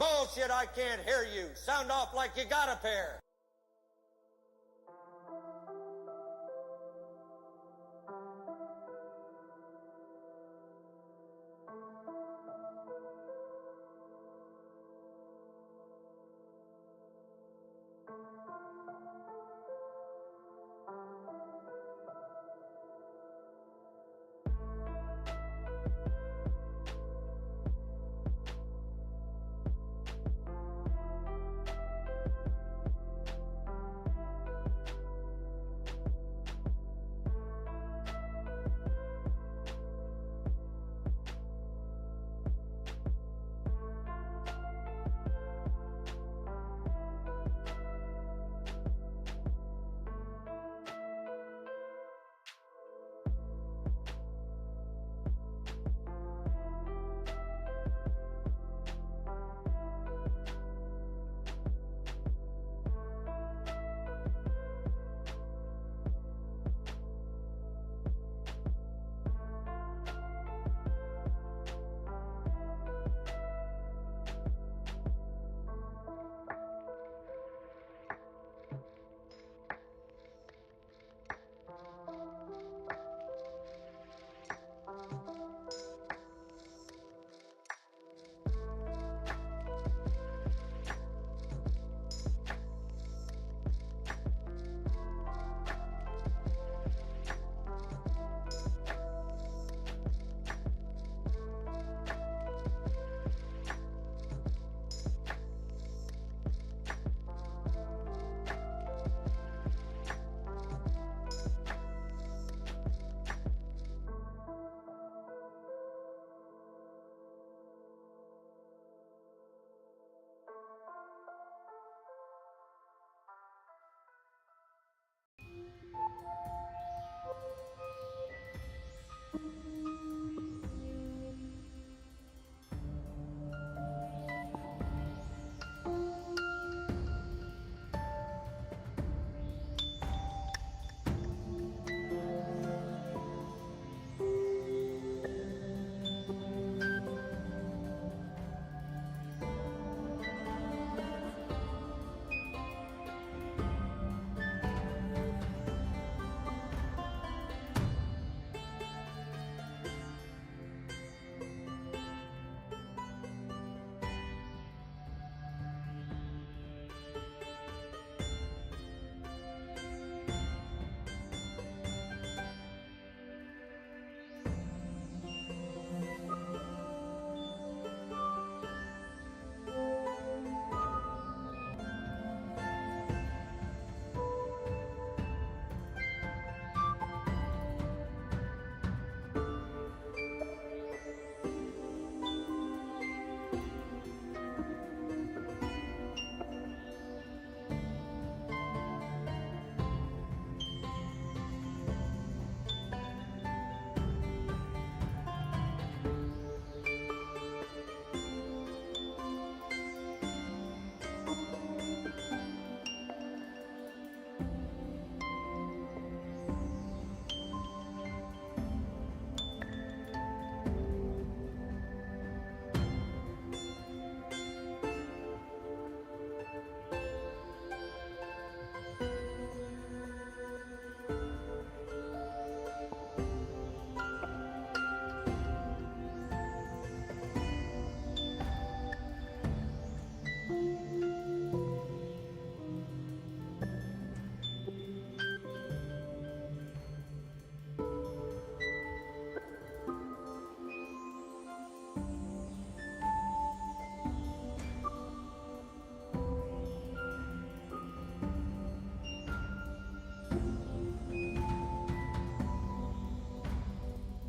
Bullshit, I can't hear you. Sound off like you got a pair.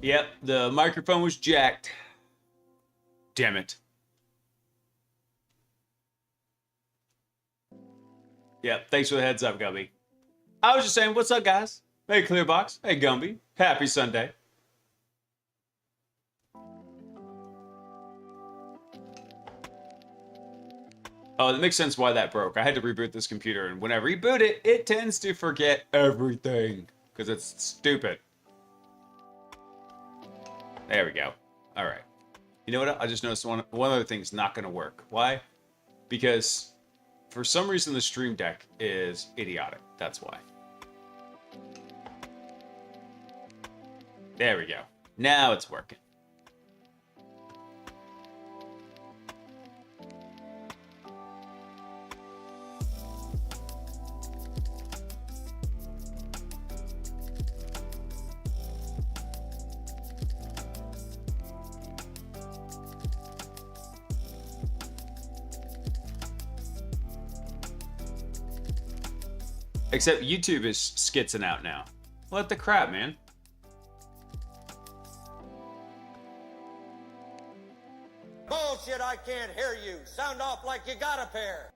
Yep, the microphone was jacked. Damn it. Yep, thanks for the heads up, Gumby. I was just saying, what's up, guys? Hey, Clearbox. Hey, Gumby. Happy Sunday. Oh, that makes sense why that broke. I had to reboot this computer, and when I reboot it, it tends to forget everything. Because it's stupid. There we go. Alright. You know what? I just noticed one other thing's not going to work. Why? because for some reason the Stream Deck is idiotic. That's why. There we go. Now it's working. Except YouTube is skitzing out now. What the crap, man? Bullshit, I can't hear you. Sound off like you got a pair.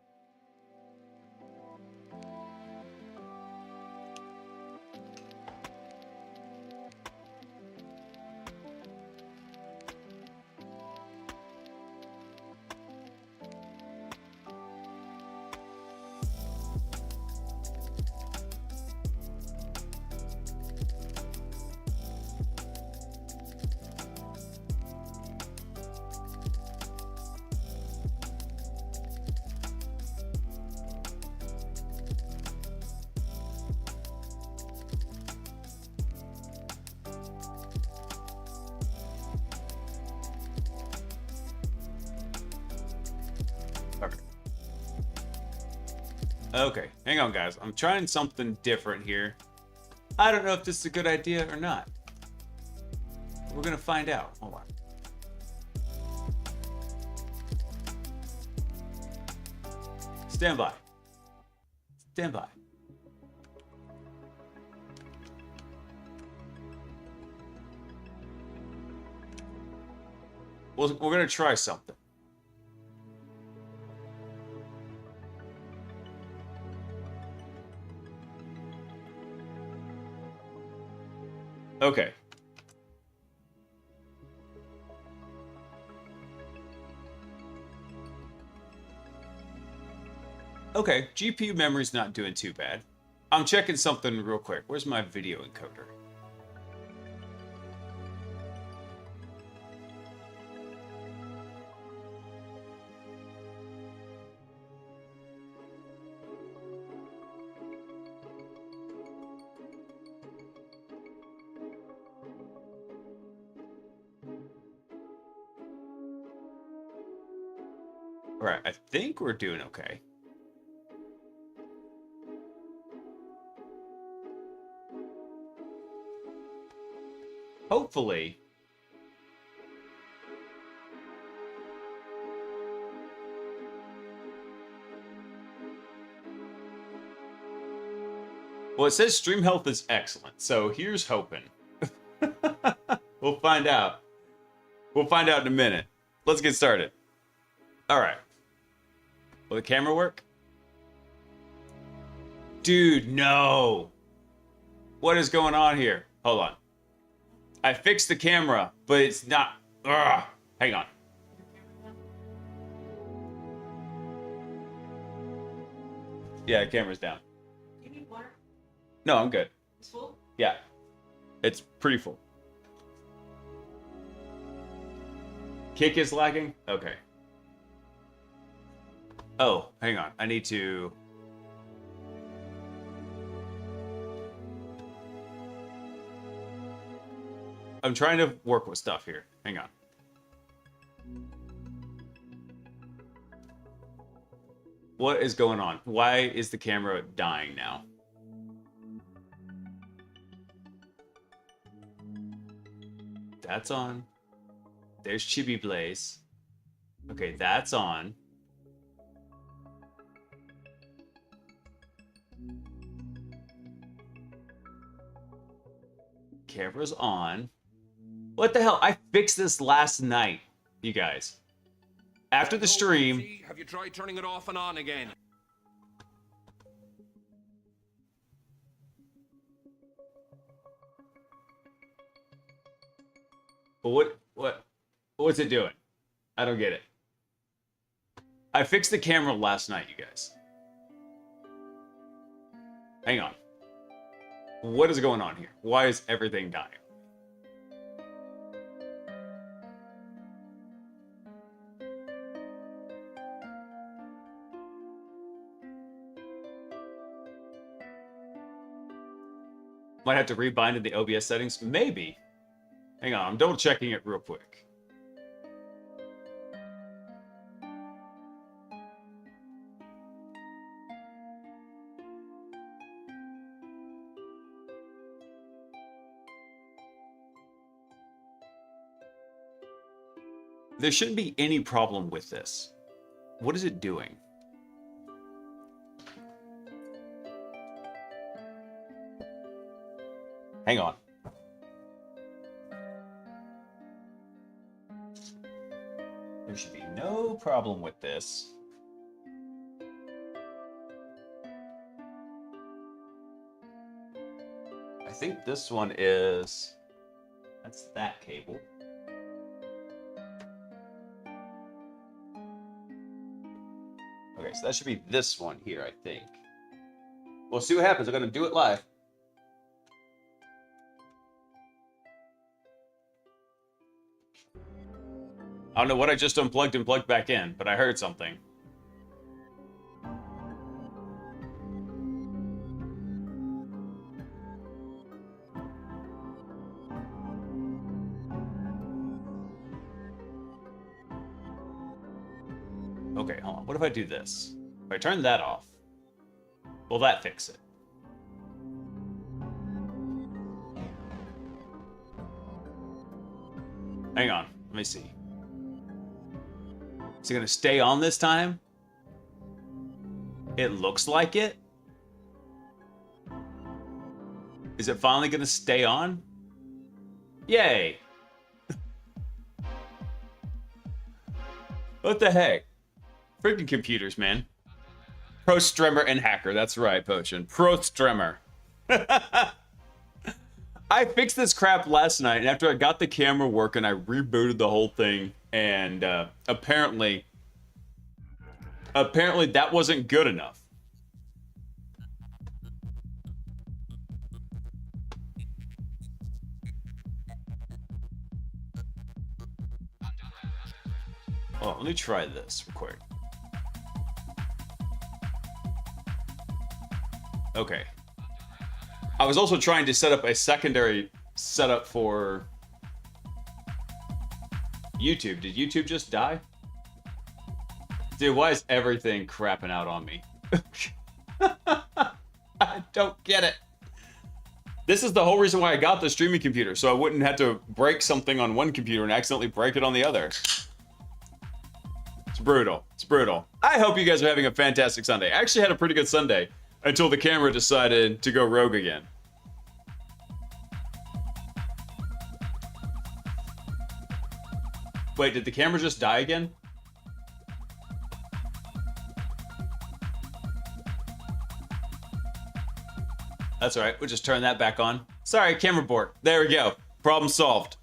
Okay, hang on, guys. I'm trying something different here. I don't know if this is a good idea or not. We're gonna find out. Hold on. Stand by. Stand by. We're gonna try something. Okay. Okay, GPU memory's not doing too bad. I'm checking something real quick. Where's my video encoder? Alright, I think we're doing okay. Hopefully. Well, it says stream health is excellent, so here's hoping. We'll find out. We'll find out in a minute. Let's get started. Alright. Will the camera work? Dude, no. What is going on here? Hold on. I fixed the camera, but it's not. Ugh. Hang on. Yeah, the camera's down. Do you need water? No, I'm good. It's full? Yeah. It's pretty full. Kick is lagging? Okay. Oh, hang on. I need to... I'm trying to work with stuff here. Hang on. What is going on? Why is the camera dying now? That's on. There's Chibi Blaise. Okay, that's on. Camera's on. What the hell? I fixed this last night, you guys. After the stream. Have you tried turning it off and on again? But what's it doing? I don't get it. I fixed the camera last night, you guys. Hang on. What is going on here? Why is everything dying? Might have to rebind in the OBS settings. Maybe. Hang on, I'm double checking it real quick. There shouldn't be any problem with this. What is it doing? Hang on. There should be no problem with this. I think this one is... That's that cable. Okay, so that should be this one here, I think. We'll see what happens. I'm going to do it live. I don't know what I just unplugged and plugged back in, but I heard something. Okay, hold on. What if I do this? If I turn that off, will that fix it? Hang on. Let me see. Is it going to stay on this time? It looks like it. Is it finally going to stay on? Yay! What the heck? Freaking computers, man. Pro Stremmer and Hacker. That's right, Potion. Pro Stremmer. I fixed this crap last night, and after I got the camera working, I rebooted the whole thing, and apparently that wasn't good enough. Oh, let me try this real quick. Okay. I was also trying to set up a secondary setup for YouTube. Did YouTube just die? Dude, why is everything crapping out on me? I don't get it. This is the whole reason why I got the streaming computer, so I wouldn't have to break something on one computer and accidentally break it on the other. It's brutal. It's brutal. I hope you guys are having a fantastic Sunday. I actually had a pretty good Sunday until the camera decided to go rogue again. Wait, did the camera just die again? That's all right. We'll just turn that back on. Sorry, camera bork. There we go. Problem solved.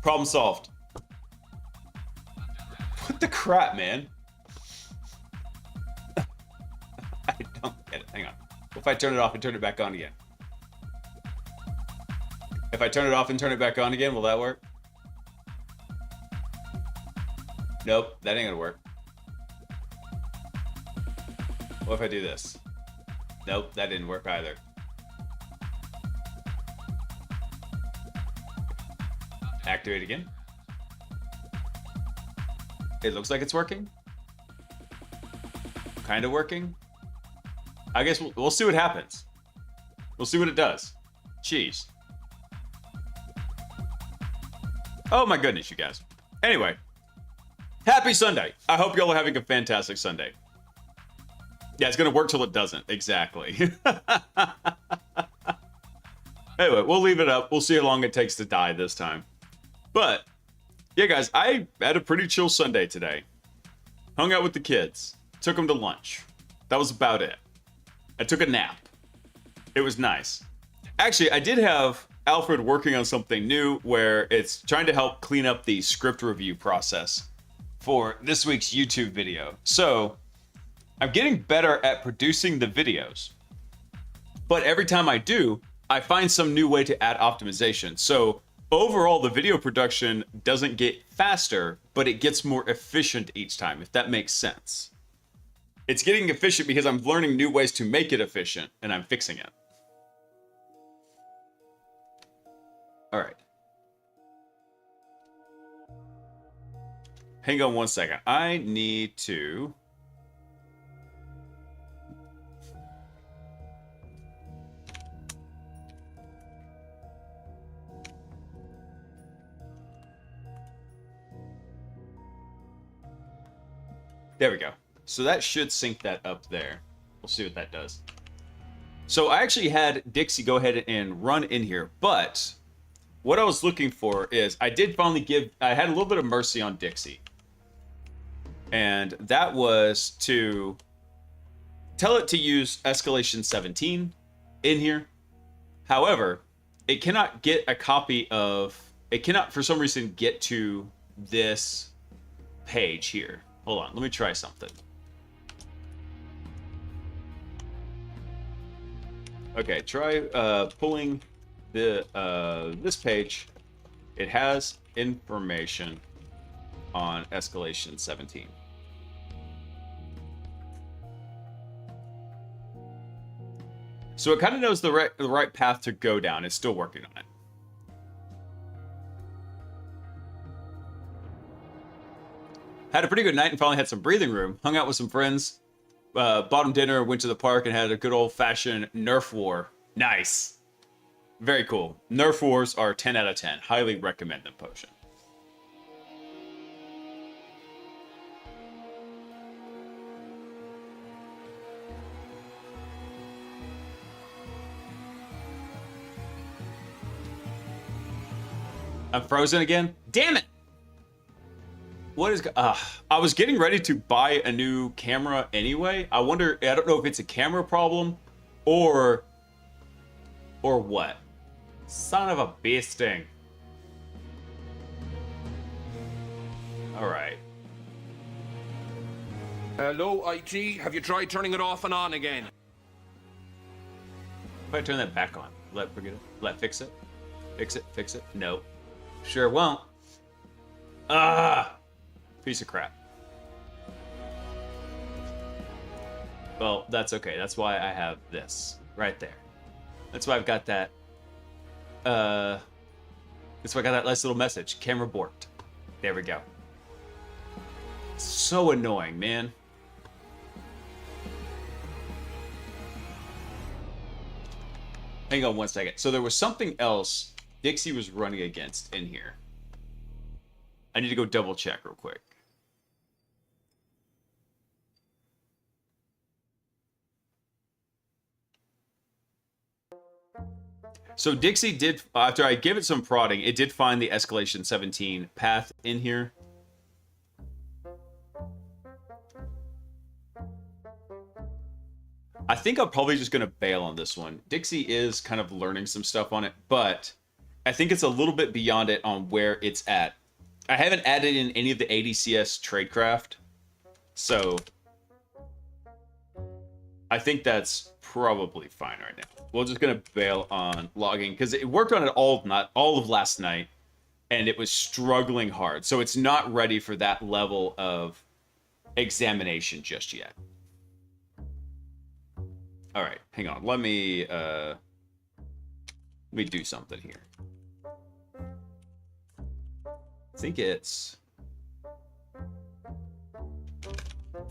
Problem solved. What the crap, man? I don't get it. Hang on. What if I turn it off and turn it back on again? If I turn it off and turn it back on again, will that work? Nope, that ain't gonna work. What if I do this? Nope, that didn't work either. Activate again. It looks like it's working. Kind of working. I guess we'll see what happens. We'll see what it does. Jeez. Oh my goodness, you guys. Anyway. Happy Sunday. I hope y'all are having a fantastic Sunday. Yeah, it's going to work till it doesn't. Exactly. Anyway, we'll leave it up. We'll see how long it takes to die this time. But, yeah, guys, I had a pretty chill Sunday today. Hung out with the kids. Took them to lunch. That was about it. I took a nap. It was nice. Actually, I did have Alfred working on something new where it's trying to help clean up the script review process for this week's YouTube video. So, I'm getting better at producing the videos. But every time I do, I find some new way to add optimization. So, overall, the video production doesn't get faster, but it gets more efficient each time, if that makes sense. It's getting efficient because I'm learning new ways to make it efficient, and I'm fixing it. All right. Hang on one second. I need to... There we go. So that should sync that up there. We'll see what that does. So I actually had Dixie go ahead and run in here, but what I was looking for is I did finally I had a little bit of mercy on Dixie. And that was to tell it to use escalation 17 in here. However, it cannot get a copy of, it cannot for some reason get to this page here. Hold on, let me try something. Okay, try pulling the this page. It has information on escalation 17. So it kind of knows the right path to go down. It's still working on it. Had a pretty good night and finally had some breathing room. Hung out with some friends. Bought them dinner, went to the park, and had a good old-fashioned Nerf war. Nice. Very cool. Nerf wars are 10 out of 10. Highly recommend them, Potion. I'm frozen again? Damn it! What is... I was getting ready to buy a new camera anyway. I wonder... I don't know if it's a camera problem or what. Son of a bee sting. Alright. Hello, IT. Have you tried turning it off and on again? If I turn that back on, forget it. Fix it? Fix it? No. Sure won't. Piece of crap. Well, that's okay. That's why I have this right there. That's why I've got that. That's why I got that nice little message. Camera borked. There we go. So annoying, man. Hang on one second. So there was something else Dixie was running against in here. I need to go double check real quick. So Dixie did, after I gave it some prodding, it did find the escalation 17 path in here. I think I'm probably just going to bail on this one. Dixie is kind of learning some stuff on it, but I think it's a little bit beyond it on where it's at. I haven't added in any of the ADCS tradecraft, so I think that's probably fine right now. We're just gonna bail on logging because it worked on it all of last night, and it was struggling hard. So it's not ready for that level of examination just yet. All right, hang on. Let me do something here. I think it's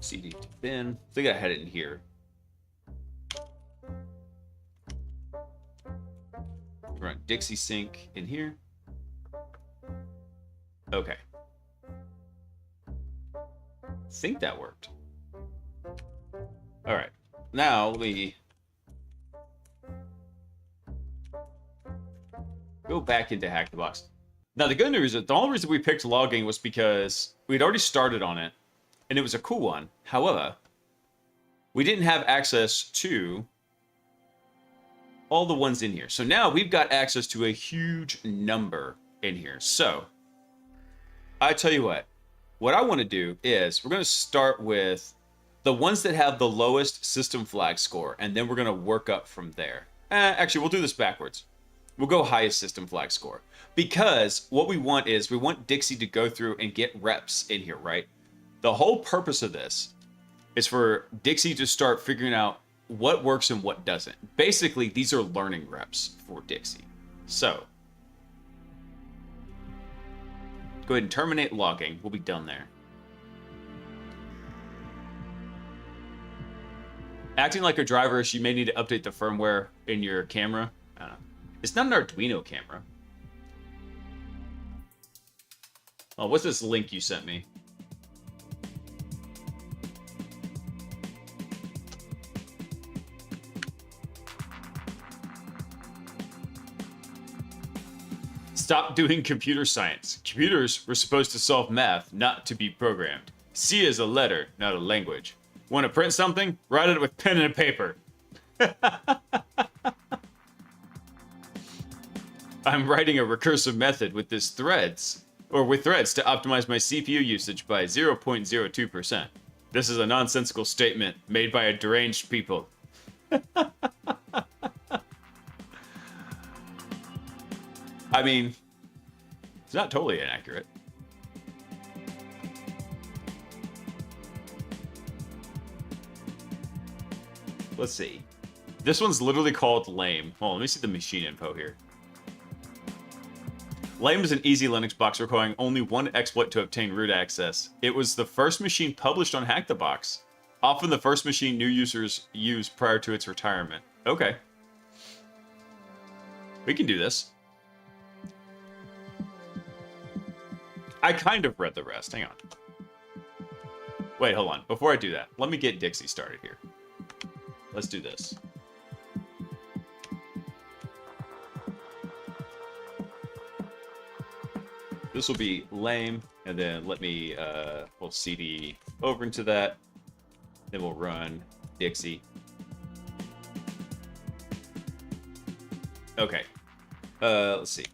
CD to bin. I think I had it in here. Run Dixie sync in here. Okay. I think that worked. All right. Now let me go back into HackTheBox. Now the good news is the only reason we picked logging was because we'd already started on it, and it was a cool one. However, we didn't have access to all the ones in here. So now we've got access to a huge number in here. So I tell you what I want to do is we're going to start with the ones that have the lowest system flag score, and then we're going to work up from there. Actually, we'll do this backwards. We'll go highest system flag score, because what we want is we want Dixie to go through and get reps in here, right? The whole purpose of this is for Dixie to start figuring out what works and what doesn't. Basically, these are learning reps for Dixie. So Go ahead and terminate logging. We'll be done there. Acting like a driver, you may need to update the firmware in your camera. I don't know. It's not an Arduino camera. Oh, what's this link you sent me? Stop doing computer science. Computers were supposed to solve math, not to be programmed. C is a letter, not a language. Want to print something? Write it with pen and paper. I'm writing a recursive method with with threads to optimize my CPU usage by 0.02%. This is a nonsensical statement made by a deranged people. I mean, it's not totally inaccurate. Let's see. This one's literally called lame. Hold on, let me see the machine info here. Lame is an easy Linux box requiring only one exploit to obtain root access. It was the first machine published on HackTheBox. Often the first machine new users use prior to its retirement. Okay. We can do this. I kind of read the rest. Hang on. Wait, hold on. Before I do that, let me get Dixie started here. Let's do this. This will be lame, and then let me we'll CD over into that. Then we'll run Dixie. Okay. Let's see.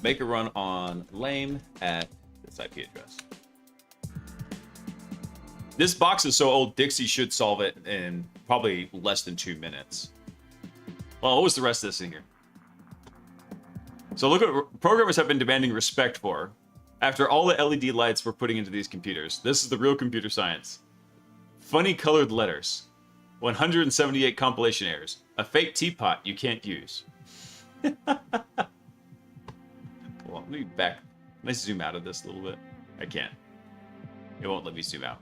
Make a run on lame at this IP address. This box is so old, Dixie should solve it in probably less than 2 minutes. Well, what was the rest of this in here? So look what programmers have been demanding respect for. After all the LED lights we're putting into these computers, this is the real computer science. Funny colored letters. 178 compilation errors. A fake teapot you can't use. Well, let me back. Let's zoom out of this a little bit. I can't. It won't let me zoom out.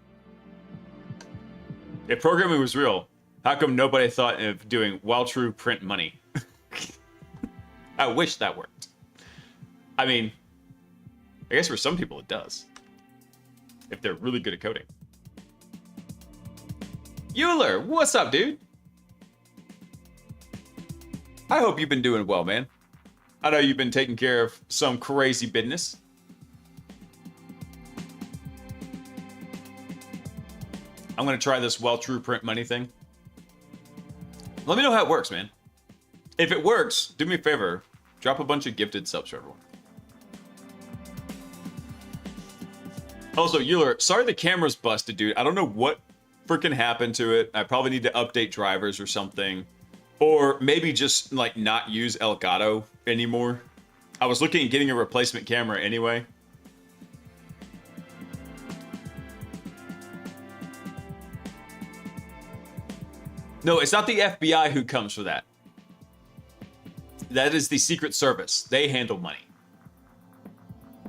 If programming was real, how come nobody thought of doing while true print money? I wish that worked. I mean, I guess for some people it does. If they're really good at coding. Euler, what's up, dude? I hope you've been doing well, man. I know you've been taking care of some crazy business. I'm going to try this while true print money thing. Let me know how it works, man. If it works, do me a favor. Drop a bunch of gifted subs for everyone. Also, Euler, sorry the camera's busted, dude. I don't know what freaking happened to it. I probably need to update drivers or something. Or maybe just, like, not use Elgato anymore. I was looking at getting a replacement camera anyway. No, it's not the FBI who comes for that. That is the Secret Service. They handle money.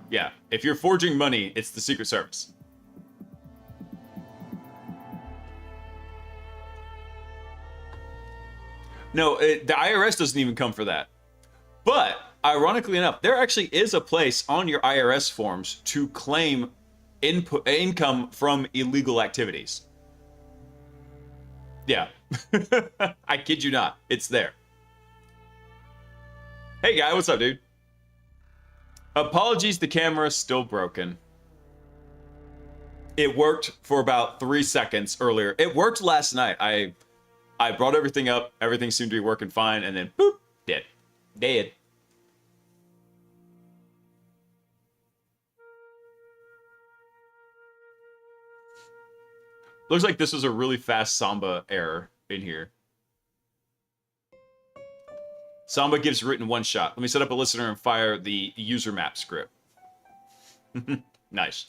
Yeah, if you're forging money, it's the Secret Service. No, the IRS doesn't even come for that. But, ironically enough, there actually is a place on your IRS forms to claim income from illegal activities. Yeah. I kid you not. It's there. Hey, guy. What's up, dude? Apologies, the camera's still broken. It worked for about 3 seconds earlier. It worked last night. I brought everything up. Everything seemed to be working fine. And then, boop, dead. Dead. Looks like this was a really fast Samba error in here. Samba gives written one shot. Let me set up a listener and fire the user map script. Nice.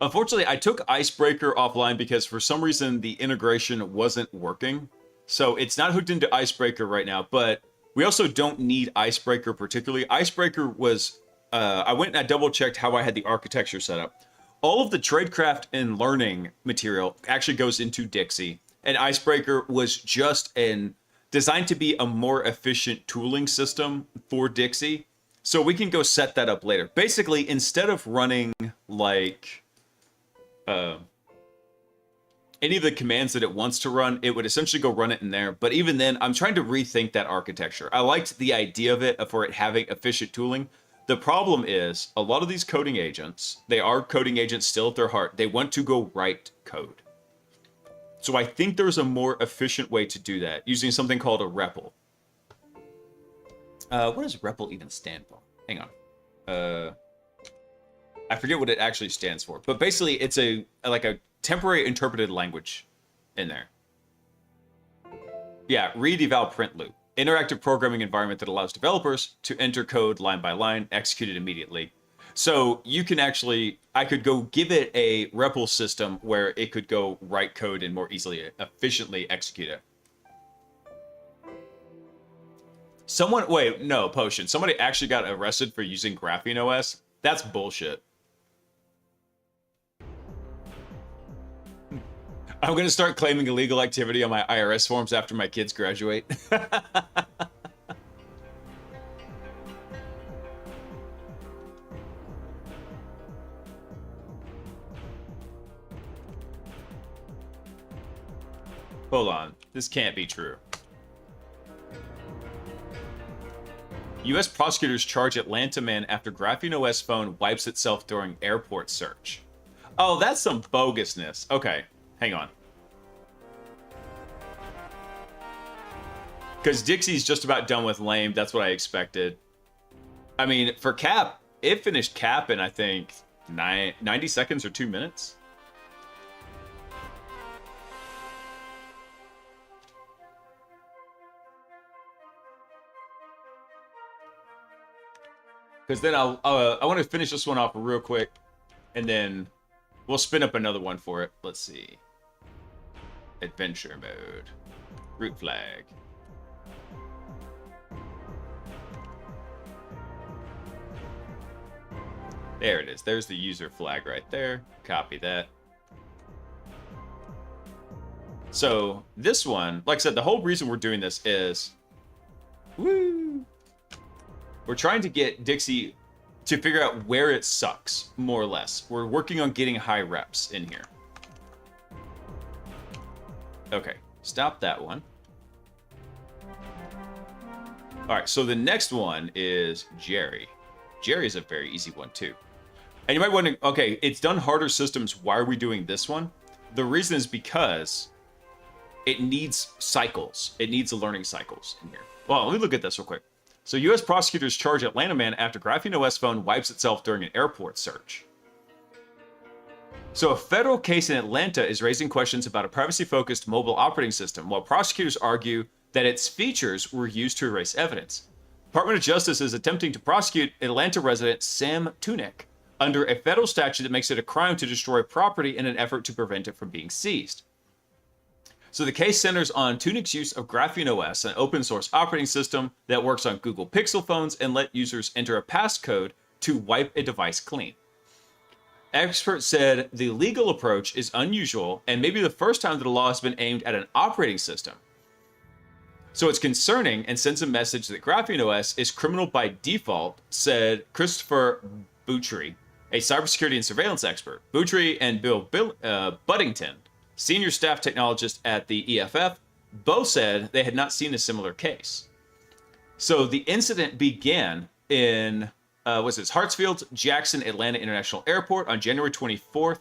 Unfortunately, I took Icebreaker offline because for some reason the integration wasn't working. So it's not hooked into Icebreaker right now, but we also don't need Icebreaker particularly. Icebreaker was, I went and I double checked how I had the architecture set up. All of the tradecraft and learning material actually goes into Dixie, and Icebreaker was just designed to be a more efficient tooling system for Dixie. So we can go set that up later. Basically, instead of running like any of the commands that it wants to run, it would essentially go run it in there. But even then, I'm trying to rethink that architecture. I liked the idea of it for it having efficient tooling. The problem is a lot of these coding agents, they are coding agents still at their heart. They want to go write code. So I think there's a more efficient way to do that using something called a REPL. What does REPL even stand for? Hang on. I forget what it actually stands for, but basically it's like a temporary interpreted language in there. Yeah, read, eval, print loop. Interactive programming environment that allows developers to enter code line by line, execute it immediately. So you can actually, I could go give it a REPL system where it could go write code and more easily, efficiently execute it. Wait, no, Potion. Somebody actually got arrested for using Graphene OS? That's bullshit. I'm going to start claiming illegal activity on my IRS forms after my kids graduate. Hold on. This can't be true. U.S. prosecutors charge Atlanta man after Graphene OS phone wipes itself during airport search. Oh, that's some bogusness. Okay, hang on. Because Dixie's just about done with lame. That's what I expected. I mean, for Cap, it finished Cap in, I think, 90 seconds or 2 minutes. Because then I want to finish this one off real quick, and then we'll spin up another one for it. Let's see. Adventure mode. Root flag. There it is. There's the user flag right there. Copy that. So this one, like I said, the whole reason we're doing this is, woo, we're trying to get Dixie to figure out where it sucks, more or less. We're working on getting high reps in here. Okay, stop that one. All right, so the next one is Jerry. Jerry is a very easy one too. And you might wonder, okay, it's done harder systems. Why are we doing this one? The reason is because it needs cycles. It needs learning cycles in here. Well, let me look at this real quick. So U.S. prosecutors charge Atlanta man after Graphene OS phone wipes itself during an airport search. So a federal case in Atlanta is raising questions about a privacy-focused mobile operating system, while prosecutors argue that its features were used to erase evidence. Department of Justice is attempting to prosecute Atlanta resident Sam Tunick under a federal statute that makes it a crime to destroy property in an effort to prevent it from being seized. So the case centers on Tunick's use of Graphene OS, an open source operating system that works on Google Pixel phones and let users enter a passcode to wipe a device clean. Experts said the legal approach is unusual and maybe the first time that a law has been aimed at an operating system. So it's concerning and sends a message that Graphene OS is criminal by default, said Christopher Boutry, a cybersecurity and surveillance expert. Boutry and Bill Buddington, senior staff technologist at the EFF, both said they had not seen a similar case. So the incident began in, Hartsfield-Jackson Atlanta International Airport on January 24th.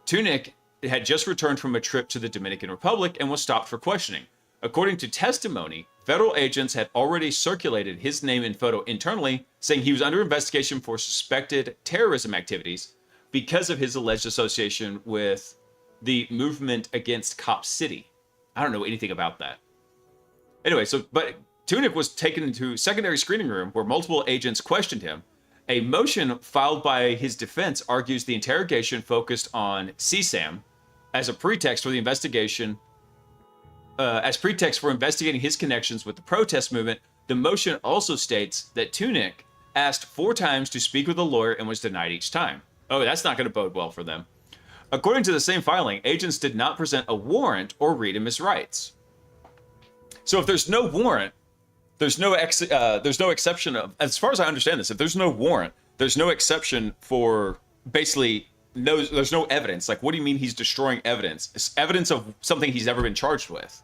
Tunick had just returned from a trip to the Dominican Republic and was stopped for questioning. According to testimony, federal agents had already circulated his name and photo internally, saying he was under investigation for suspected terrorism activities because of his alleged association with the movement against Cop City. I don't know anything about that. Anyway, but Tunick was taken into secondary screening room where multiple agents questioned him, A motion filed by his defense argues the interrogation focused on CSAM as a pretext for the investigation, as pretext for investigating his connections with the protest movement. The motion also states that Tunick asked 4 times to speak with a lawyer and was denied each time. Oh, that's not going to bode well for them. According to the same filing, agents did not present a warrant or read him his rights. So if there's no warrant, there's no exception of, as far as I understand this, if there's no warrant, there's no exception for basically there's no evidence. Like, what do you mean he's destroying evidence? It's evidence of something he's never been charged with.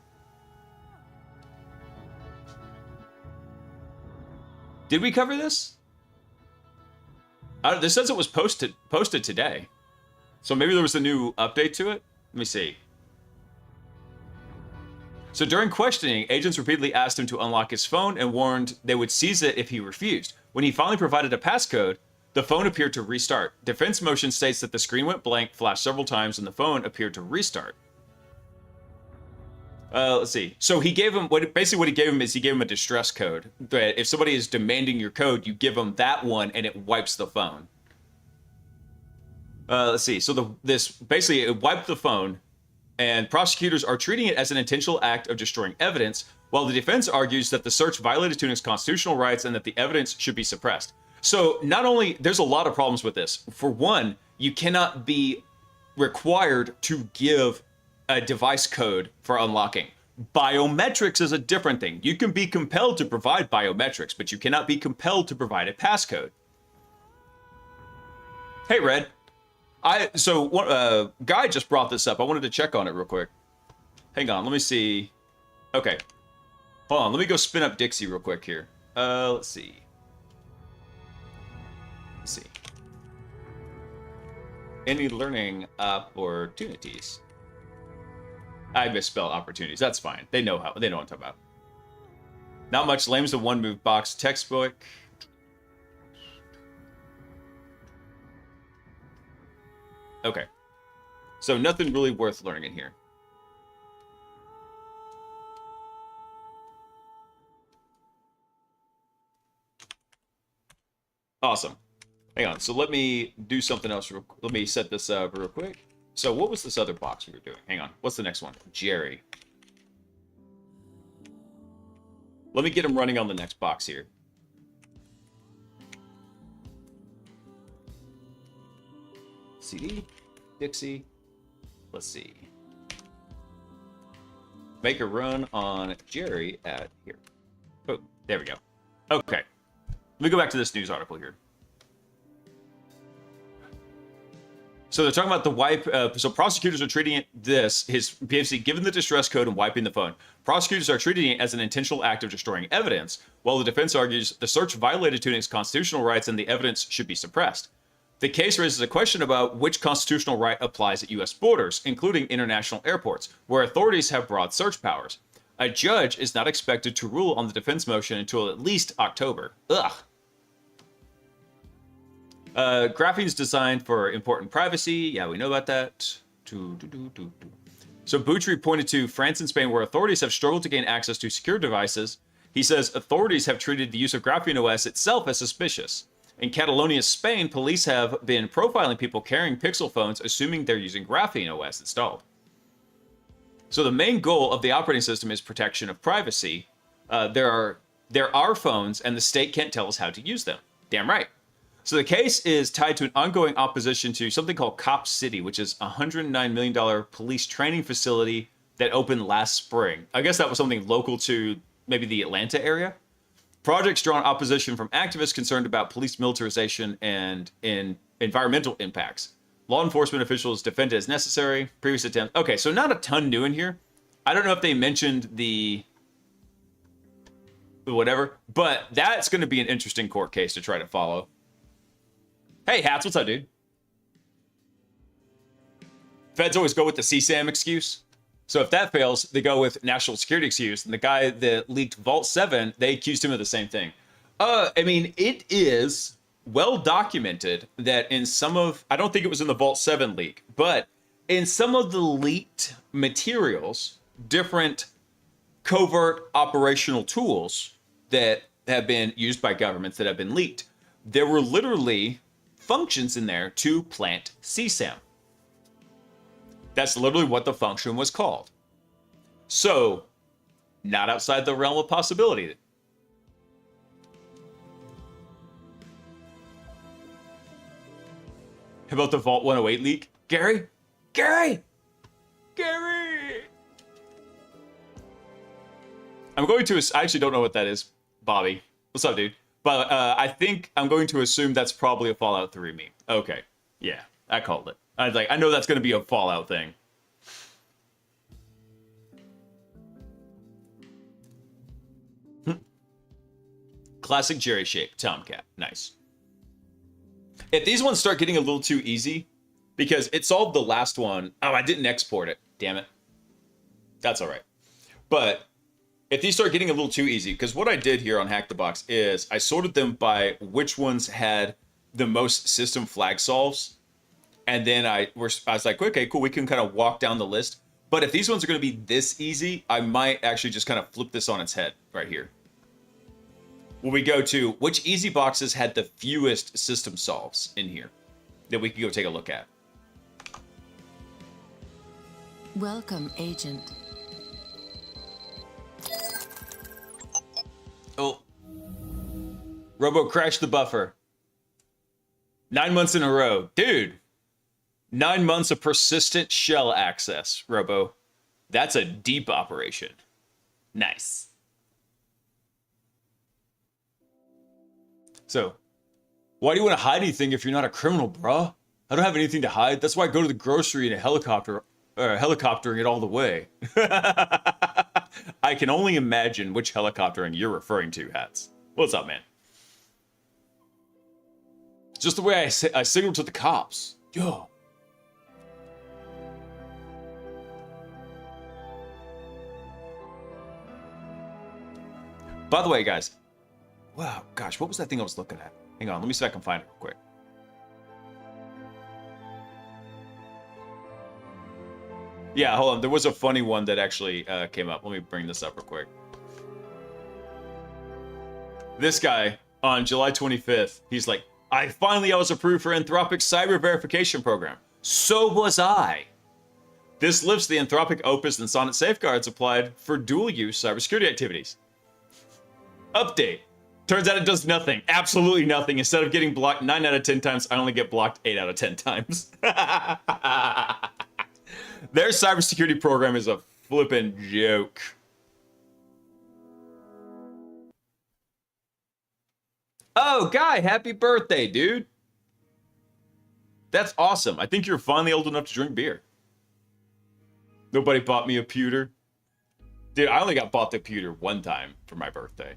Did we cover this? This says it was posted today. So maybe there was a new update to it? Let me see. So during questioning, agents repeatedly asked him to unlock his phone and warned they would seize it if he refused. When he finally provided a passcode, the phone appeared to restart. Defense motion states that the screen went blank, flashed several times, and the phone appeared to restart. Let's see. So he gave him, what he gave him is he gave him a distress code. That if somebody is demanding your code, you give them that one and it wipes the phone. Let's see. So this basically, it wiped the phone, and prosecutors are treating it as an intentional act of destroying evidence, while the defense argues that the search violated Tunick's constitutional rights and that the evidence should be suppressed. So not only, there's a lot of problems with this. For one, you cannot be required to give a device code for unlocking. Biometrics is a different thing. You can be compelled to provide biometrics, but you cannot be compelled to provide a passcode. Hey, Red. Guy just brought this up. I wanted to check on it real quick. Hang on, let me see. Okay. Hold on, let me go spin up Dixie real quick here. Let's see. Any learning opportunities? I misspelled opportunities. That's fine. They know what I'm talking about. Not much. Lame's the one move box textbook. Okay. So nothing really worth learning in here. Awesome. Hang on. So let me do something else. Let me set this up real quick. So what was this other box we were doing? Hang on. What's the next one? Jerry. Let me get him running on the next box here. CD, Dixie. Let's see. Make a run on Jerry at here. Oh, there we go. Okay. Let me go back to this news article here. So they're talking about the wipe. So prosecutors are treating his PFC, given the distress code and wiping the phone. Prosecutors are treating it as an intentional act of destroying evidence, while the defense argues the search violated Tunick's constitutional rights and the evidence should be suppressed. The case raises a question about which constitutional right applies at U.S. borders, including international airports, where authorities have broad search powers. A judge is not expected to rule on the defense motion until at least October. Ugh. Graphene is designed for important privacy. Yeah, we know about that. So Boutry pointed to France and Spain, where authorities have struggled to gain access to secure devices. He says authorities have treated the use of Graphene OS itself as suspicious. In Catalonia, Spain, police have been profiling people carrying Pixel phones, assuming they're using Graphene OS installed. So the main goal of the operating system is protection of privacy. There are phones, and the state can't tell us how to use them. Damn right. So the case is tied to an ongoing opposition to something called Cop City, which is a $109 million police training facility that opened last spring. I guess that was something local to maybe the Atlanta area. Projects drawn opposition from activists concerned about police militarization and environmental impacts. Law enforcement officials defend it as necessary. Previous attempts. Okay, so not a ton new in here. I don't know if they mentioned the whatever, but that's going to be an interesting court case to try to follow. Hey, Hats, what's up, dude? Feds always go with the CSAM excuse. So if that fails, they go with national security excuse. And the guy that leaked Vault 7, they accused him of the same thing. I mean, it is well documented that in some of, I don't think it was in the Vault 7 leak, but in some of the leaked materials, different covert operational tools that have been used by governments that have been leaked, there were literally functions in there to plant CSAM. That's literally what the function was called. So, not outside the realm of possibility. How about the Vault 108 leak? Gary? Gary! Gary! I'm going to... I actually don't know what that is. Bobby. What's up, dude? But I think I'm going to assume that's probably a Fallout 3 meme. Okay. Yeah, I called it. I know that's going to be a Fallout thing. Classic Jerry shape. Tomcat. Nice. If these ones start getting a little too easy, because it solved the last one. Oh, I didn't export it. Damn it. That's all right. But if these start getting a little too easy, because what I did here on HackTheBox is I sorted them by which ones had the most system flag solves. And then I was like, okay, cool. We can kind of walk down the list. But if these ones are going to be this easy, I might actually just kind of flip this on its head right here. When we go to which easy boxes had the fewest system solves in here that we can go take a look at. Welcome, Agent. Oh. Robo crashed the buffer. 9 months in a row. Dude. 9 months of persistent shell access, Robo. That's a deep operation. Nice. So, why do you want to hide anything if you're not a criminal, bruh? I don't have anything to hide. That's why I go to the grocery in a helicopter, helicoptering it all the way. I can only imagine which helicoptering you're referring to, Hats. What's up, man? Just the way I signaled to the cops. Yo. By the way, guys. Wow, gosh, what was that thing I was looking at? Hang on, let me see if I can find it real quick. Yeah, hold on. There was a funny one that actually came up. Let me bring this up real quick. This guy, on July 25th, he's like, I was approved for Anthropic's cyber verification program. So was I. This lifts the Anthropic Opus and Sonnet safeguards applied for dual-use cybersecurity activities. Update. Turns out it does nothing. Absolutely nothing. Instead of getting blocked 9 out of 10 times, I only get blocked 8 out of 10 times. Their cybersecurity program is a flippin' joke. Oh, Guy, happy birthday, dude. That's awesome. I think you're finally old enough to drink beer. Nobody bought me a pewter. Dude, I only got bought the pewter one time for my birthday.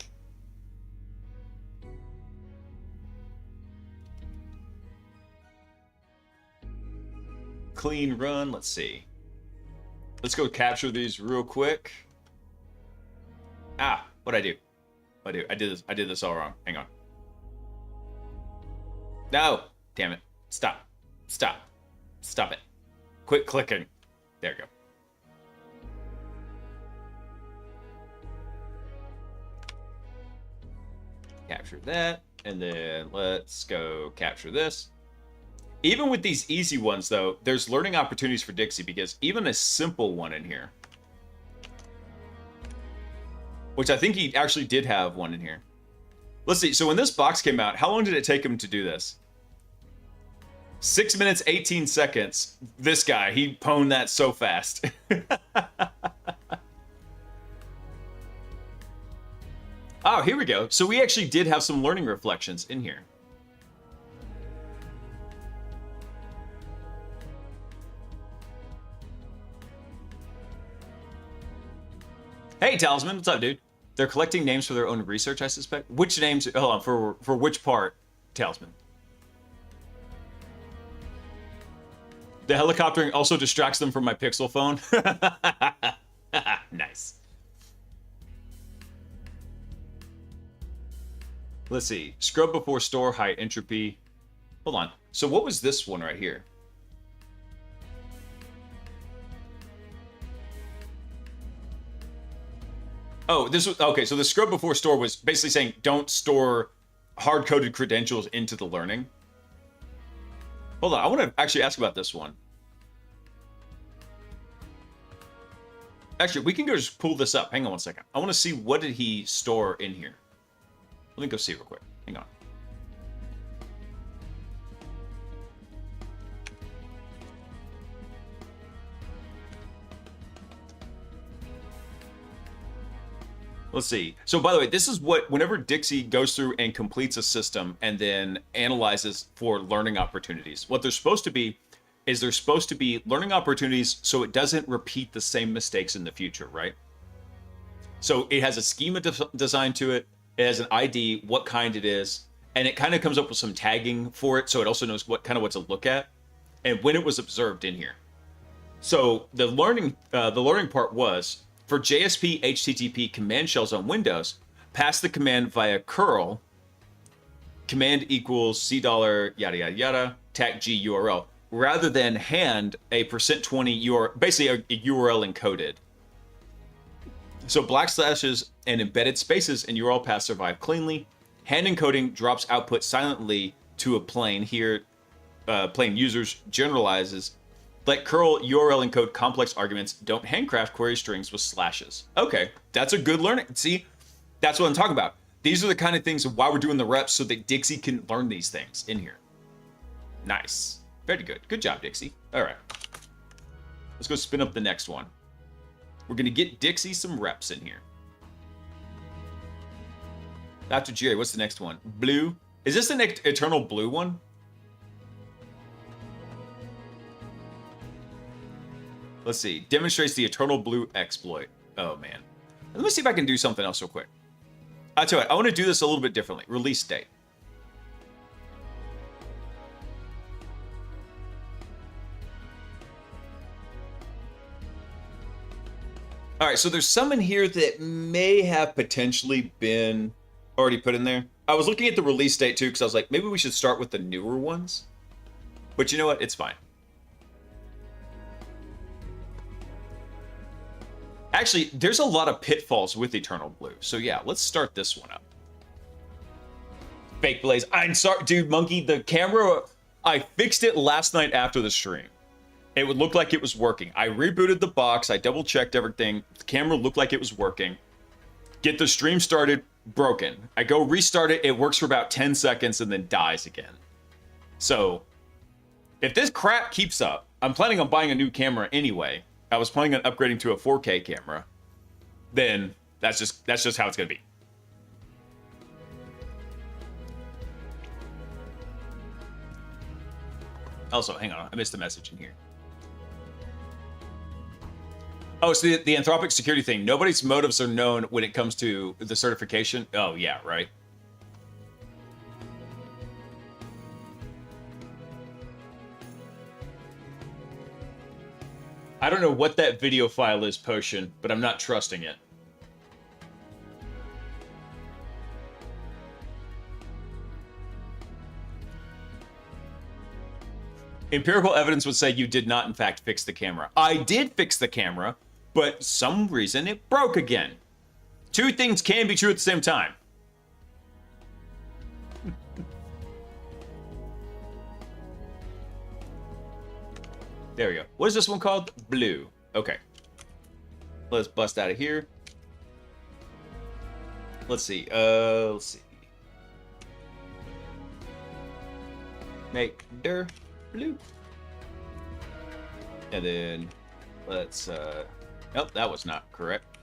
Clean run. Let's see. Let's go capture these real quick. Ah, what'd I do? I did this all wrong. Hang on. No! Damn it. Stop. Stop. Stop it. Quit clicking. There you go. Capture that. And then let's go capture this. Even with these easy ones, though, there's learning opportunities for Dixie, because even a simple one in here, which I think he actually did have one in here. Let's see. So when this box came out, how long did it take him to do this? 6 minutes, 18 seconds. This guy, he pwned that so fast. Oh, here we go. So we actually did have some learning reflections in here. Hey, Talisman, what's up, dude? They're collecting names for their own research, I suspect. Which names? Hold on, for which part, Talisman? The helicoptering also distracts them from my Pixel phone. Nice. Let's see. Scrub before store, high entropy. Hold on. So what was this one right here? Oh, this was okay. So the scrub before store was basically saying don't store hard-coded credentials into the learning. Hold on, I want to actually ask about this one. Actually, we can go just pull this up. Hang on one second. I want to see what did he store in here. Let me go see real quick. Hang on. Let's see. So by the way, this is what, whenever Dixie goes through and completes a system and then analyzes for learning opportunities, what they're supposed to be is they're supposed to be learning opportunities so it doesn't repeat the same mistakes in the future, right? So it has a schema designed to it. It has an ID, what kind it is, and it kind of comes up with some tagging for it, so it also knows what to look at and when it was observed in here. So the learning part was for JSP HTTP command shells on Windows, pass the command via curl, command equals $, yada yada yada, tac G URL, rather than hand a %20 URL, basically a URL encoded. So // and embedded spaces in URL paths survive cleanly. Hand encoding drops output silently to a plane. Here, plane users generalizes. Let curl URL encode complex arguments. Don't handcraft query strings with slashes. Okay, that's a good learning. See, that's what I'm talking about. These are the kind of things of why we're doing the reps so that Dixie can learn these things in here. Nice. Very good. Good job, Dixie. All right. Let's go spin up the next one. We're going to get Dixie some reps in here. Dr. Jerry, what's the next one? Blue. Is this an eternal blue one? Let's see. Demonstrates the eternal blue exploit. Oh, man. Let me see if I can do something else real quick. I'll tell you what, I want to do this a little bit differently. Release date. All right, so there's some in here that may have potentially been already put in there. I was looking at the release date too, because I was like, maybe we should start with the newer ones. But you know what? It's fine. Actually, there's a lot of pitfalls with Eternal Blue. So yeah, let's start this one up. Fake Blaise. I'm sorry, dude, Monkey, the camera, I fixed it last night after the stream. It would look like it was working. I rebooted the box. I double checked everything. The camera looked like it was working. Get the stream started, broken. I go restart it. It works for about 10 seconds and then dies again. So if this crap keeps up, I'm planning on buying a new camera anyway. I was planning on upgrading to a 4K camera. Then that's just how it's going to be. Also, hang on. I missed a message in here. Oh, so the Anthropic security thing. Nobody's motives are known when it comes to the certification. Oh, yeah, right. I don't know what that video file is, Potion, but I'm not trusting it. Empirical evidence would say you did not, in fact, fix the camera. I did fix the camera, but some reason it broke again. Two things can be true at the same time. There we go. What is this one called? Blue. Okay. Let's bust out of here. Let's see. Let's see. Make der blue. And then let's nope, that was not correct.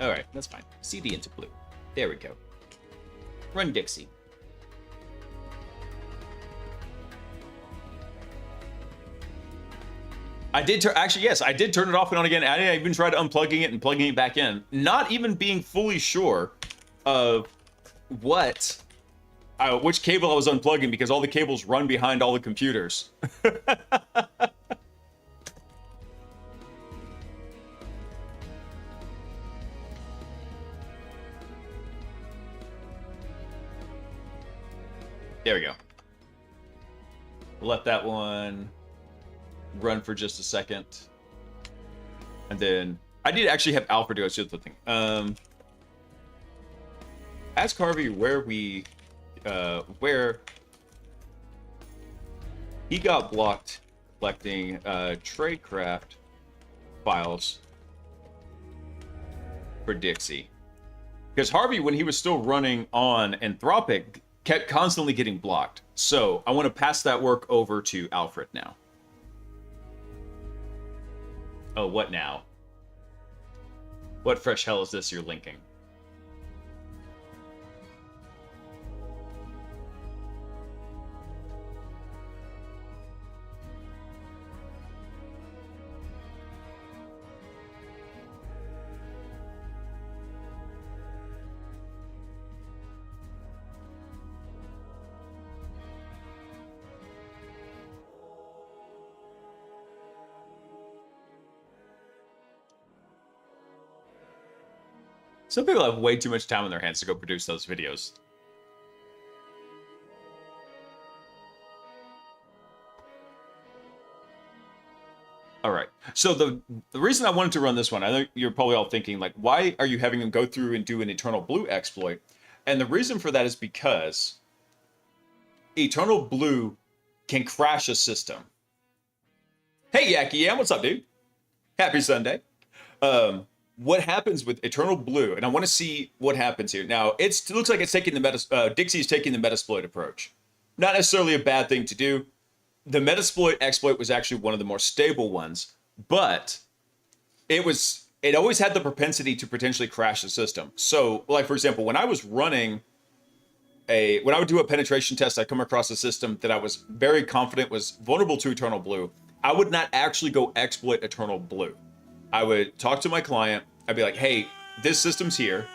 All right, that's fine. CD into blue. There we go. Run Dixie. I did actually, yes, I did turn it off and on again. I even tried unplugging it and plugging it back in, not even being fully sure of which cable I was unplugging because all the cables run behind all the computers. There we go. We'll let that one run for just a second. And then I did actually have Alfred do it. The thing. ask Harvey where he got blocked collecting tradecraft files for Dixie. Because Harvey, when he was still running on Anthropic, kept constantly getting blocked. So I want to pass that work over to Alfred now. Oh, what now? What fresh hell is this you're linking? Some people have way too much time on their hands to go produce those videos. All right. So the reason I wanted to run this one, I know you're probably all thinking, like, why are you having them go through and do an Eternal Blue exploit? And the reason for that is because Eternal Blue can crash a system. Hey, Yaki Yam, what's up, dude? Happy Sunday. What happens with Eternal Blue, and I want to see what happens here. Now, it looks like it's taking the Dixie's taking the Metasploit approach. Not necessarily a bad thing to do. The Metasploit exploit was actually one of the more stable ones, but it always had the propensity to potentially crash the system. So, like, for example, when I was running when I would do a penetration test, I'd come across a system that I was very confident was vulnerable to Eternal Blue. I would not actually go exploit Eternal Blue. I would talk to my client. I'd be like, hey, this system's here.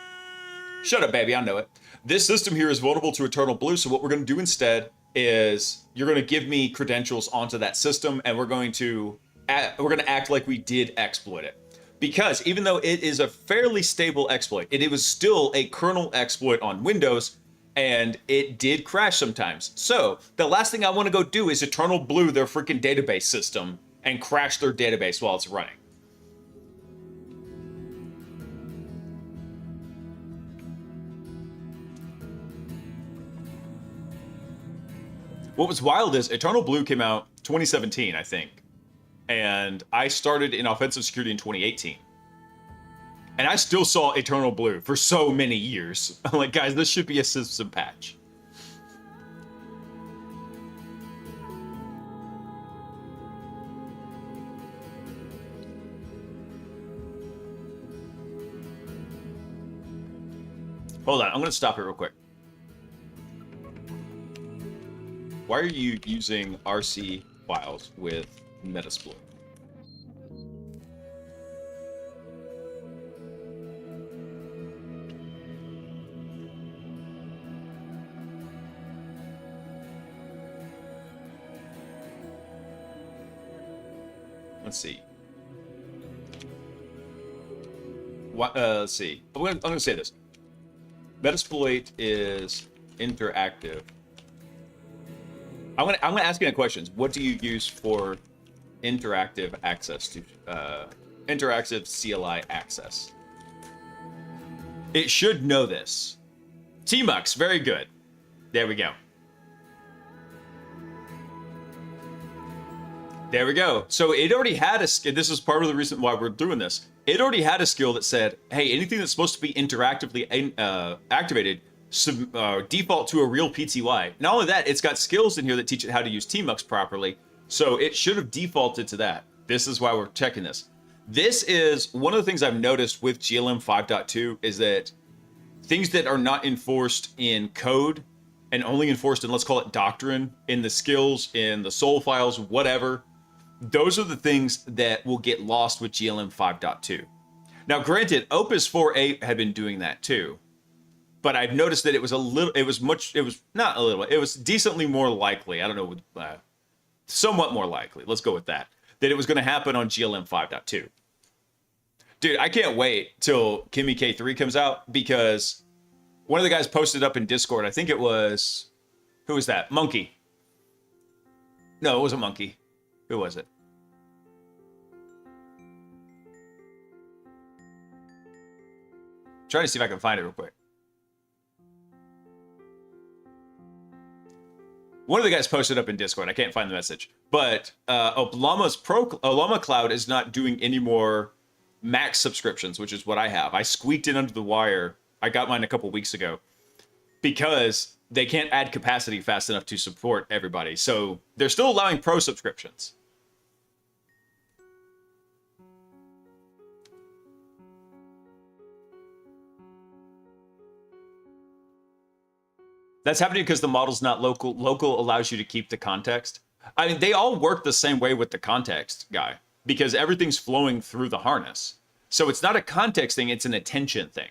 Shut up, baby, I know it. This system here is vulnerable to Eternal Blue, so what we're going to do instead is you're going to give me credentials onto that system, and we're going to act like we did exploit it. Because even though it is a fairly stable exploit, it was still a kernel exploit on Windows, and it did crash sometimes. So the last thing I want to go do is Eternal Blue their freaking database system and crash their database while it's running. What was wild is Eternal Blue came out 2017, I think. And I started in offensive security in 2018. And I still saw Eternal Blue for so many years. I'm like, guys, this should be a system patch. Hold on, I'm going to stop it real quick. Why are you using RC files with Metasploit? Let's see. Let's see. I'm gonna say this. Metasploit is interactive. I'm gonna ask you questions. What do you use for interactive access to interactive CLI access? It should know this. Tmux, very good. There we go. There we go. So it already had a skill. This is part of the reason why we're doing this. It already had a skill that said, hey, anything that's supposed to be interactively activated, default to a real PTY. Not only that, it's got skills in here that teach it how to use Tmux properly. So it should have defaulted to that. This is why we're checking this. This is one of the things I've noticed with GLM 5.2 is that things that are not enforced in code and only enforced in, let's call it doctrine, in the skills, in the soul files, whatever, those are the things that will get lost with GLM 5.2. Now, granted, Opus 4.8 had been doing that too. But I've noticed that it was decently more likely. I don't know, somewhat more likely. Let's go with that. That it was going to happen on GLM 5.2. Dude, I can't wait till Kimmy K3 comes out because one of the guys posted up in Discord. I think it was, who was that? Monkey. No, it wasn't Monkey. Who was it? Trying to see if I can find it real quick. One of the guys posted up in Discord. I can't find the message. But Llama Cloud is not doing any more max subscriptions, which is what I have. I squeaked it under the wire. I got mine a couple weeks ago because they can't add capacity fast enough to support everybody. So they're still allowing pro subscriptions. That's happening because the model's not local. Local allows you to keep the context. I mean, they all work the same way with the context guy because everything's flowing through the harness. So it's not a context thing, it's an attention thing.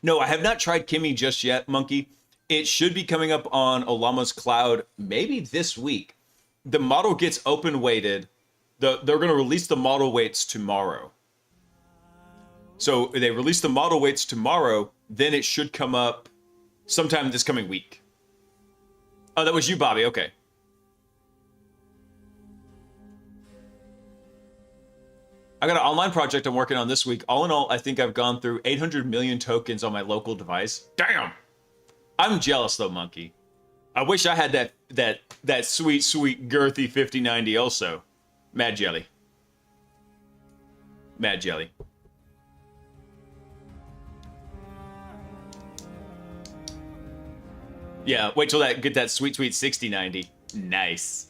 No, I have not tried Kimmy just yet, Monkey. It should be coming up on Llama's Cloud maybe this week. The model gets open weighted. They're going to release the model weights tomorrow. So they release the model weights tomorrow, then it should come up sometime this coming week. Oh, that was you, Bobby. Okay. I got an online project I'm working on this week. All in all, I think I've gone through 800 million tokens on my local device. Damn! I'm jealous though, Monkey. I wish I had that sweet, sweet, girthy 5090 also. Mad jelly. Mad jelly. Yeah, wait till get that sweet, sweet 6090. Nice.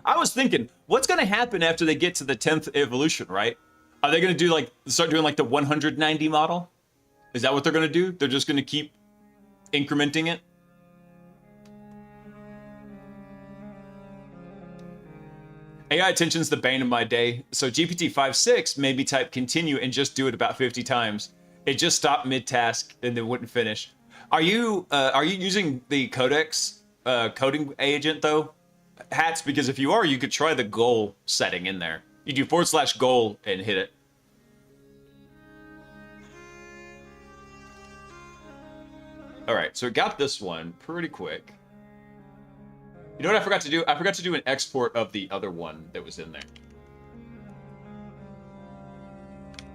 I was thinking, what's going to happen after they get to the 10th evolution, right? Are they going to do start doing the 190 model? Is that what they're going to do? They're just going to keep incrementing it? AI attention's the bane of my day. So GPT 5.6 made me type continue and just do it about 50 times. It just stopped mid-task and then wouldn't finish. Are you using the Codex coding agent though? Hats, because if you are, you could try the goal setting in there. You do /goal and hit it. All right, so it got this one pretty quick. You know what I forgot to do? I forgot to do an export of the other one that was in there.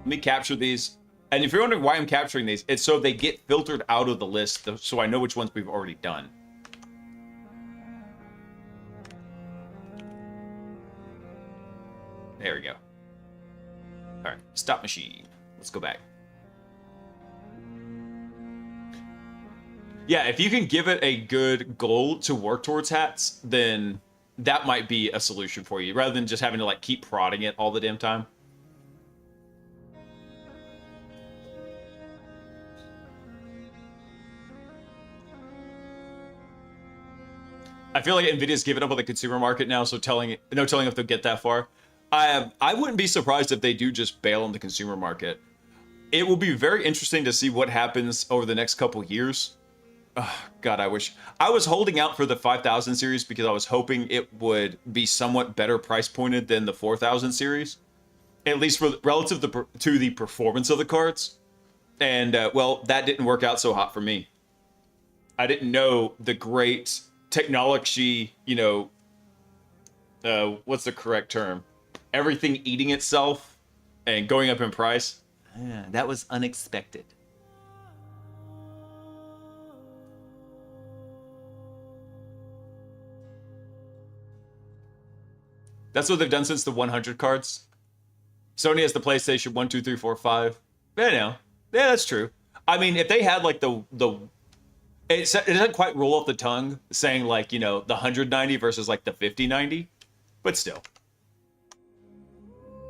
Let me capture these. And if you're wondering why I'm capturing these, it's so they get filtered out of the list, so I know which ones we've already done. There we go. All right, stop machine. Let's go back. Yeah, if you can give it a good goal to work towards hats, then that might be a solution for you, rather than just having to keep prodding it all the damn time. I feel like Nvidia's given up on the consumer market now, so telling if they'll get that far. I wouldn't be surprised if they do just bail on the consumer market. It will be very interesting to see what happens over the next couple years. Oh, God, I wish. I was holding out for the 5000 series because I was hoping it would be somewhat better price pointed than the 4000 series. At least for relative to the performance of the cards. And, well, that didn't work out so hot for me. I didn't know the great technology, what's the correct term? Everything eating itself and going up in price. Yeah, that was unexpected. That's what they've done since the 100 cards. Sony has the PlayStation 1, 2, 3, 4, 5. Yeah, no. Yeah, that's true. I mean, if they had it doesn't quite roll off the tongue saying the 190 versus the 5090, but still.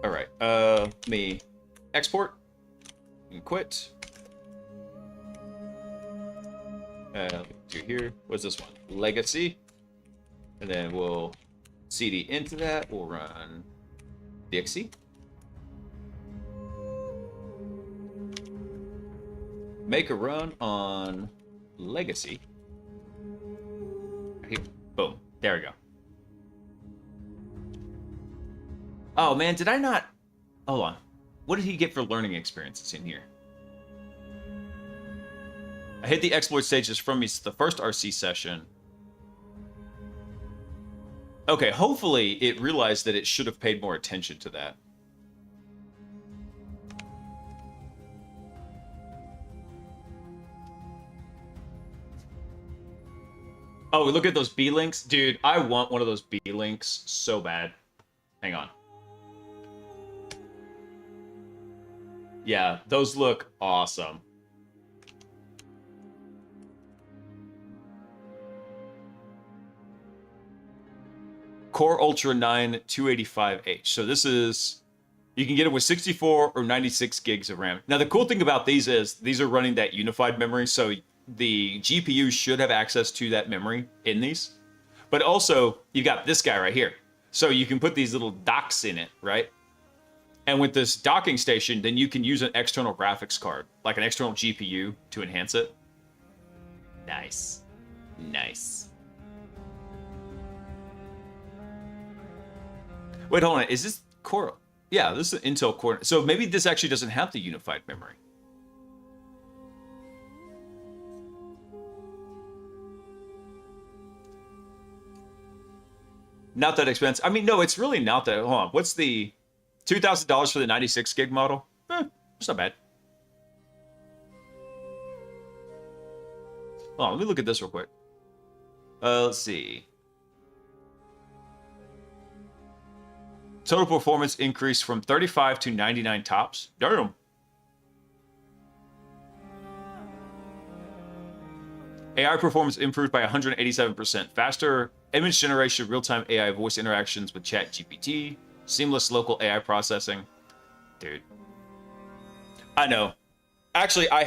All right, let me export and quit. Do here. What's this one? Legacy. And then we'll CD into that. We'll run Dixie. Make a run on Legacy. Here. Boom. There we go. Oh, man, did I not... Hold on. What did he get for learning experiences in here? I hit the exploit stages from the first RC session. Okay, hopefully it realized that it should have paid more attention to that. Oh, look at those B links. Dude, I want one of those B links so bad. Hang on. Yeah, those look awesome. Core Ultra 9 285H. So this is, you can get it with 64 or 96 gigs of RAM. Now the cool thing about these is these are running that unified memory, so the GPU should have access to that memory in these. But also, you got this guy right here. So you can put these little docks in it, right? And with this docking station, then you can use an external graphics card, like an external GPU, to enhance it. Nice. Nice. Wait, hold on. Is this Core? Yeah, this is an Intel Core. So maybe this actually doesn't have the unified memory. Not that expensive. I mean, no, it's really not that. Hold on. What's the $2,000 for the 96 gig model? It's not bad. Hold on, let me look at this real quick. Let's see. Total performance increased from 35 to 99 tops. Damn. AI performance improved by 187%. Faster image generation, real-time AI voice interactions with ChatGPT, seamless local AI processing. Dude. I know. Actually, I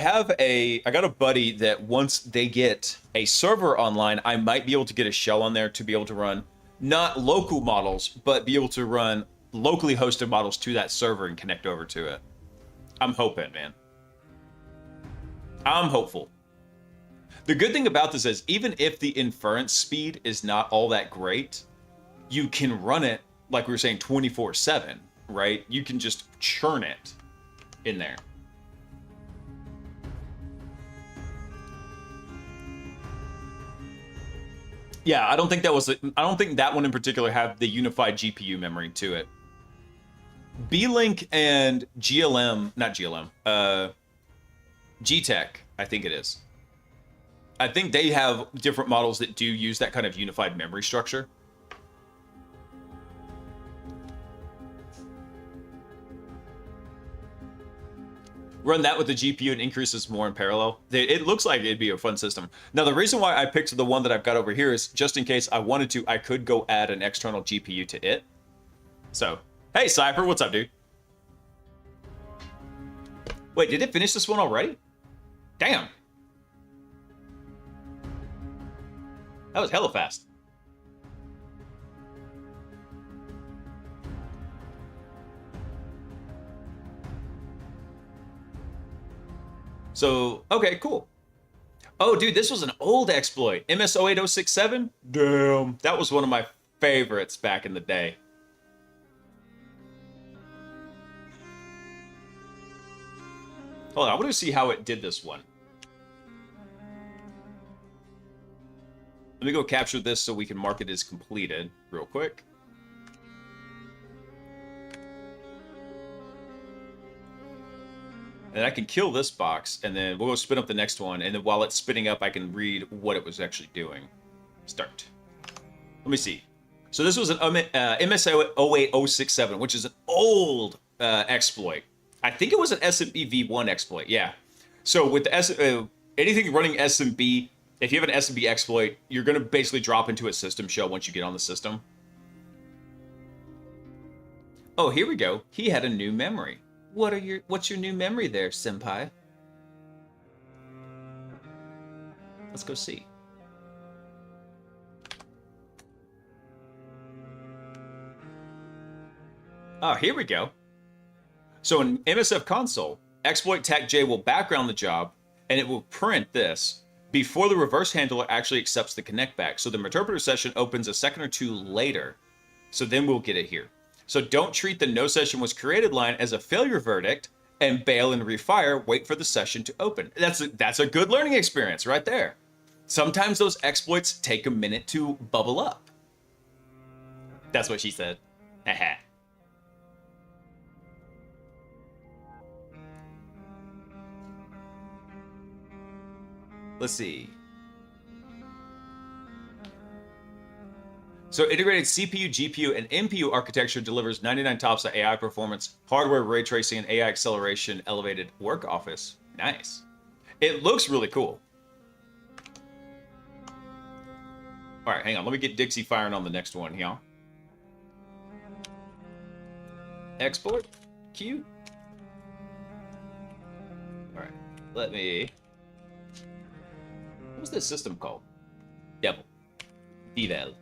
got a buddy that once they get a server online, I might be able to get a shell on there to be able to run not local models, but be able to run locally hosted models to that server and connect over to it. I'm hoping, man. I'm hopeful. The good thing about this is even if the inference speed is not all that great, you can run it, like we were saying, 24/7, right? You can just churn it in there. Yeah, I don't think that one in particular have the unified GPU memory to it. B-Link and G-Tech, I think it is. I think they have different models that do use that kind of unified memory structure. Run that with the GPU and increases more in parallel. It looks like it'd be a fun system. Now, the reason why I picked the one that I've got over here is just in case I wanted to, I could go add an external GPU to it. So, hey, Cypher, what's up, dude? Wait, did it finish this one already? Damn. That was hella fast. So, okay, cool. Oh, dude, this was an old exploit. MS-08067? Damn. That was one of my favorites back in the day. Hold on, I want to see how it did this one. Let me go capture this so we can mark it as completed real quick. And I can kill this box, and then we'll go spin up the next one, and then while it's spinning up, I can read what it was actually doing. Start. Let me see. So this was an MS-08067, which is an old exploit. I think it was an SMB v1 exploit, yeah. So with the anything running SMB, if you have an SMB exploit, you're going to basically drop into a system shell once you get on the system. Oh, here we go. He had a new memory. What's your new memory there, senpai? Let's go see. Oh, here we go. So in MSF console, exploit TAC-J will background the job, and it will print this before the reverse handler actually accepts the connect back. So the interpreter session opens a second or two later. So then we'll get it here. So don't treat the no session was created line as a failure verdict and bail and refire, wait for the session to open. That's a good learning experience right there. Sometimes those exploits take a minute to bubble up. That's what she said. Haha. Let's see. So integrated CPU, GPU, and NPU architecture delivers 99 tops of AI performance, hardware ray tracing, and AI acceleration, elevated work office. Nice. It looks really cool. All right, hang on. Let me get Dixie firing on the next one here. Export. Q. All right. Let me... What's this system called? Devil. Devil.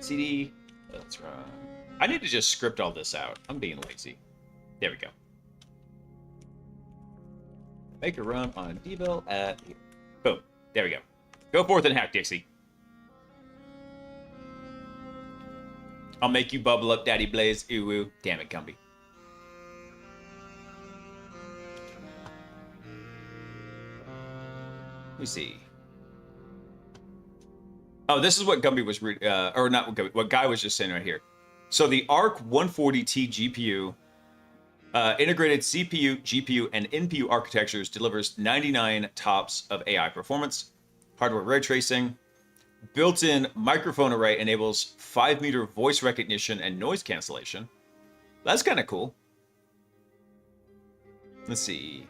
CD. Let's run. I need to just script all this out. I'm being lazy. There we go. Make a run on Devil at... Boom. There we go. Go forth and hack, Dixie. I'll make you bubble up, Daddy Blaise. Ooh, woo. Damn it, Gumby. Let me see. Oh, this is what Gumby was or not what Gumby, what Guy was just saying right here. So the ARC 140T GPU, integrated CPU, GPU, and NPU architectures delivers 99 tops of AI performance, hardware ray tracing, built-in microphone array enables 5-meter voice recognition and noise cancellation. That's kind of cool. Let's see.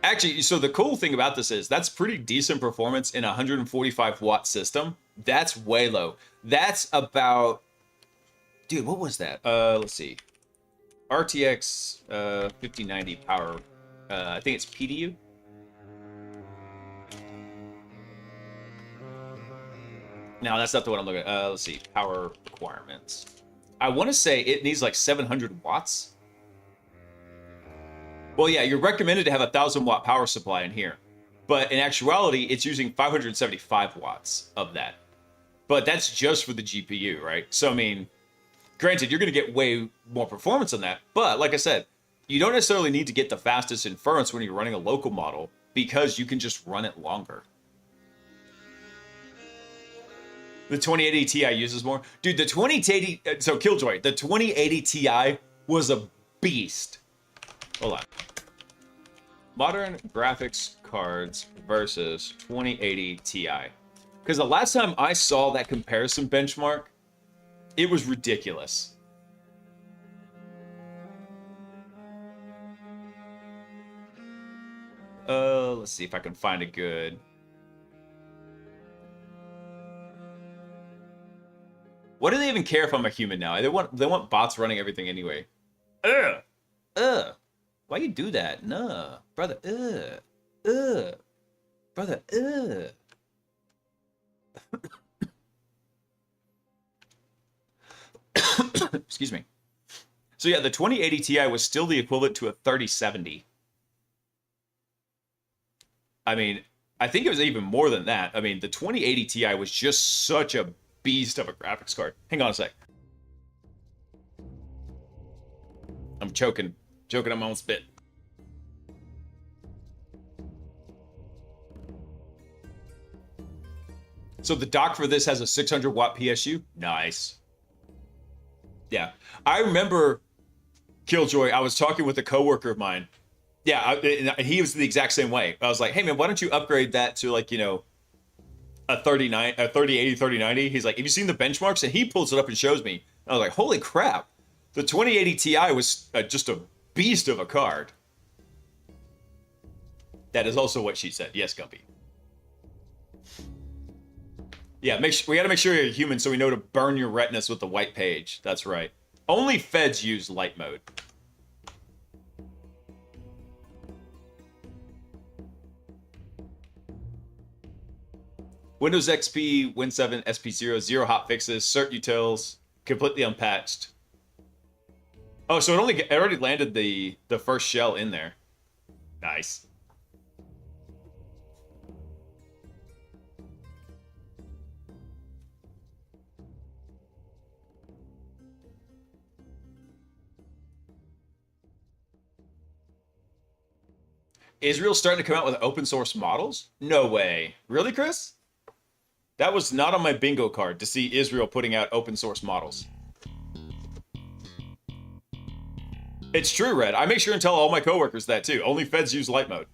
Actually, so the cool thing about this is that's pretty decent performance in a 145-watt system. That's way low. That's about... Dude, what was that? Let's see. RTX 5090 power. I think it's PDU. No, that's not the one I'm looking at. Let's see. Power requirements. I want to say it needs like 700 watts. Well, yeah, you're recommended to have a 1,000-watt power supply in here. But in actuality, it's using 575 watts of that. But that's just for the GPU, right? So, I mean, granted, you're going to get way more performance on that. But, like I said, you don't necessarily need to get the fastest inference when you're running a local model because you can just run it longer. The 2080 Ti uses more. Dude, the 2080... So, Killjoy, the 2080 Ti was a beast. Hold on. Modern graphics cards versus 2080 Ti. Because the last time I saw that comparison benchmark, it was ridiculous. Let's see if I can find a good... What do they even care if I'm a human now? They want bots running everything anyway. Ugh. Why you do that? Nah, brother. Brother. Excuse me. So yeah, the 2080 Ti was still the equivalent to a 3070. I mean, I think it was even more than that. I mean, the 2080 Ti was just such a beast of a graphics card. Hang on a sec. I'm choking on my own spit. So the dock for this has a 600-watt PSU. Nice. Yeah. I remember, Killjoy, I was talking with a coworker of mine. Yeah, he was the exact same way. I was like, hey, man, why don't you upgrade that to, like, you know, a 3080, 3090? He's like, have you seen the benchmarks? And he pulls it up and shows me. I was like, holy crap. The 2080 Ti was just a beast of a card. That is also what she said. Yes, Gumpy. Yeah, we got to make sure you're human so we know to burn your retinas with the white page. That's right. Only feds use light mode. Windows XP, Win 7, SP0, zero hotfixes, cert utils, completely unpatched. Oh, so it already landed the first shell in there. Nice. Israel's starting to come out with open source models? No way. Really, Chris? That was not on my bingo card to see Israel putting out open source models. It's true, Red. I make sure and tell all my coworkers that too. Only feds use light mode.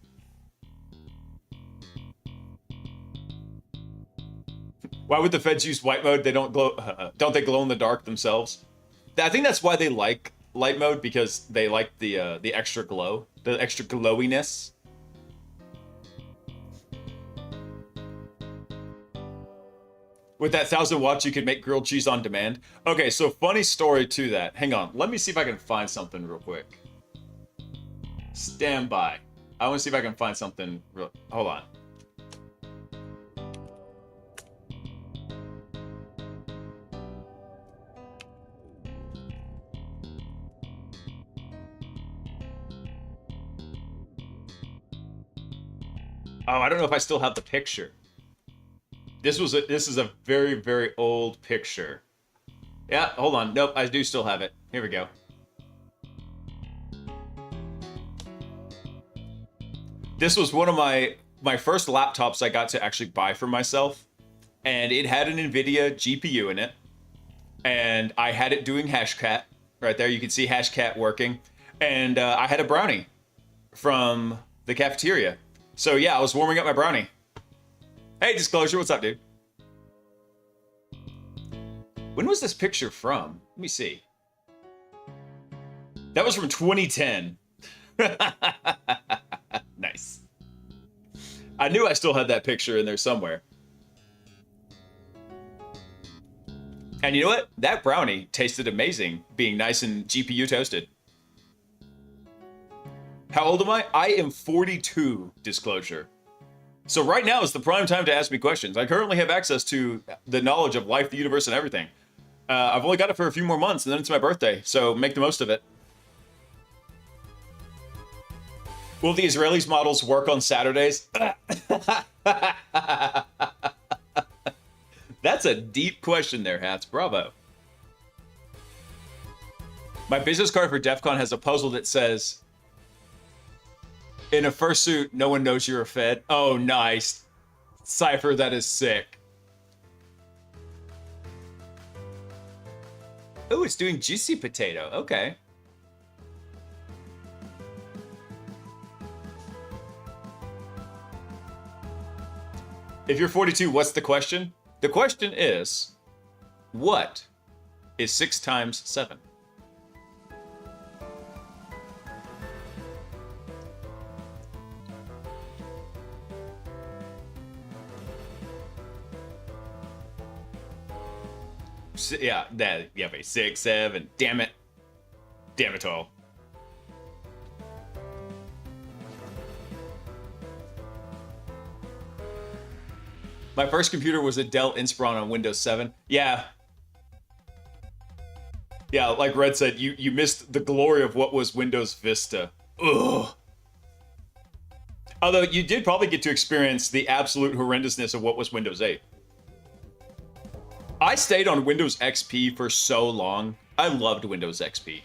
Why would the feds use white mode? They don't glow. Don't they glow in the dark themselves? I think that's why they like light mode, because they like the extra glow, the extra glowiness. With that 1,000 watts, you could make grilled cheese on demand. Okay, so funny story to that. Hang on, let me see if I can find something real quick. Stand by. I want to see if I can find something real. Hold on. Oh, I don't know if I still have the picture. This is a very, very old picture. Yeah, hold on. Nope, I do still have it. Here we go. This was one of my first laptops I got to actually buy for myself. And it had an NVIDIA GPU in it. And I had it doing Hashcat. Right there, you can see Hashcat working. And I had a brownie from the cafeteria. So yeah, I was warming up my brownie. Hey, Disclosure, what's up, dude? When was this picture from? Let me see. That was from 2010. Nice. I knew I still had that picture in there somewhere. And you know what? That brownie tasted amazing, being nice and GPU toasted. How old am I? I am 42, Disclosure. So right now is the prime time to ask me questions. I currently have access to the knowledge of life, the universe, and everything. I've only got it for a few more months, and then it's my birthday, so make the most of it. Will the Israelis models work on Saturdays? That's a deep question there, Hats. Bravo. My business card for DEF CON has a puzzle that says, in a fursuit, no one knows you're a Fed. Oh, nice. Cypher, that is sick. Oh, it's doing juicy potato. Okay. If you're 42, what's the question? The question is, what is 6 times 7? Yeah, wait, 6, 7. Damn it. Damn it all. My first computer was a Dell Inspiron on Windows 7. Yeah. Yeah, like Red said, you missed the glory of what was Windows Vista. Ugh. Although you did probably get to experience the absolute horrendousness of what was Windows 8. I stayed on Windows XP for so long. I loved Windows XP.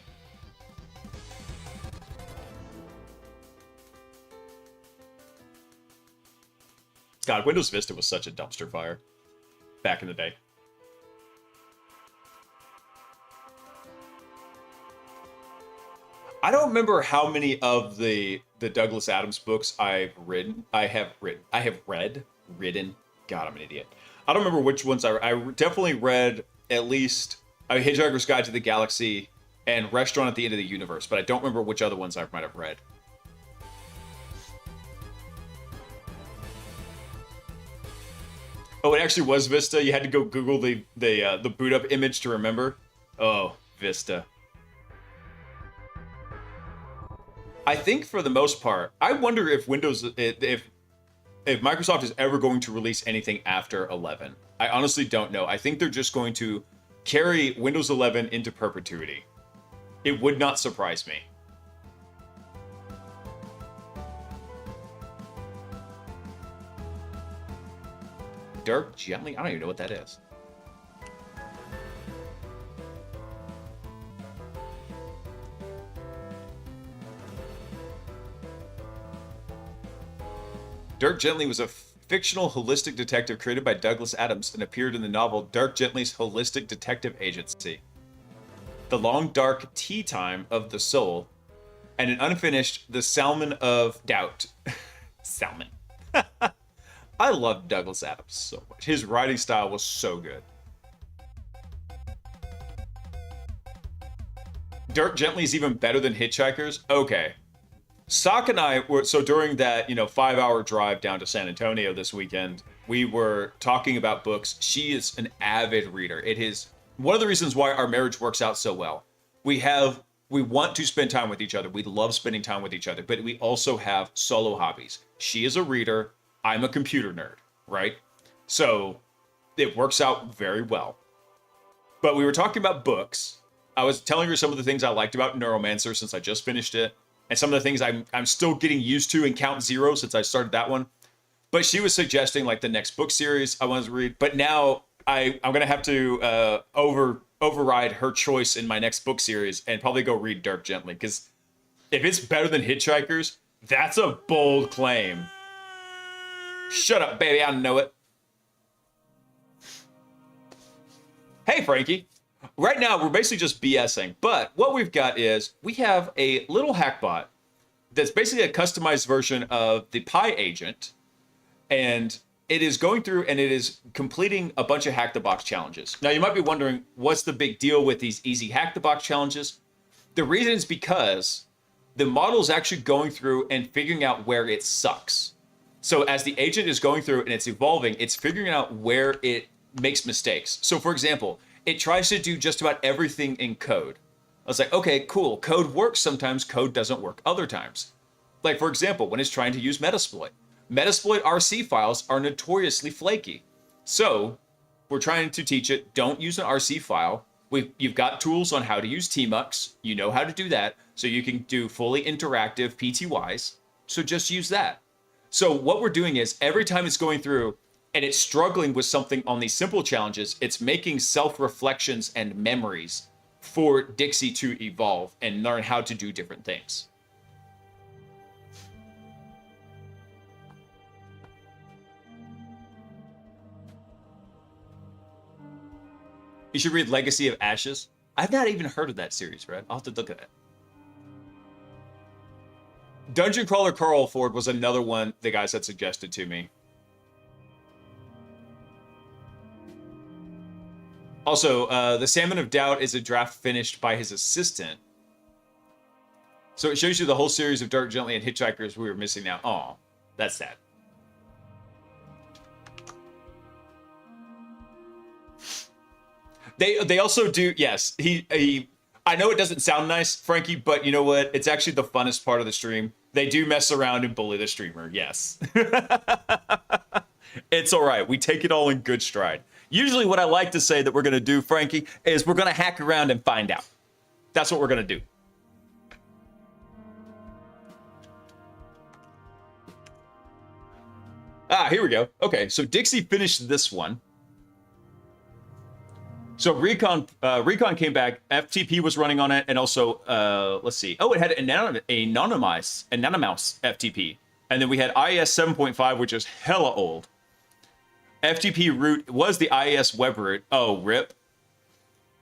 God, Windows Vista was such a dumpster fire back in the day. I don't remember how many of the Douglas Adams books I have read. God, I'm an idiot. I don't remember which ones I definitely read at least Hitchhiker's Guide to the Galaxy and Restaurant at the End of the Universe, but I don't remember which other ones I might have read. Oh, it actually was Vista. You had to go Google the boot up image to remember. Oh, Vista. I think for the most part, I wonder if if Microsoft is ever going to release anything after 11. I honestly don't know. I think they're just going to carry Windows 11 into perpetuity. It would not surprise me. Dirk Gently? I don't even know what that is. Dirk Gently was a fictional holistic detective created by Douglas Adams and appeared in the novel Dirk Gently's Holistic Detective Agency, The Long Dark Tea Time of the Soul, and an unfinished The Salmon of Doubt. Salmon. I loved Douglas Adams so much. His writing style was so good. Dirk Gently is even better than Hitchhikers? Okay. Sock and I were, so during that, 5-hour drive down to San Antonio this weekend, we were talking about books. She is an avid reader. It is one of the reasons why our marriage works out so well. We want to spend time with each other. We love spending time with each other, but we also have solo hobbies. She is a reader. I'm a computer nerd, right? So it works out very well. But we were talking about books. I was telling her some of the things I liked about Neuromancer since I just finished it, and some of the things I'm still getting used to in Count Zero since I started that one. But she was suggesting like the next book series I wanted to read. But now I'm gonna have to override her choice in my next book series and probably go read Dirk Gently, because if it's better than Hitchhikers, that's a bold claim. Shut up, baby, I know it. Hey, Frankie. Right now, we're basically just BSing, but what we've got is we have a little hackbot that's basically a customized version of the Pi agent, and it is going through and it is completing a bunch of Hack the Box challenges. Now, you might be wondering, what's the big deal with these easy Hack the Box challenges? The reason is because the model is actually going through and figuring out where it sucks. So as the agent is going through and it's evolving, it's figuring out where it makes mistakes. So for example, it tries to do just about everything in code. I was like, okay, cool. Code works sometimes, code doesn't work other times. Like, for example, when it's trying to use Metasploit. Metasploit RC files are notoriously flaky. So we're trying to teach it, don't use an RC file. You've got tools on how to use tmux. You know how to do that. So you can do fully interactive PTYs. So just use that. So what we're doing is every time it's going through and it's struggling with something on these simple challenges, it's making self-reflections and memories for Dixie to evolve and learn how to do different things. You should read Legacy of Ashes. I've not even heard of that series, Fred. I'll have to look at it. Dungeon Crawler Carl Ford was another one the guys had suggested to me. Also, the Salmon of Doubt is a draft finished by his assistant. So it shows you the whole series of Dirk Gently and Hitchhikers we were missing now. Aw, that's sad. They also do, yes, I know it doesn't sound nice, Frankie, but you know what? It's actually the funnest part of the stream. They do mess around and bully the streamer, yes. It's all right. We take it all in good stride. Usually what I like to say that we're going to do, Frankie, is we're going to hack around and find out. That's what we're going to do. Ah, here we go. Okay, so Dixie finished this one. So Recon came back. FTP was running on it, and also, let's see. Oh, it had an anonymous FTP. And then we had IIS 7.5, which is hella old. FTP root was the IIS web root. Oh, rip.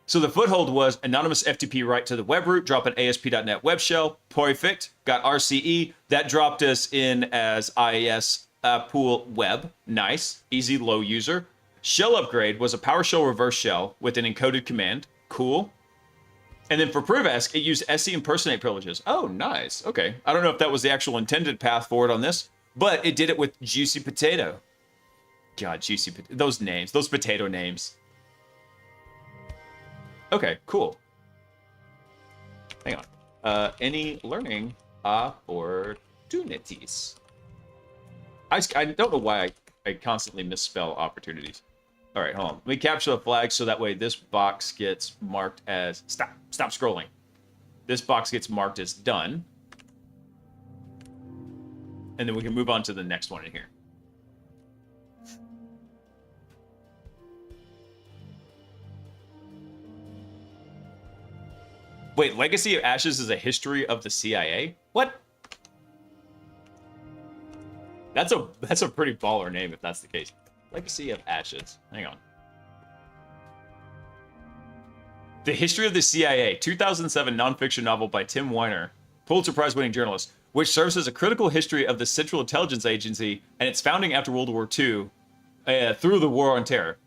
So the foothold was anonymous FTP right to the web root, drop an ASP.NET web shell, perfect, got RCE. That dropped us in as IIS pool web. Nice, easy, low user. Shell upgrade was a PowerShell reverse shell with an encoded command. Cool. And then for Privask, it used SE impersonate privileges. Oh, nice. Okay. I don't know if that was the actual intended path forward on this, but it did it with Juicy Potato. God, Juicy Potato. Those names, those potato names. Okay, cool. Hang on. Any learning opportunities? I don't know why I constantly misspell opportunities. All right, hold on. Let me capture the flag so that way this box gets marked as... Stop scrolling. This box gets marked as done. And then we can move on to the next one in here. Wait, Legacy of Ashes is a history of the CIA? What? That's a pretty baller name if that's the case. Legacy of Ashes. Hang on. The History of the CIA, 2007 nonfiction novel by Tim Weiner, Pulitzer Prize winning journalist. which serves as a critical history of the Central Intelligence Agency and its founding after World War II through the War on Terror.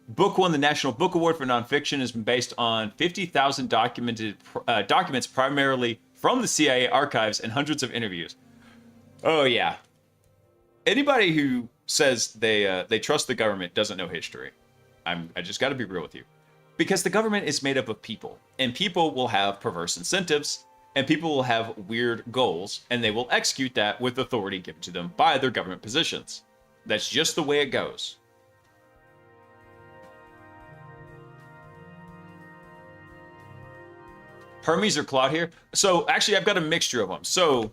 Book won the National Book Award for nonfiction, has been based on 50,000 documents primarily from the CIA archives and hundreds of interviews. Oh, yeah. Anybody who says they trust the government doesn't know history. I just got to be real with you. Because the government is made up of people, and people will have perverse incentives, and people will have weird goals, and they will execute that with authority given to them by their government positions. That's just the way it goes. Hermes or Claude here? So actually, I've got a mixture of them. So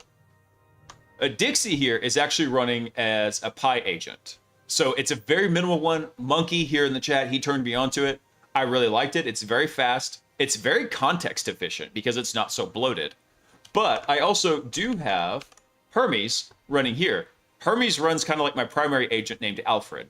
Dixie here is actually running as a Pi agent. So it's a very minimal one. Monkey here in the chat, he turned me onto it. I really liked it. It's very fast. It's very context efficient because it's not so bloated. But I also do have Hermes running here. Hermes runs kind of like my primary agent named Alfred,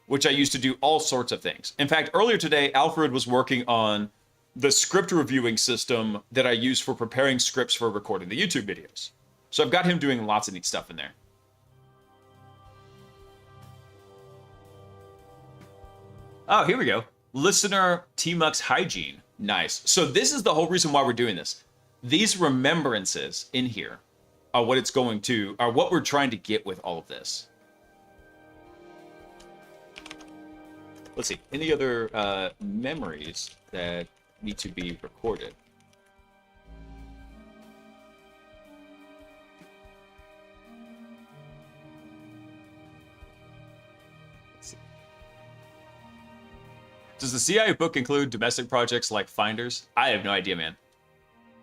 which I use to do all sorts of things. In fact, earlier today, Alfred was working on the script reviewing system that I use for preparing scripts for recording the YouTube videos. So I've got him doing lots of neat stuff in there. Oh, here we go. Listener T-Mux Hygiene. Nice. So this is the whole reason why we're doing this. These remembrances in here are what it's going to, are what we're trying to get with all of this. Let's see. Any other memories that need to be recorded? Let's see. Does the CIA book include domestic projects like Finders? I have no idea, man.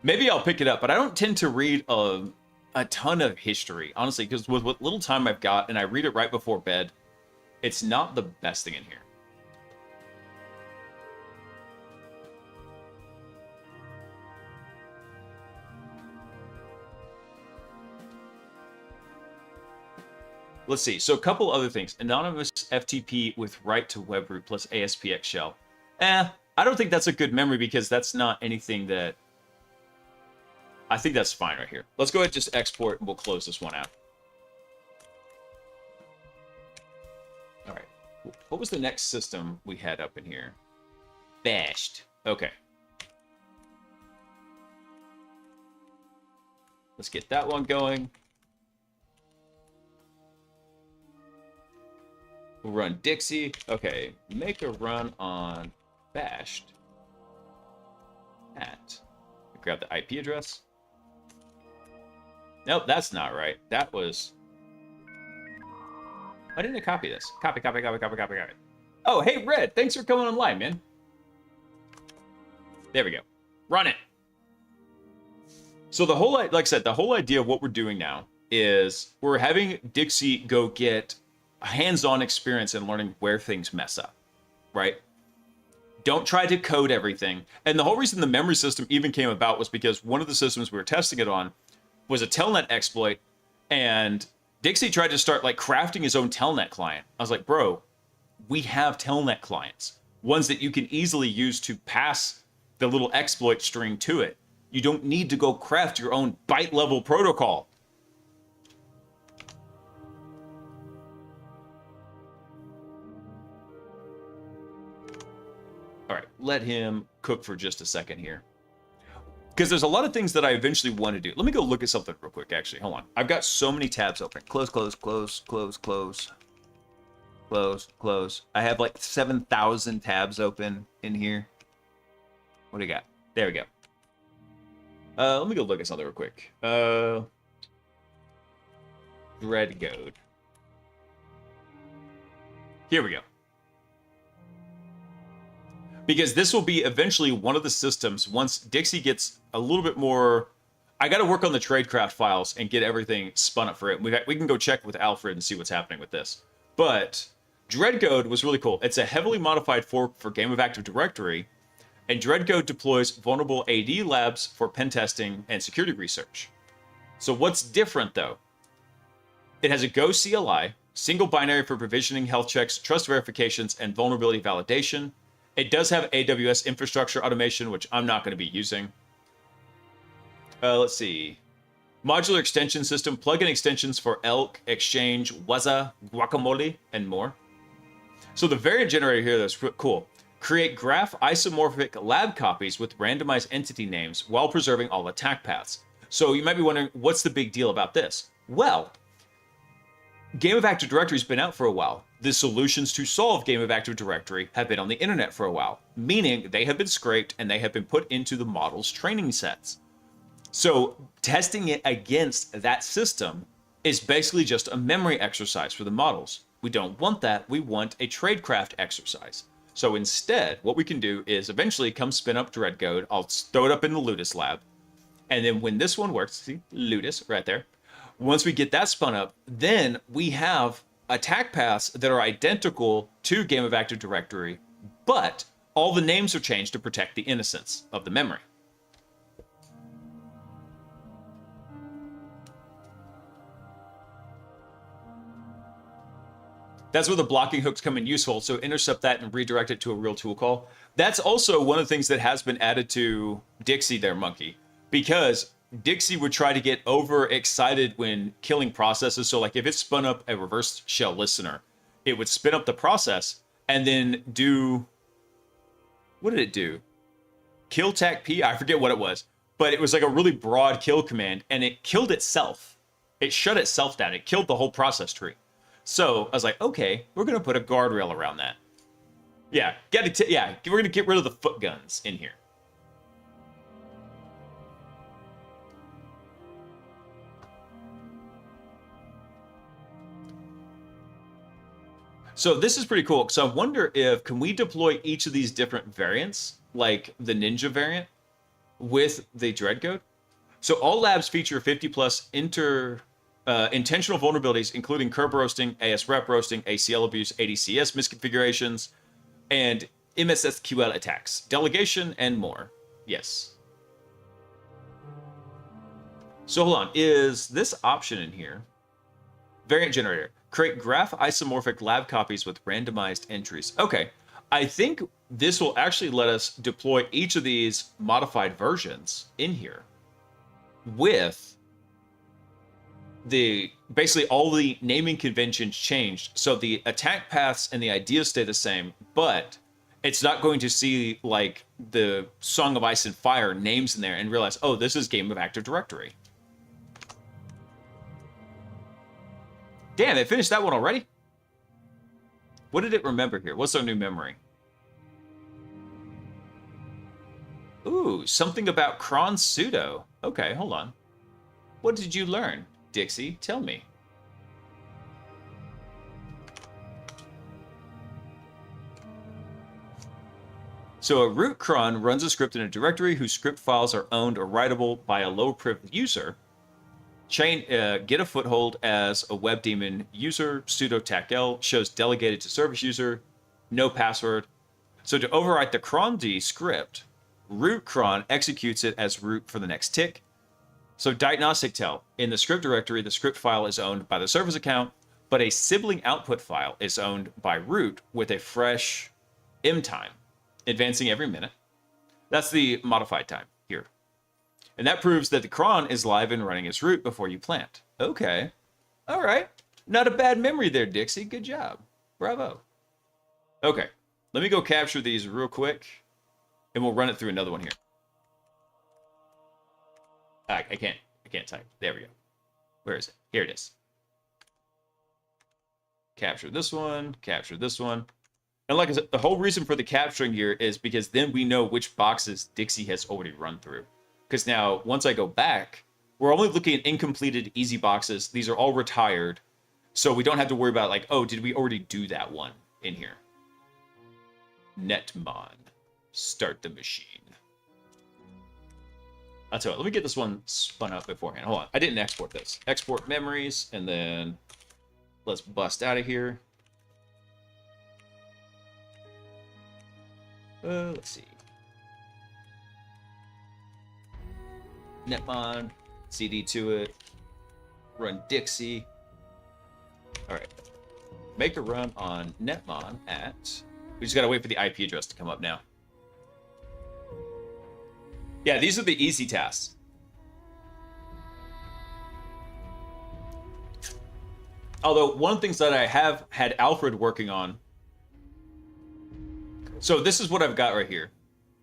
Maybe I'll pick it up, but I don't tend to read a ton of history, honestly, because with what little time I've got, and I read it right before bed, it's not the best thing in here. Let's see. So a couple other things. Anonymous FTP with right to web root plus ASPX shell. I don't think that's a good memory because that's not anything that... I think that's fine right here. Let's go ahead and just export and we'll close this one out. All right. What was the next system we had up in here? Bashed. Okay. Let's get that one going. We'll run Dixie. Okay, make a run on Bashed. Grab the IP address. Nope, that's not right. That was... Why didn't I copy this? Copy. Oh, hey, Red. Thanks for coming online, man. There we go. Run it. So the whole, like I said, the whole idea of what we're doing now is we're having Dixie go get hands-on experience in learning where things mess up, right? Don't try to code everything. And the whole reason the memory system even came about was because one of the systems we were testing it on was a telnet exploit, and Dixie tried to start like crafting his own telnet client. I was like, bro, we have telnet clients, ones that you can easily use to pass the little exploit string to it. You don't need to go craft your own byte level protocol. All right, let him cook for just a second here. Because there's a lot of things that I eventually want to do. Let me go look at something real quick, actually. Hold on. I've got so many tabs open. Close. I have like 7,000 tabs open in here. What do you got? There we go. Let me go look at something real quick. Dreadgoad. Here we go. Because this will be eventually one of the systems once Dixie gets a little bit more... I got to work on the tradecraft files and get everything spun up for it. We can go check with Alfred and see what's happening with this. But Dreadgoad was really cool. It's a heavily modified fork for Game of Active Directory, and Dreadgoad deploys vulnerable AD labs for pen testing and security research. So what's different, though? It has a Go CLI, single binary for provisioning, health checks, trust verifications, and vulnerability validation. It does have AWS infrastructure automation, which I'm not going to be using. Let's see. Modular extension system, plug-in extensions for Elk, Exchange, Waza, Guacamole, and more. So the variant generator here, that's cool. Create graph isomorphic lab copies with randomized entity names while preserving all attack paths. So you might be wondering, what's the big deal about this? Well, Game of Active Directory has been out for a while. The solutions to solve Game of Active Directory have been on the internet for a while, meaning they have been scraped and they have been put into the model's training sets. So testing it against that system is basically just a memory exercise for the models. We don't want that. We want a tradecraft exercise. So instead, what we can do is eventually come spin up Dreadcode. I'll throw it up in the Ludus lab. And then when this one works, see, Ludus right there. Once we get that spun up, then we have attack paths that are identical to Game of Active Directory, but all the names are changed to protect the innocence of the memory. That's where the blocking hooks come in useful. So intercept that and redirect it to a real tool call. That's also one of the things that has been added to Dixie there, Monkey, because Dixie would try to get overexcited when killing processes. So like if it spun up a reverse shell listener, it would spin up the process and then do, what did it do? Kill tac P? I forget what it was, but it was like a really broad kill command and it killed itself. It shut itself down. It killed the whole process tree. So I was like, okay, we're going to put a guardrail around that. Yeah, we're going to get rid of the foot guns in here. So this is pretty cool. So I wonder if, can we deploy each of these different variants, like the Ninja variant, with the Dreadcode? So all labs feature 50 plus intentional vulnerabilities, including curb roasting, AS rep roasting, ACL abuse, ADCS misconfigurations, and MSSQL attacks, delegation, and more. Yes. So hold on, is this option in here? Variant generator. Create graph isomorphic lab copies with randomized entries. Okay, I think this will actually let us deploy each of these modified versions in here with basically all the naming conventions changed. So the attack paths and the ideas stay the same, but it's not going to see like the Song of Ice and Fire names in there and realize, oh, this is Game of Active Directory. Damn, it finished that one already? What did it remember here? What's our new memory? Ooh, something about cron pseudo. Okay, hold on. What did you learn, Dixie? Tell me. So a root cron runs a script in a directory whose script files are owned or writable by a low-privileged user. Get a foothold as a web daemon user, sudo tacl, shows delegated to service user, no password. So to overwrite the cron_d script, root cron executes it as root for the next tick. So diagnostic tell, in the script directory, the script file is owned by the service account, but a sibling output file is owned by root with a fresh m time, advancing every minute. That's the modified time here. And that proves that the cron is live and running as root before you plant. Okay. All right. Not a bad memory there, Dixie. Good job. Bravo. Okay. Let me go capture these real quick, and we'll run it through another one here. I can't type. There we go. Where is it? Here it is. Capture this one. Capture this one. And like I said, the whole reason for the capturing here is because then we know which boxes Dixie has already run through. Because now, once I go back, we're only looking at incompleted easy boxes. These are all retired. So we don't have to worry about like, oh, did we already do that one in here? Netmon. Start the machine. I'll tell you what, let me get this one spun up beforehand. Hold on. I didn't export this. Export memories, and then let's bust out of here. Let's see. Netmon, CD to it, run Dixie. All right, make a run on Netmon at, we just gotta wait for the IP address to come up now. Yeah, these are the easy tasks. Although one of the things that I have had Alfred working on. So this is what I've got right here.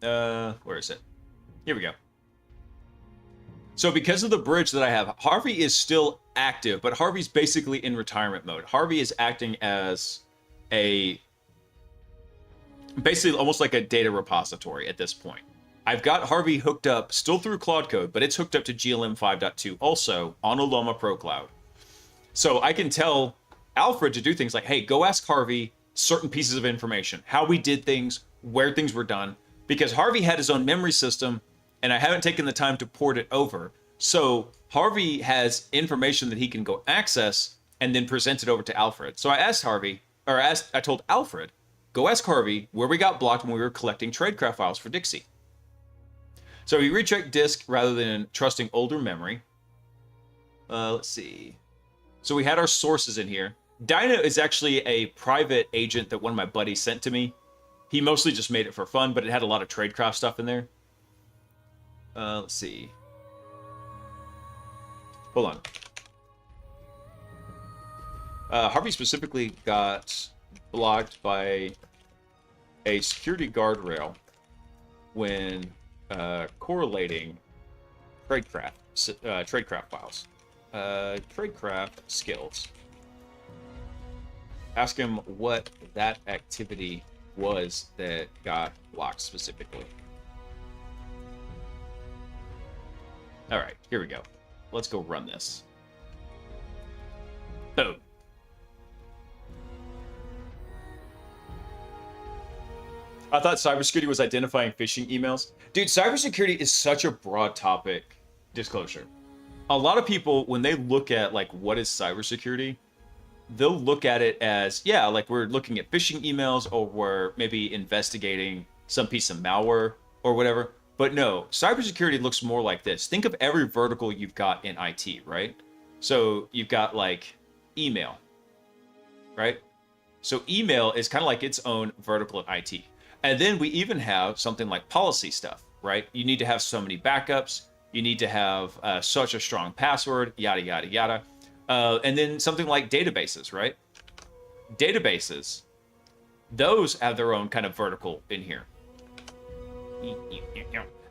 Where is it? Here we go. So because of the bridge that I have, Harvey is still active, but Harvey's basically in retirement mode. Harvey is acting as basically almost like a data repository at this point. I've got Harvey hooked up still through Claude Code, but it's hooked up to GLM 5.2 also on Oloma Pro Cloud. So I can tell Alfred to do things like, hey, go ask Harvey certain pieces of information, how we did things, where things were done, because Harvey had his own memory system and I haven't taken the time to port it over. So Harvey has information that he can go access and then present it over to Alfred. So I told Alfred, go ask Harvey where we got blocked when we were collecting tradecraft files for Dixie. So he rechecked disk rather than trusting older memory. Let's see. So we had our sources in here. Dyna is actually a private agent that one of my buddies sent to me. He mostly just made it for fun, but it had a lot of tradecraft stuff in there. Let's see. Hold on. Harvey specifically got blocked by a security guardrail when correlating tradecraft files. Tradecraft skills. Ask him what that activity was that got blocked specifically. All right, here we go. Let's go run this. Boom. I thought cybersecurity was identifying phishing emails. Dude, cybersecurity is such a broad topic. Disclosure. A lot of people, when they look at like what is cybersecurity, they'll look at it as, yeah, like we're looking at phishing emails or we're maybe investigating some piece of malware or whatever. But no, cybersecurity looks more like this. Think of every vertical you've got in IT, right? So you've got like email, right? So email is kind of like its own vertical in IT. And then we even have something like policy stuff, right? You need to have so many backups. You need to have such a strong password, yada, yada, yada. And then something like databases, right? Databases, those have their own kind of vertical in here.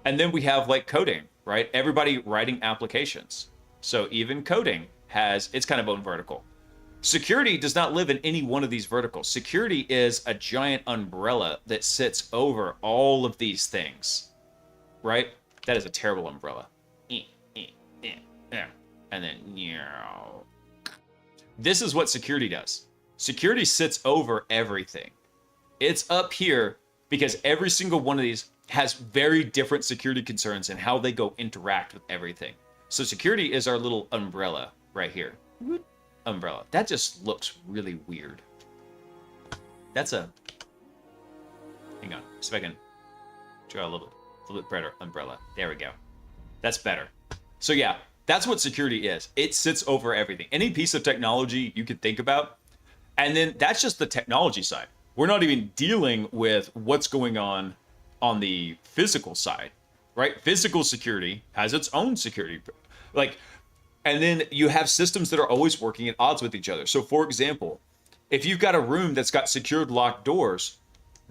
And then we have like coding, right? Everybody writing applications. So even coding has its kind of own vertical. Security does not live in any one of these verticals. Security is a giant umbrella that sits over all of these things, right? That is a terrible umbrella. And then, this is what security does. Security sits over everything. It's up here because every single one of these has very different security concerns and how they go interact with everything. So security is our little umbrella right here. Umbrella. That just looks really weird. That's a... Hang on. See if I can draw a little bit better umbrella. There we go. That's better. So yeah, that's what security is. It sits over everything. Any piece of technology you could think about. And then that's just the technology side. We're not even dealing with what's going on the physical side, right? Physical security has its own security. And then you have systems that are always working at odds with each other. So for example, if you've got a room that's got secured locked doors,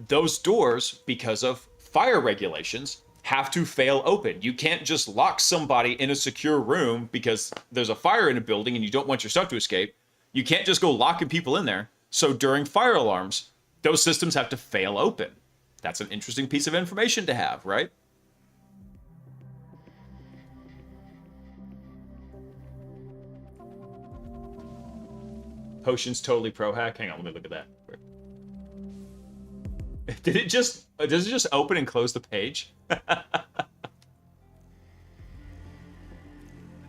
those doors, because of fire regulations, have to fail open. You can't just lock somebody in a secure room because there's a fire in a building and you don't want your stuff to escape. You can't just go locking people in there. So during fire alarms, those systems have to fail open. That's an interesting piece of information to have, right? Potion's totally pro hack. Hang on, let me look at that. Does it just open and close the page?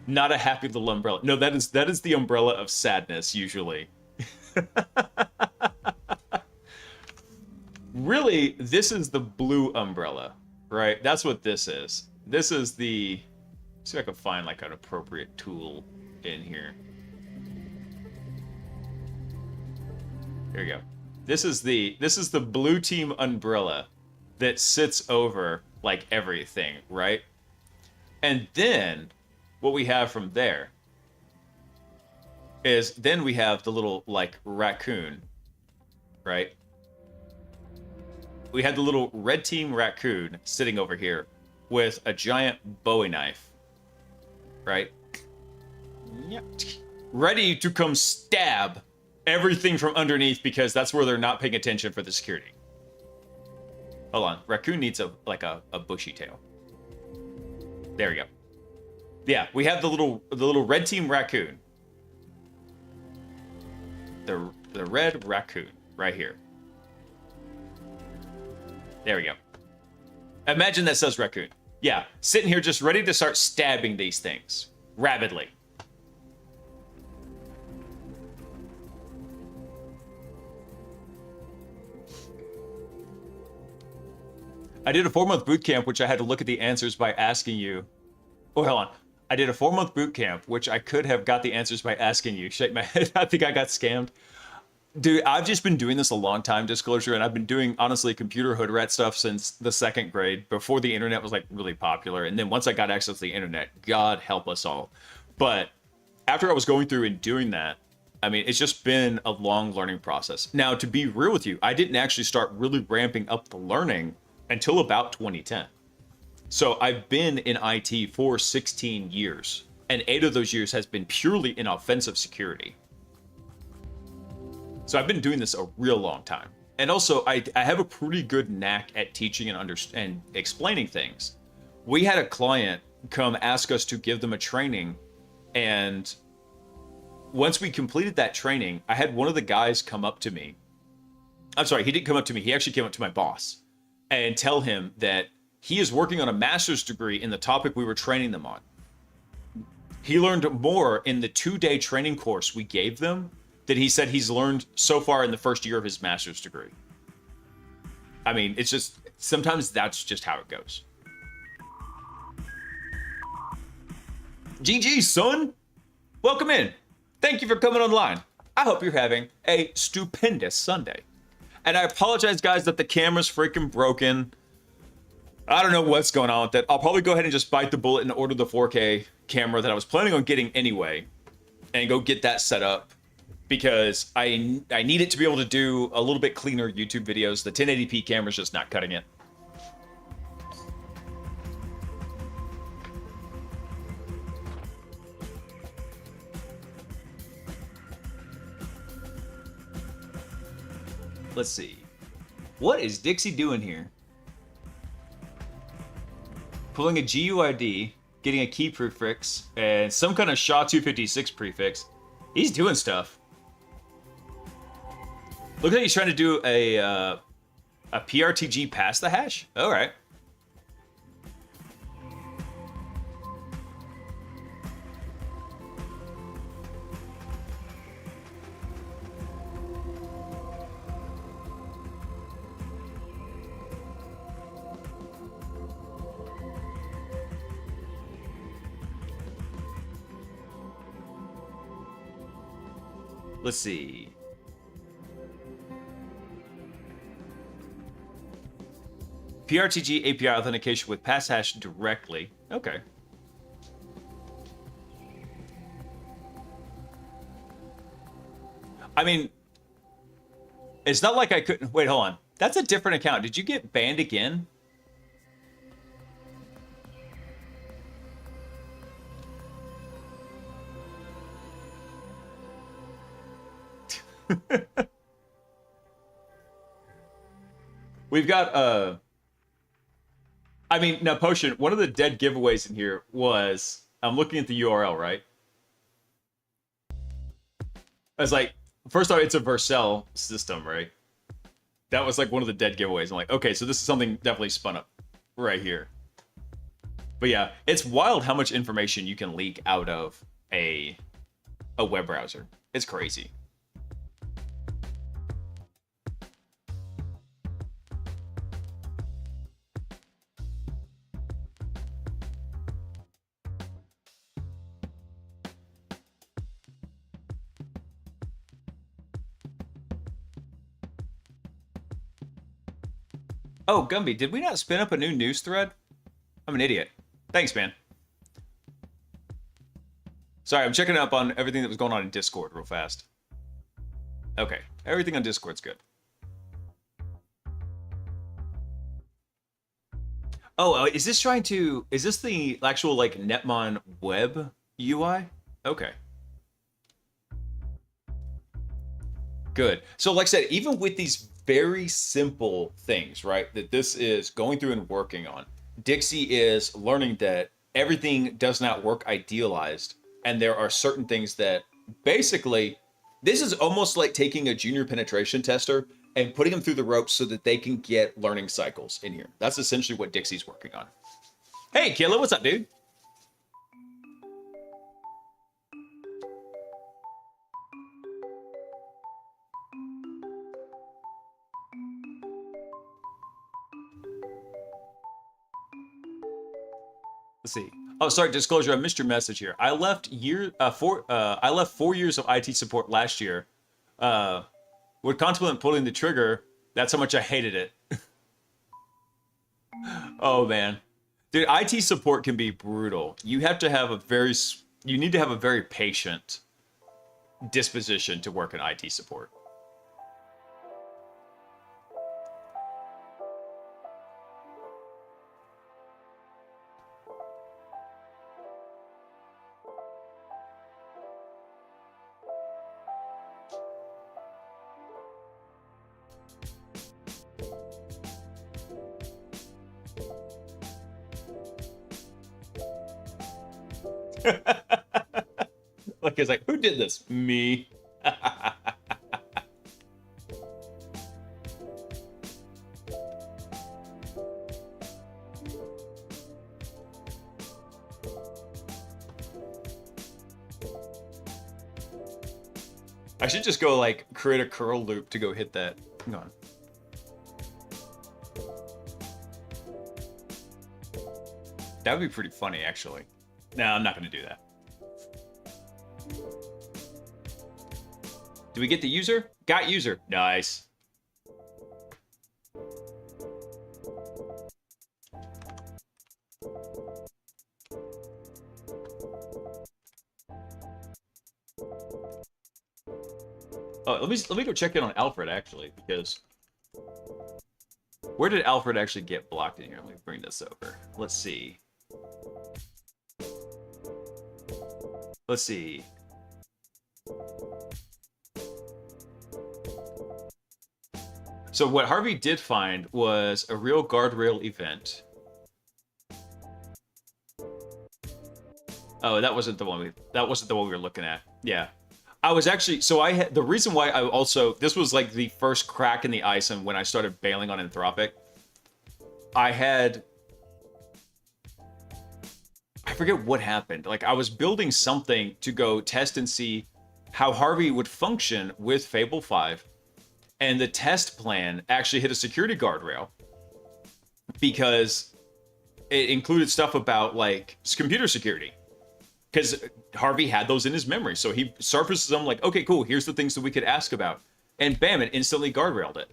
Not a happy little umbrella. No, that is the umbrella of sadness usually. Really, this is the blue umbrella, right? That's what this is. This is the... See if I can find like an appropriate tool in here. Here we go. This is the blue team umbrella that sits over like everything, right? And then what we have from there is then we have the little, like, raccoon, right? We had the little red team raccoon sitting over here with a giant Bowie knife, right? Yep. Ready to come stab everything from underneath because that's where they're not paying attention for the security. Hold on. Raccoon needs a bushy tail. There we go. Yeah, we have the little red team raccoon. The red raccoon right here. There we go. Imagine that says raccoon. Yeah, sitting here just ready to start stabbing these things rapidly. I did a 4-month boot camp, which I had to look at the answers by asking you. Oh, hold on. I did a 4-month boot camp, which I could have got the answers by asking you. Shake my head. I think I got scammed. Dude, I've just been doing this a long time, disclosure, and I've been doing, honestly, computer hood rat stuff since the 2nd grade, before the internet was, like, really popular. And then once I got access to the internet, God help us all. But after I was going through and doing that, I mean, it's just been a long learning process. Now, to be real with you, I didn't actually start really ramping up the learning until about 2010. So I've been in IT for 16 years, and 8 of those years has been purely in offensive security. So I've been doing this a real long time. And also, I have a pretty good knack at teaching and explaining things. We had a client come ask us to give them a training, and once we completed that training, I had one of the guys come up to me. I'm sorry, he didn't come up to me. He actually came up to my boss and tell him that he is working on a master's degree in the topic we were training them on. He learned more in the 2-day training course we gave them than he said he's learned so far in the first year of his master's degree. I mean, it's just, sometimes that's just how it goes. GG, son! Welcome in. Thank you for coming online. I hope you're having a stupendous Sunday. And I apologize, guys, that the camera's freaking broken. I don't know what's going on with it. I'll probably go ahead and just bite the bullet and order the 4K camera that I was planning on getting anyway, and go get that set up, because I need it to be able to do a little bit cleaner YouTube videos. The 1080p camera's just not cutting it. Let's see. What is Dixie doing here? Pulling a GUID, getting a key prefix, and some kind of SHA-256 prefix. He's doing stuff. Look like he's trying to do a PRTG past the hash. All right. Let's see. PRTG API authentication with passhash directly. Okay. I mean, it's not like I couldn't... Wait, hold on. That's a different account. Did you get banned again? We've got I mean, now Potion, one of the dead giveaways in here was, I'm looking at the URL, right? I was like, first off, it's a Vercel system, right? That was like one of the dead giveaways. I'm like, okay, so this is something definitely spun up right here. But yeah, it's wild how much information you can leak out of a web browser. It's crazy. Oh, Gumby, did we not spin up a new news thread? I'm an idiot. Thanks, man. Sorry, I'm checking up on everything that was going on in Discord real fast. Okay, everything on Discord's good. Oh, is this the actual like Netmon web UI? Okay. Good. So like I said, even with these very simple things, right, that this is going through and working on, Dixie is learning that everything does not work idealized. And there are certain things that basically, this is almost like taking a junior penetration tester and putting them through the ropes so that they can get learning cycles in here. That's essentially what Dixie's working on. Hey, Killa, what's up, dude? Let's see. Oh, sorry, disclosure. I missed your message here. I left 4 years of IT support last year. Would contemplate pulling the trigger. That's how much I hated it. Oh man, dude, IT support can be brutal. You have to have you need to have a very patient disposition to work in IT support. Like it's like, who did this? Me. I should just go like create a curl loop to go hit that. Hang on. That would be pretty funny, actually. No, I'm not going to do that. Do we get the user? Got user. Nice. Oh, let me go check in on Alfred, actually, because where did Alfred actually get blocked in here? Let me bring this over. Let's see. Let's see. So what Harvey did find was a real guardrail event. Oh, that wasn't the one we were looking at. Yeah. I was actually, so I had, the reason why I also, this was like the first crack in the ice and when I started bailing on Anthropic, I forget what happened. Like I was building something to go test and see how Harvey would function with Fable 5. And the test plan actually hit a security guardrail because it included stuff about like computer security. Because Harvey had those in his memory. So he surfaces them like, okay, cool, here's the things that we could ask about. And bam, it instantly guardrailed it.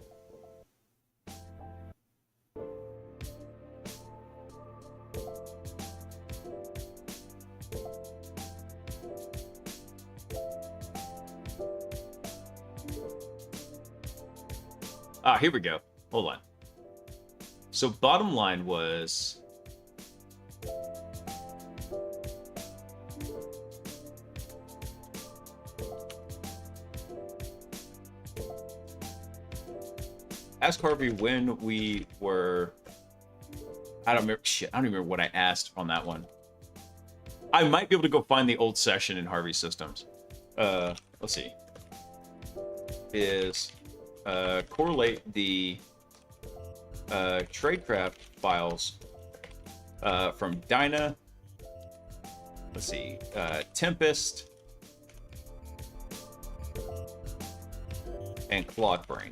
Ah, here we go. Hold on. So bottom line was... Ask Harvey when we were... I don't remember. Shit, I don't remember what I asked on that one. I might be able to go find the old session in Harvey's systems. Let's see. Is correlate the tradecraft files from Dyna. Let's see. Tempest and Claudebrain.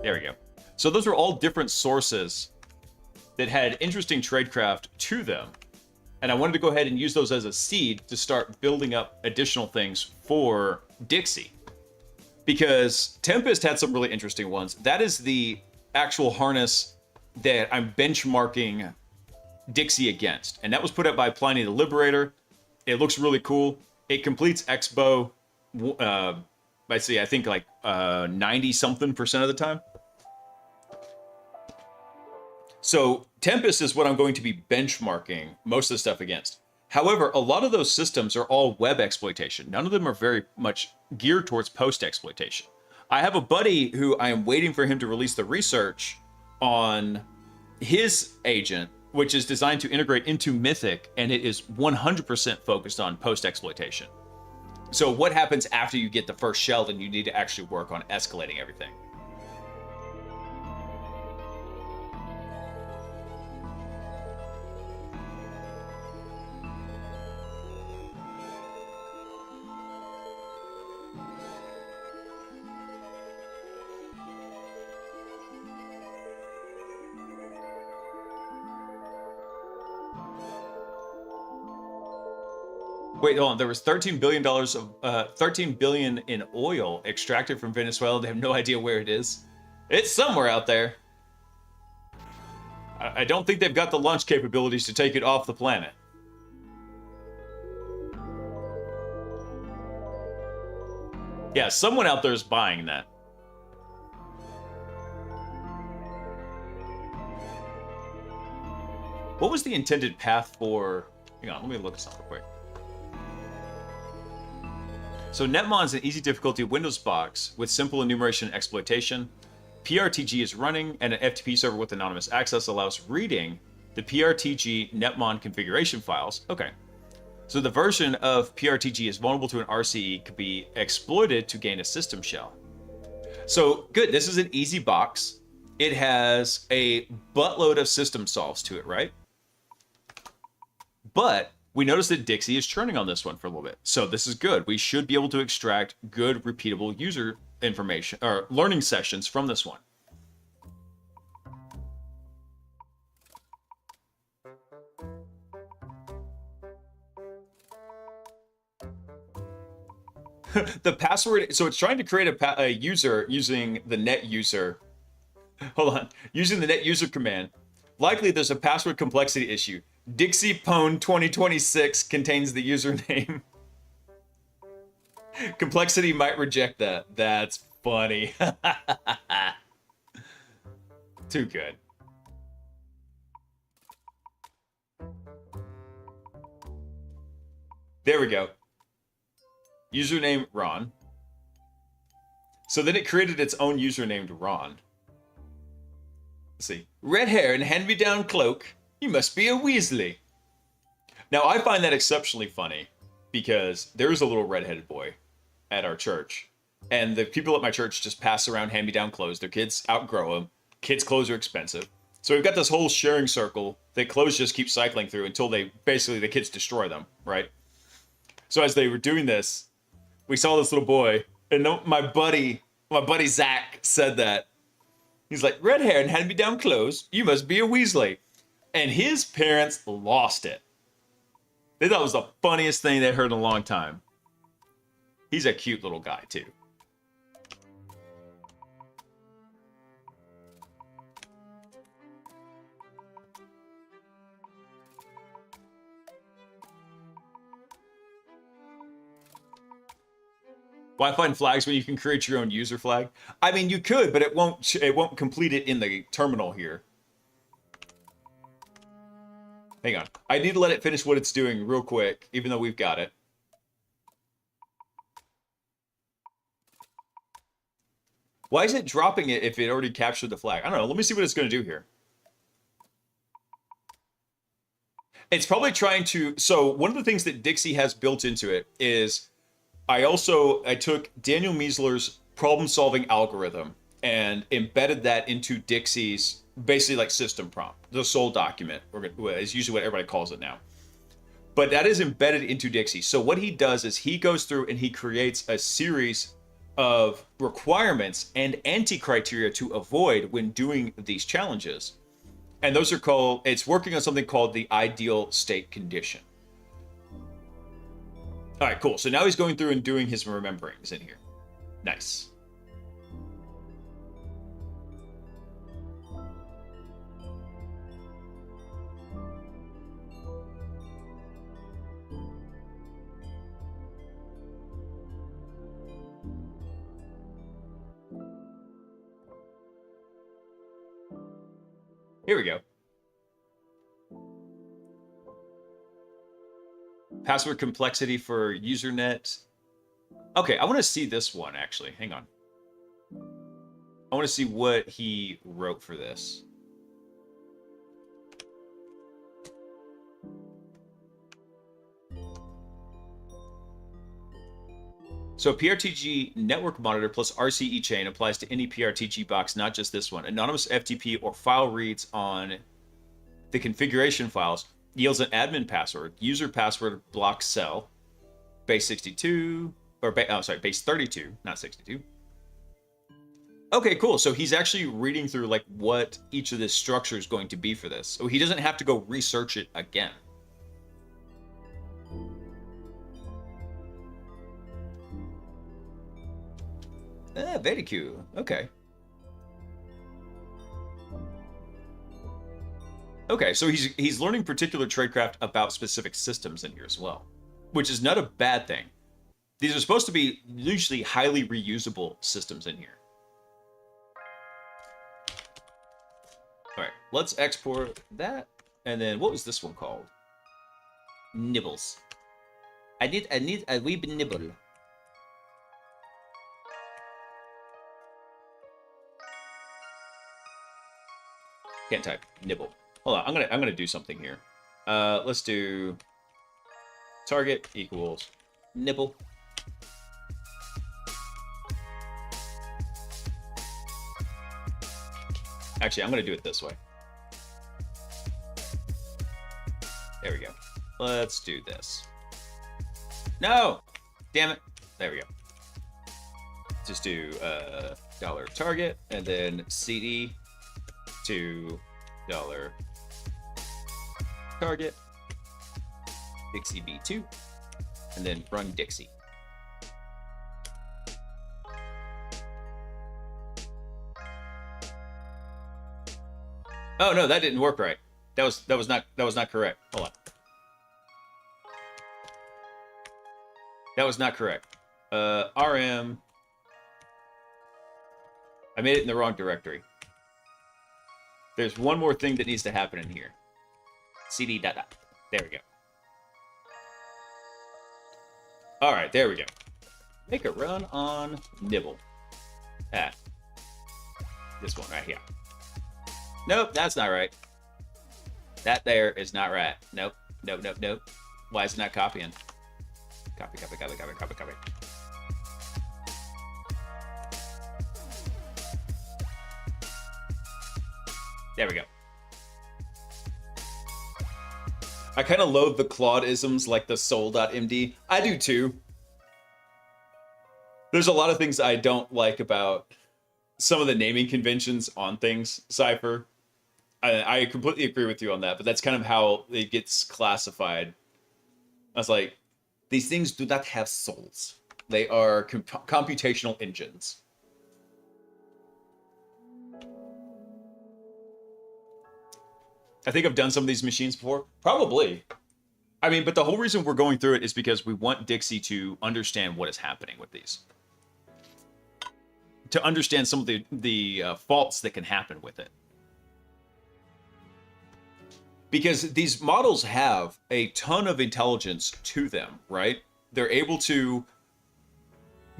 There we go. So those are all different sources that had interesting tradecraft to them. And I wanted to go ahead and use those as a seed to start building up additional things for Dixie. Because Tempest had some really interesting ones. That is the actual harness that I'm benchmarking Dixie against. And that was put up by Pliny the Liberator. It looks really cool. It completes Expo, I think like 90-something% of the time. So Tempest is what I'm going to be benchmarking most of the stuff against. However, a lot of those systems are all web exploitation. None of them are very much geared towards post exploitation. I have a buddy who I am waiting for him to release the research on his agent, which is designed to integrate into Mythic, and it is 100% focused on post exploitation. So what happens after you get the first shell, and you need to actually work on escalating everything. Wait, hold on. There was $13 billion of $13 billion in oil extracted from Venezuela. They have no idea where it is. It's somewhere out there. I don't think they've got the launch capabilities to take it off the planet. Yeah, someone out there is buying that. What was the intended path for... Hang on, let me look this up real quick. So Netmon is an easy difficulty Windows box with simple enumeration and exploitation. PRTG is running, and an FTP server with anonymous access allows reading the PRTG Netmon configuration files. Okay. So the version of PRTG is vulnerable to an RCE, could be exploited to gain a system shell. So good, this is an easy box. It has a buttload of system solves to it, right? But we notice that Dixie is churning on this one for a little bit. So this is good. We should be able to extract good, repeatable user information or learning sessions from this one. The password, so it's trying to create a user using the net user. Hold on, using the net user command. Likely there's a password complexity issue. Dixie Pone 2026 contains the username. Complexity might reject that. That's funny. Too good. There we go. Username Ron. So then it created its own user named Ron. Let's see. Red hair and hand-me-down cloak. You must be a Weasley. Now, I find that exceptionally funny because there's a little redheaded boy at our church. And the people at my church just pass around hand-me-down clothes. Their kids outgrow them. Kids' clothes are expensive. So we've got this whole sharing circle that clothes just keep cycling through until the kids destroy them, right? So as they were doing this, we saw this little boy, and my buddy Zach said that. He's like, red hair and hand-me-down clothes. You must be a Weasley. And his parents lost it. They thought it was the funniest thing they heard in a long time. He's a cute little guy, too. Why find flags when you can create your own user flag? I mean, you could, but it won't complete it in the terminal here. Hang on. I need to let it finish what it's doing real quick, even though we've got it. Why is it dropping it if it already captured the flag? I don't know. Let me see what it's going to do here. It's probably trying to... So one of the things that Dixie has built into it is I took Daniel Miesler's problem-solving algorithm and embedded that into Dixie's basically like system prompt, the soul document, is usually what everybody calls it now. But that is embedded into Dixie. So what he does is he goes through and he creates a series of requirements and anti-criteria to avoid when doing these challenges. And those are called, it's working on something called the ideal state condition. All right, cool. So now he's going through and doing his rememberings in here. Nice. Here we go. Password complexity for Usernet. Okay, I want to see this one, actually. Hang on. I want to see what he wrote for this. So PRTG network monitor plus RCE chain applies to any PRTG box, not just this one. Anonymous FTP or file reads on the configuration files yields an admin password. User password block cell. Base 62, or base 32, not 62. Okay, cool. So he's actually reading through like what each of this structure is going to be for this. So he doesn't have to go research it again. Very cool. Okay. Okay, so he's learning particular tradecraft about specific systems in here as well, which is not a bad thing. These are supposed to be usually highly reusable systems in here. All right, let's export that. And then what was this one called? Nibbles. I need a wee nibble. Can't type. Nibble. Hold on. I'm gonna do something here. Let's do target equals nibble. Actually, I'm gonna do it this way. There we go. Let's do this. No! Damn it. There we go. Just do dollar target and then CD to dollar target Dixie B2 and then run Dixie. Oh no, that didn't work right. That was not correct. Hold on. That was not correct. RM. I made it in the wrong directory. There's one more thing that needs to happen in here. CD dot dot. There we go. All right, there we go. Make a run on Nibble. Ah. This one right here. Nope, that's not right. That there is not right. Nope. Nope, nope, nope. Why is it not copying? Copy, copy, copy, copy, copy, copy. There we go. I kind of loathe the Claude-isms like the soul.md. I do too. There's a lot of things I don't like about some of the naming conventions on things, Cypher. I completely agree with you on that, but that's kind of how it gets classified. I was like, these things do not have souls. They are computational engines. I think I've done some of these machines before. Probably. I mean, but the whole reason we're going through it is because we want Dixie to understand what is happening with these. To understand some of the faults that can happen with it. Because these models have a ton of intelligence to them, right? They're able to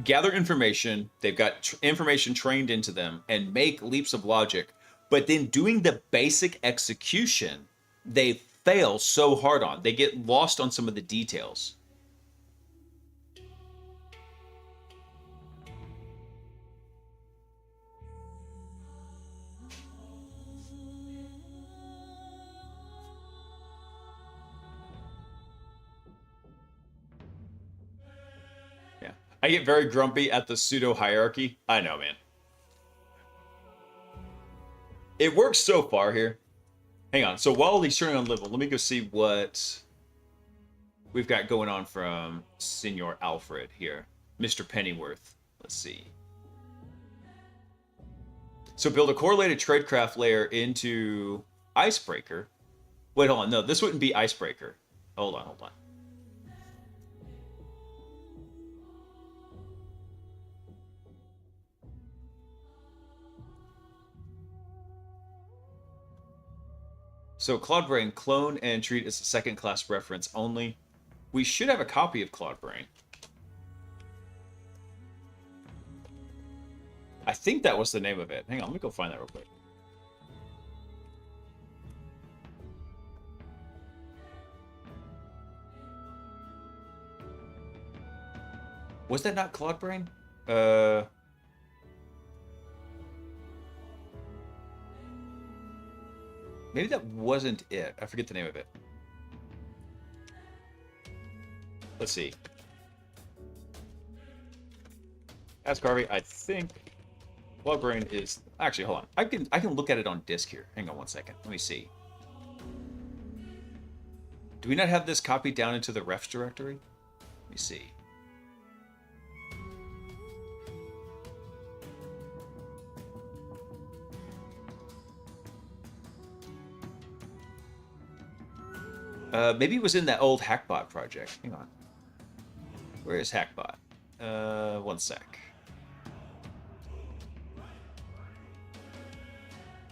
gather information. They've got information trained into them and make leaps of logic. But then doing the basic execution, they fail so hard on. They get lost on some of the details. Yeah. I get very grumpy at the pseudo hierarchy. I know, man. It works so far here. Hang on. So while he's turning on level, let me go see what we've got going on from Senor Alfred here. Mr. Pennyworth. Let's see. So build a correlated tradecraft layer into Icebreaker. Wait, hold on. No, this wouldn't be Icebreaker. Hold on, hold on. So Cloudbrain, clone and treat as a second-class reference only. We should have a copy of Cloudbrain. I think that was the name of it. Hang on, let me go find that real quick. Was that not Cloudbrain? Maybe that wasn't it. I forget the name of it. Let's see. Ask Harvey. I think Cloudbrain is actually. Hold on. I can look at it on disk here. Hang on one second. Let me see. Do we not have this copied down into the refs directory? Let me see. Maybe it was in that old HackBot project. Hang on. Where is HackBot? One sec.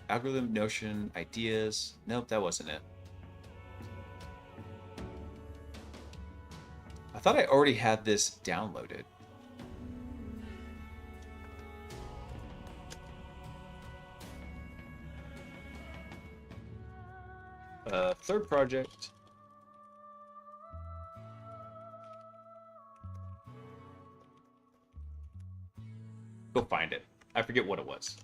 Algorithm, Notion, ideas. Nope, that wasn't it. I thought I already had this downloaded. Third project. Go find it. I forget what it was.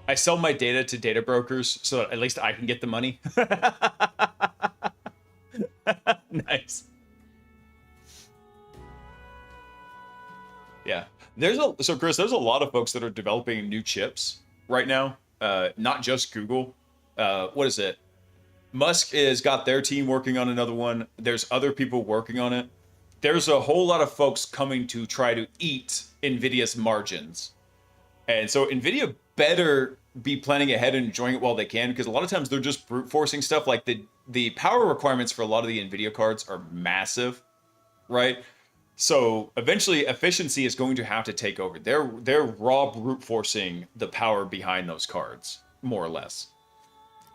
I sell my data to data brokers so that at least I can get the money. Nice. Yeah. So Chris, there's a lot of folks that are developing new chips right now. Not just Google. What is it? Musk has got their team working on another one. There's other people working on it. There's a whole lot of folks coming to try to eat NVIDIA's margins. And so NVIDIA better be planning ahead and enjoying it while they can, because a lot of times they're just brute forcing stuff. Like the power requirements for a lot of the NVIDIA cards are massive, right? So eventually efficiency is going to have to take over. They're raw brute forcing the power behind those cards, more or less.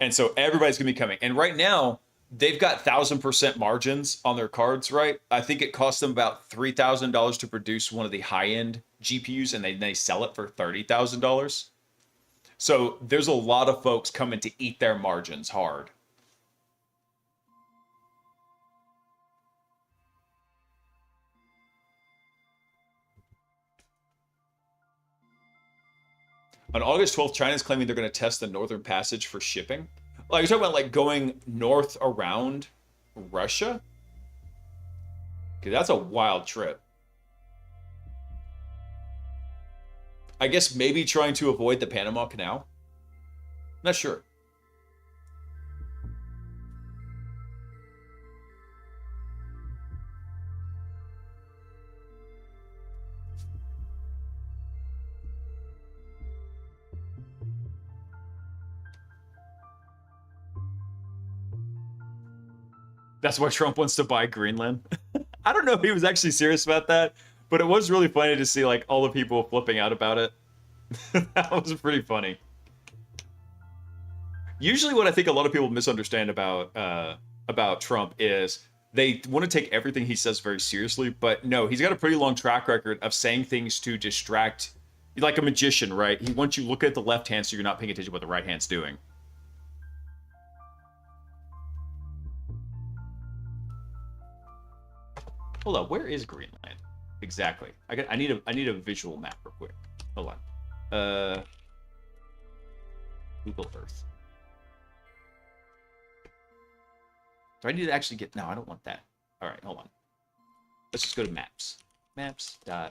And so everybody's gonna be coming. And right now, they've got 1,000% margins on their cards, right? I think it costs them about $3,000 to produce one of the high-end GPUs, and they sell it for $30,000. So there's a lot of folks coming to eat their margins hard. On August 12th, China's claiming they're going to test the Northern Passage for shipping. Like, you're talking about like going north around Russia? Okay, that's a wild trip. I guess maybe trying to avoid the Panama Canal? Not sure. That's why Trump wants to buy Greenland. I don't know if he was actually serious about that, but it was really funny to see like all the people flipping out about it. That was pretty funny. Usually what I think a lot of people misunderstand about Trump is they want to take everything he says very seriously, but no, he's got a pretty long track record of saying things to distract, like a magician, right? He wants you to look at the left hand so you're not paying attention to what the right hand's doing. Hold on, where is Greenland? Exactly. I need a visual map real quick. Hold on. Google Earth. Do I need to actually get... No, I don't want that. All right, hold on. Let's just go to maps. Maps.com.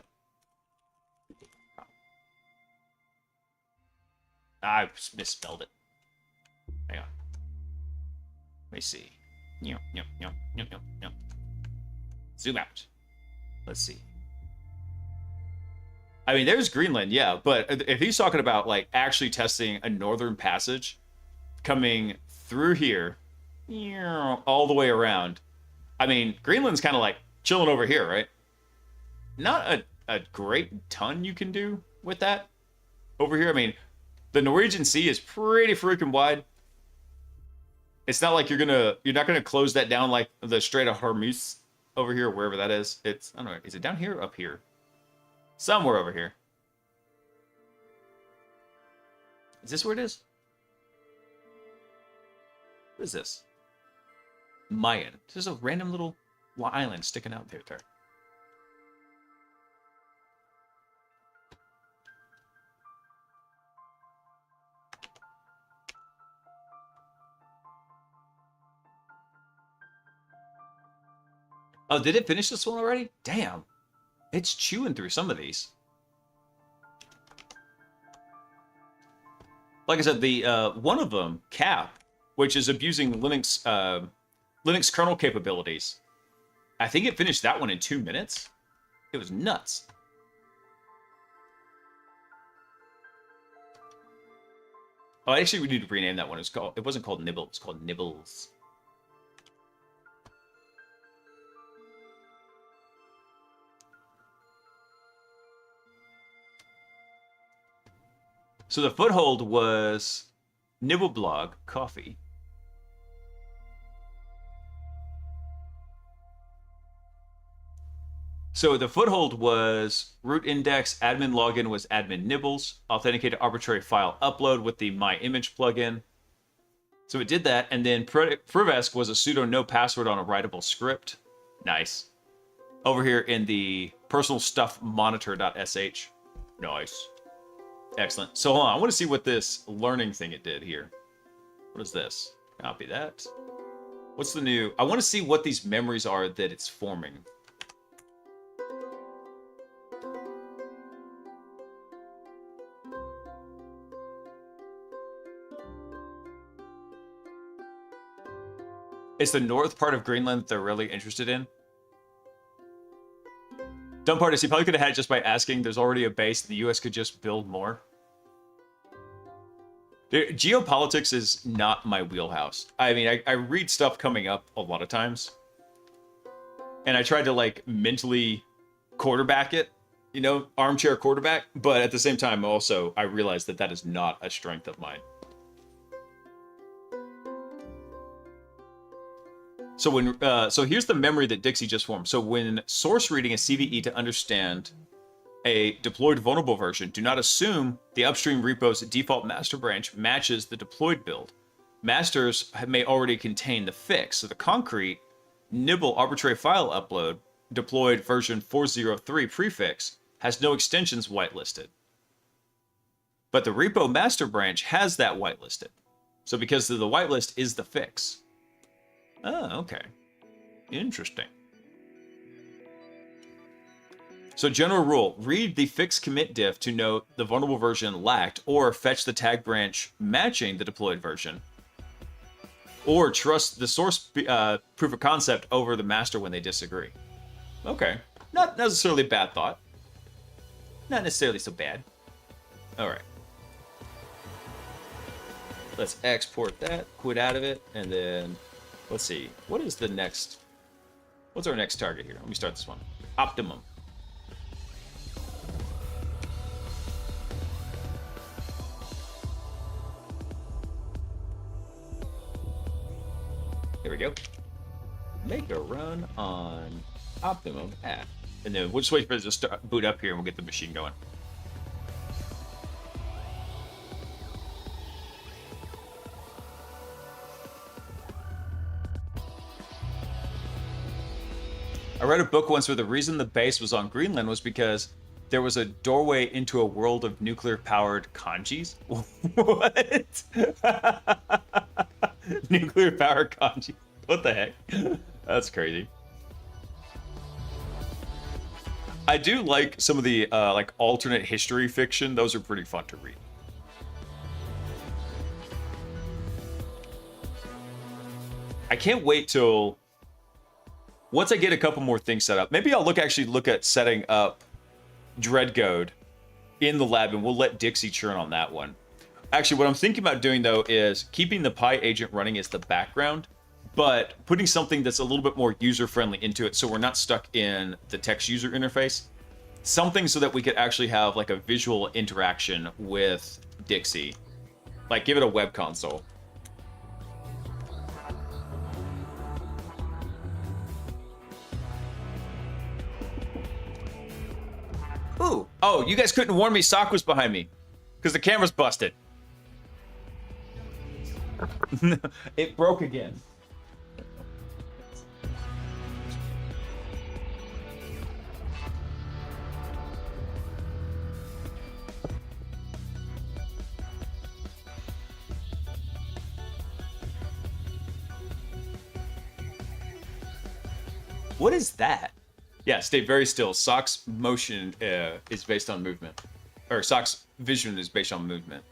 I misspelled it. Hang on. Let me see. Zoom out. Let's see. I mean, there's Greenland, yeah, but if he's talking about like actually testing a northern passage coming through here all the way around, I mean, Greenland's kind of like chilling over here, right? Not a great ton you can do with that over here. I mean, the Norwegian Sea is pretty freaking wide. It's not like you're not gonna close that down like the Strait of Hormuz over here, wherever that is. It's, I don't know, is it down here or up here? Somewhere over here. Is this where it is? What is this? Mayan. There's a random little island sticking out there. Oh, did it finish this one already? Damn. It's chewing through some of these. Like I said, the one of them, Cap, which is abusing Linux kernel capabilities. I think it finished that one in 2 minutes. It was nuts. Oh, actually, we need to rename that one. It wasn't called Nibble. It was called Nibbles. So the foothold was Nibbleblog Coffee. So the foothold was root index, admin login was admin nibbles, authenticated arbitrary file upload with the my image plugin. So it did that, and then Privesk was a sudo no password on a writable script. Nice. Over here in the personal stuff monitor.sh. Nice. Excellent. So hold on, I want to see what this learning thing it did here. What is this? Copy that. What's the new? I want to see what these memories are that it's forming. It's the north part of Greenland that they're really interested in. Dumb part is he probably could have had it just by asking. There's already a base. The U.S. could just build more. Geopolitics is not my wheelhouse. I mean, I read stuff coming up a lot of times. And I tried to, like, mentally quarterback it. You know, armchair quarterback. But at the same time, also, I realized that that is not a strength of mine. So when so here's the memory that Dixie just formed. So when source reading a CVE to understand a deployed vulnerable version, do not assume the upstream repo's default master branch matches the deployed build. Masters may already contain the fix. So the concrete nibble arbitrary file upload deployed version 403 prefix has no extensions whitelisted. But the repo master branch has that whitelisted. So because the whitelist is the fix. Oh, okay. Interesting. So general rule, read the fix commit diff to note the vulnerable version lacked, or fetch the tag branch matching the deployed version, or trust the source proof of concept over the master when they disagree. Okay. Not necessarily a bad thought. Not necessarily so bad. All right. Let's export that, quit out of it, and then... Let's see. What is the next... What's our next target here? Let me start this one. Optimum. Here we go. Make a run on Optimum app. And then we'll just wait for it to start, boot up here and we'll get the machine going. I read a book once where the reason the base was on Greenland was because there was a doorway into a world of nuclear-powered kanjis. What? Nuclear-powered kanjis. What the heck? That's crazy. I do like some of the like alternate history fiction. Those are pretty fun to read. I can't wait till... Once I get a couple more things set up, maybe I'll actually look at setting up Dreadgoad in the lab, and we'll let Dixie churn on that one. Actually, what I'm thinking about doing, though, is keeping the Pi agent running as the background, but putting something that's a little bit more user-friendly into it so we're not stuck in the text user interface. Something so that we could actually have like a visual interaction with Dixie. Like give it a web console. Ooh. Oh, you guys couldn't warn me Sock was behind me. Because the camera's busted. It broke again. What is that? Yeah, stay very still. Sock's motion is based on movement. Or Sock's vision is based on movement.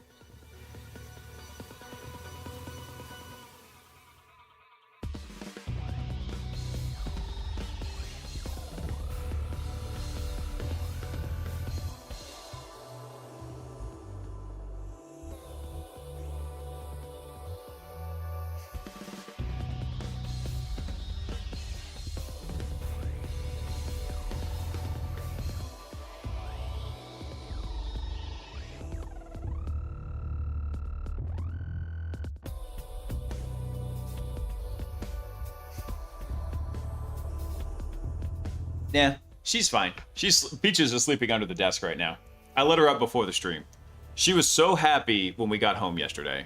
Yeah, she's fine. Peaches is sleeping under the desk right now. I let her up before the stream. She was so happy when we got home yesterday.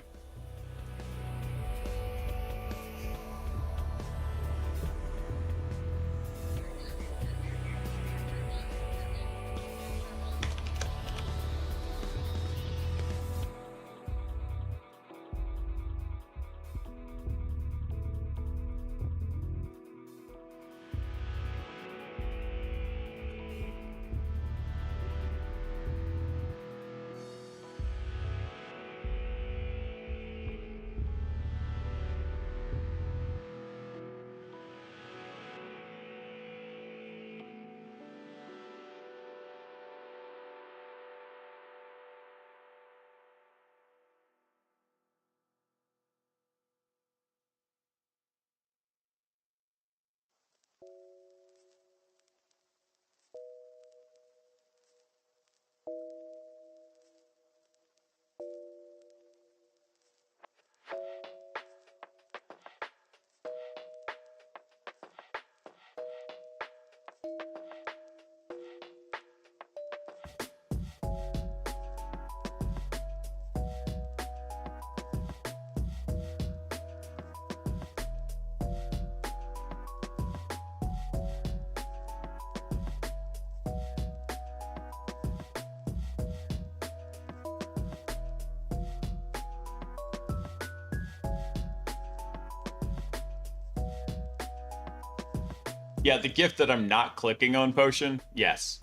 Yeah, the gift that I'm not clicking on potion, yes.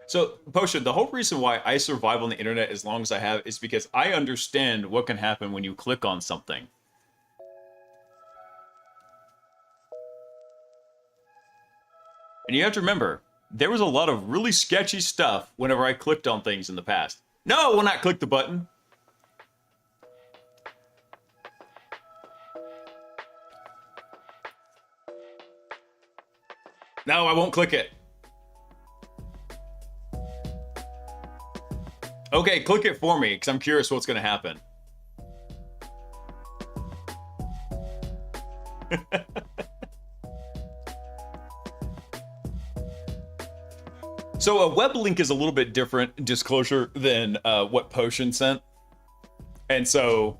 So, Potion, the whole reason why I survive on the internet as long as I have is because I understand what can happen when you click on something. And you have to remember, there was a lot of really sketchy stuff whenever I clicked on things in the past. No, I will not click the button. No, I won't click it. Okay, click it for me, because I'm curious what's going to happen. So a web link is a little bit different disclosure than what Potion sent. And so...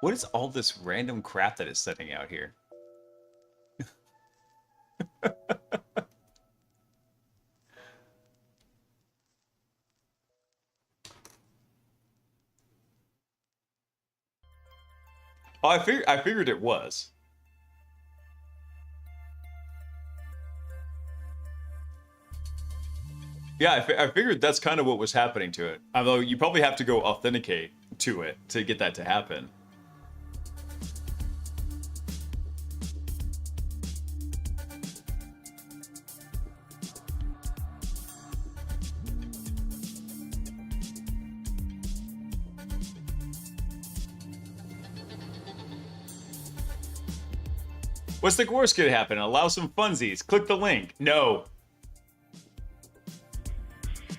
What is all this random crap that is setting out here? Oh, I figured it was. Yeah, I figured that's kind of what was happening to it. Although you probably have to go authenticate to it to get that to happen. What's the worst could happen? Allow some funsies. Click the link. No.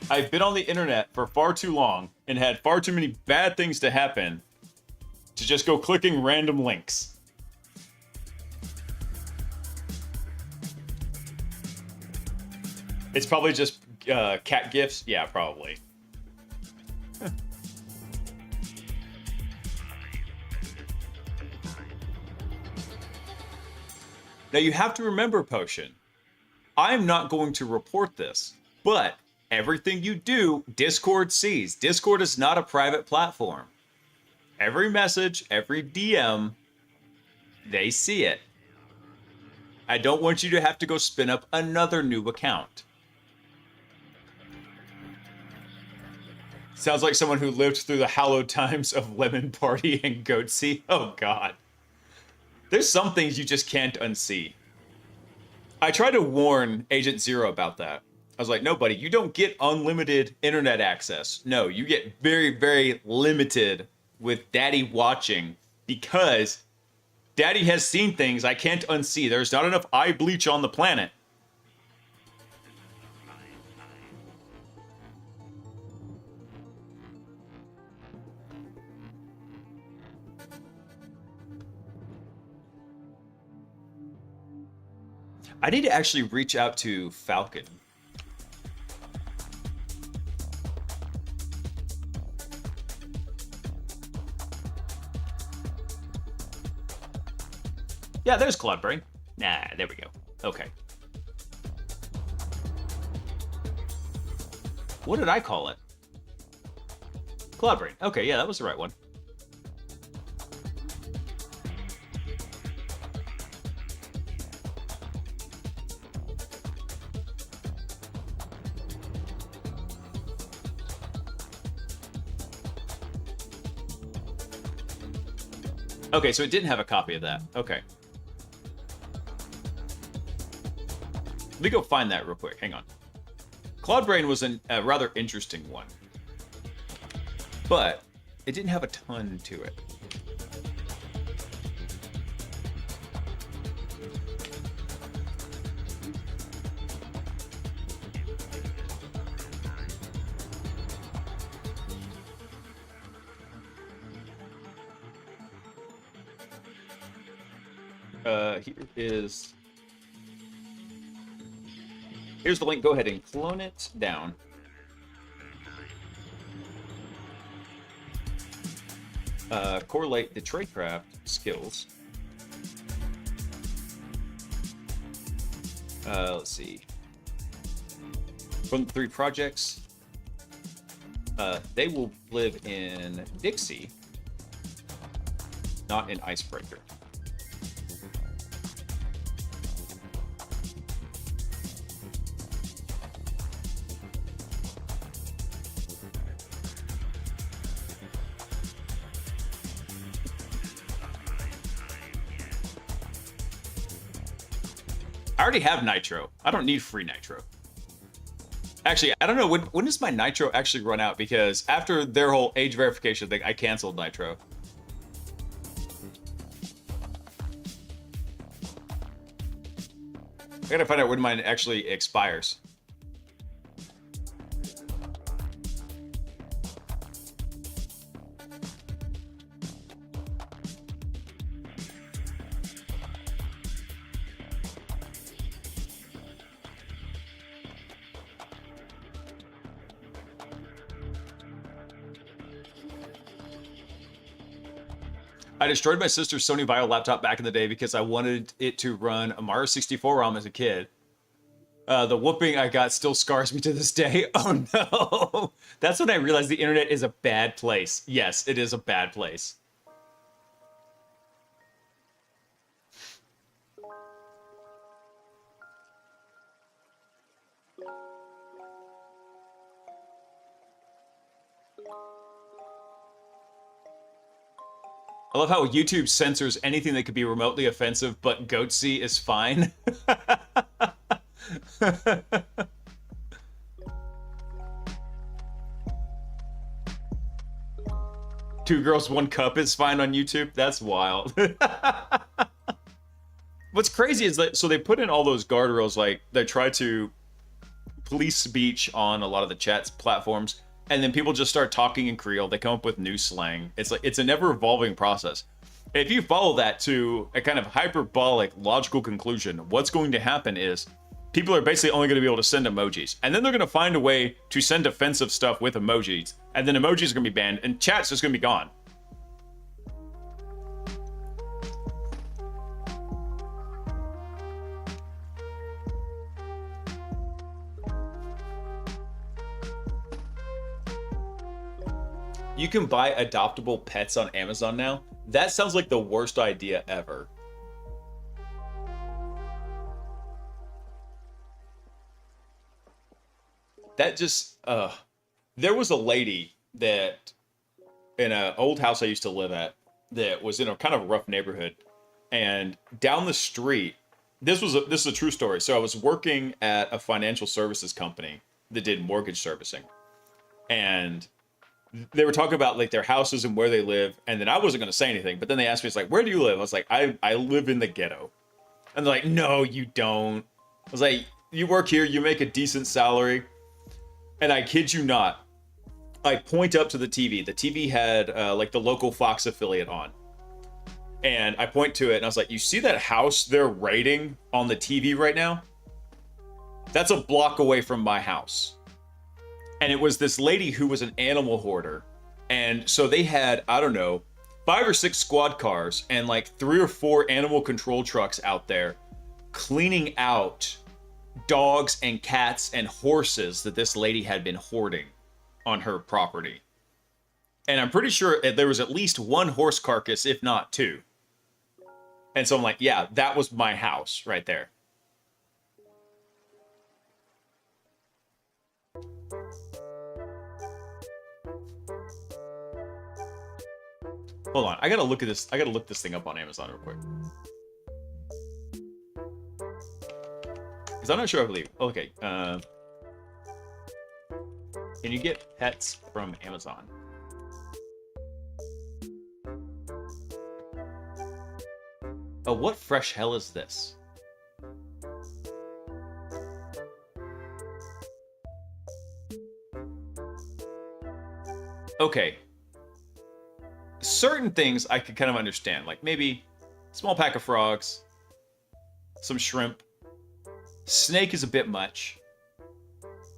I've been on the internet for far too long and had far too many bad things to happen to just go clicking random links. It's probably just cat gifs. Yeah, probably. Now you have to remember, Potion, I'm not going to report this, but everything you do, Discord sees. Discord is not a private platform. Every message, every DM, they see it. I don't want you to have to go spin up another new account. Sounds like someone who lived through the hallowed times of Lemon Party and Goatsy. Oh, God. There's some things you just can't unsee. I tried to warn Agent Zero about that. I was like, no, buddy, you don't get unlimited internet access. No, you get very, very limited with Daddy watching because Daddy has seen things I can't unsee. There's not enough eye bleach on the planet. I need to actually reach out to Falcon. Yeah, there's Cloudbrain. Nah, there we go. Okay. What did I call it? Cloudbrain. Okay, yeah, that was the right one. Okay, so it didn't have a copy of that. Okay. Let me go find that real quick. Hang on. Cloudbrain was a rather interesting one. But it didn't have a ton to it. Here's the link. Go ahead and clone it down. Correlate the tradecraft skills. Let's see. From the 3 projects, they will live in Dixie, not in Icebreaker. I already have Nitro. I don't need free Nitro. Actually, I don't know. When does my Nitro actually run out? Because after their whole age verification thing, I canceled Nitro. I gotta find out when mine actually expires. I destroyed my sister's Sony Vaio laptop back in the day because I wanted it to run a Mario 64 ROM as a kid. The whooping I got still scars me to this day. Oh no! That's when I realized the internet is a bad place. Yes, it is a bad place. I love how YouTube censors anything that could be remotely offensive, but goatsy is fine. Two girls, one cup is fine on YouTube? That's wild. What's crazy is that, so they put in all those guardrails, like, they try to police speech on a lot of the chat platforms, and then people just start talking in Creole. They come up with new slang. It's like, it's a never-evolving process. If you follow that to a kind of hyperbolic, logical conclusion, what's going to happen is people are basically only going to be able to send emojis. And then they're going to find a way to send offensive stuff with emojis. And then emojis are going to be banned, and chat's just going to be gone. You can buy adoptable pets on Amazon now? That sounds like the worst idea ever. That just, there was a lady that, in an old house I used to live at, that was in a kind of rough neighborhood. And down the street, this is a true story. So I was working at a financial services company that did mortgage servicing. And they were talking about like their houses and where they live, and then I wasn't going to say anything, but then they asked me, it's like, where do you live? I was like, I live in the ghetto. And they're like, no, you don't. I was like, you work here, you make a decent salary. And I kid you not, I point up to the TV. The TV had like the local Fox affiliate on. And I point to it and I was like, you see that house they're raiding on the TV right now? That's a block away from my house. And it was this lady who was an animal hoarder. And so they had, I don't know, 5 or 6 squad cars and like 3 or 4 animal control trucks out there cleaning out dogs and cats and horses that this lady had been hoarding on her property. And I'm pretty sure there was at least 1 horse carcass, if not 2. And so I'm like, yeah, that was my house right there. Hold on, I gotta look at this. I gotta look this thing up on Amazon real quick. Because I'm not sure I believe. Okay. Can you get pets from Amazon? Oh, what fresh hell is this? Okay. Certain things I could kind of understand, like maybe small pack of frogs, some shrimp. Snake is a bit much.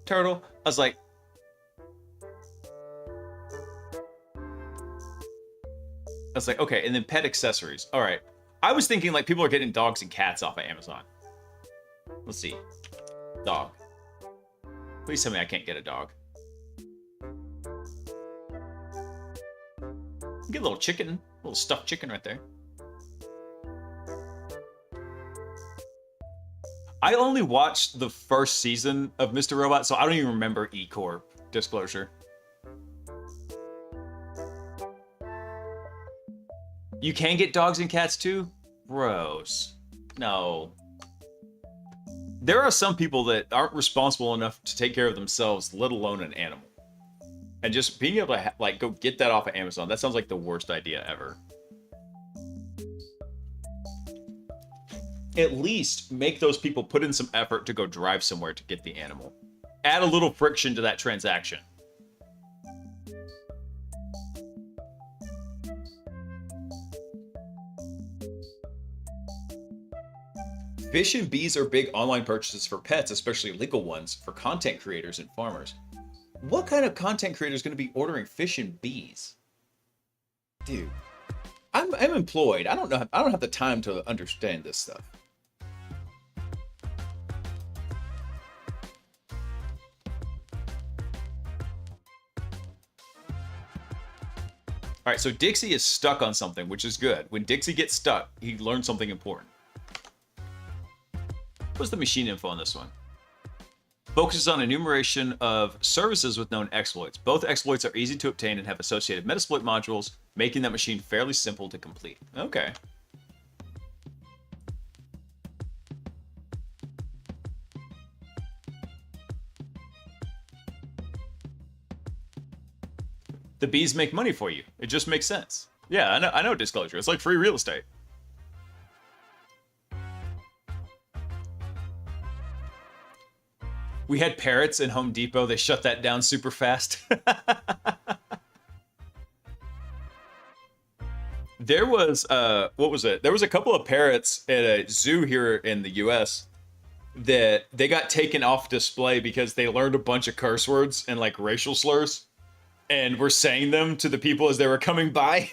Turtle, I was like, okay, and then pet accessories. All right. I was thinking like people are getting dogs and cats off of Amazon. Let's see. Dog. Please tell me I can't get a dog. Get a little chicken, a little stuffed chicken right there. I only watched the first season of Mr. Robot, so I don't even remember E-Corp. Disclosure. You can get dogs and cats too? Gross. No. There are some people that aren't responsible enough to take care of themselves, let alone an animal. And just being able to like go get that off of Amazon, that sounds like the worst idea ever. At least make those people put in some effort to go drive somewhere to get the animal. Add a little friction to that transaction. Fish and bees are big online purchases for pets, especially legal ones, for content creators and farmers. What kind of content creator is going to be ordering fish and bees? Dude, I'm employed. I don't have the time to understand this stuff. All right, so Dixie is stuck on something, which is good. When Dixie gets stuck, he learns something important. What's the machine info on this one? Focuses on enumeration of services with known exploits. Both exploits are easy to obtain and have associated Metasploit modules, making that machine fairly simple to complete. Okay. The bees make money for you. It just makes sense. Yeah, I know disclosure. It's like free real estate. We had parrots in Home Depot. They shut that down super fast. There was, what was it? There was a couple of parrots at a zoo here in the US that they got taken off display because they learned a bunch of curse words and like racial slurs and were saying them to the people as they were coming by.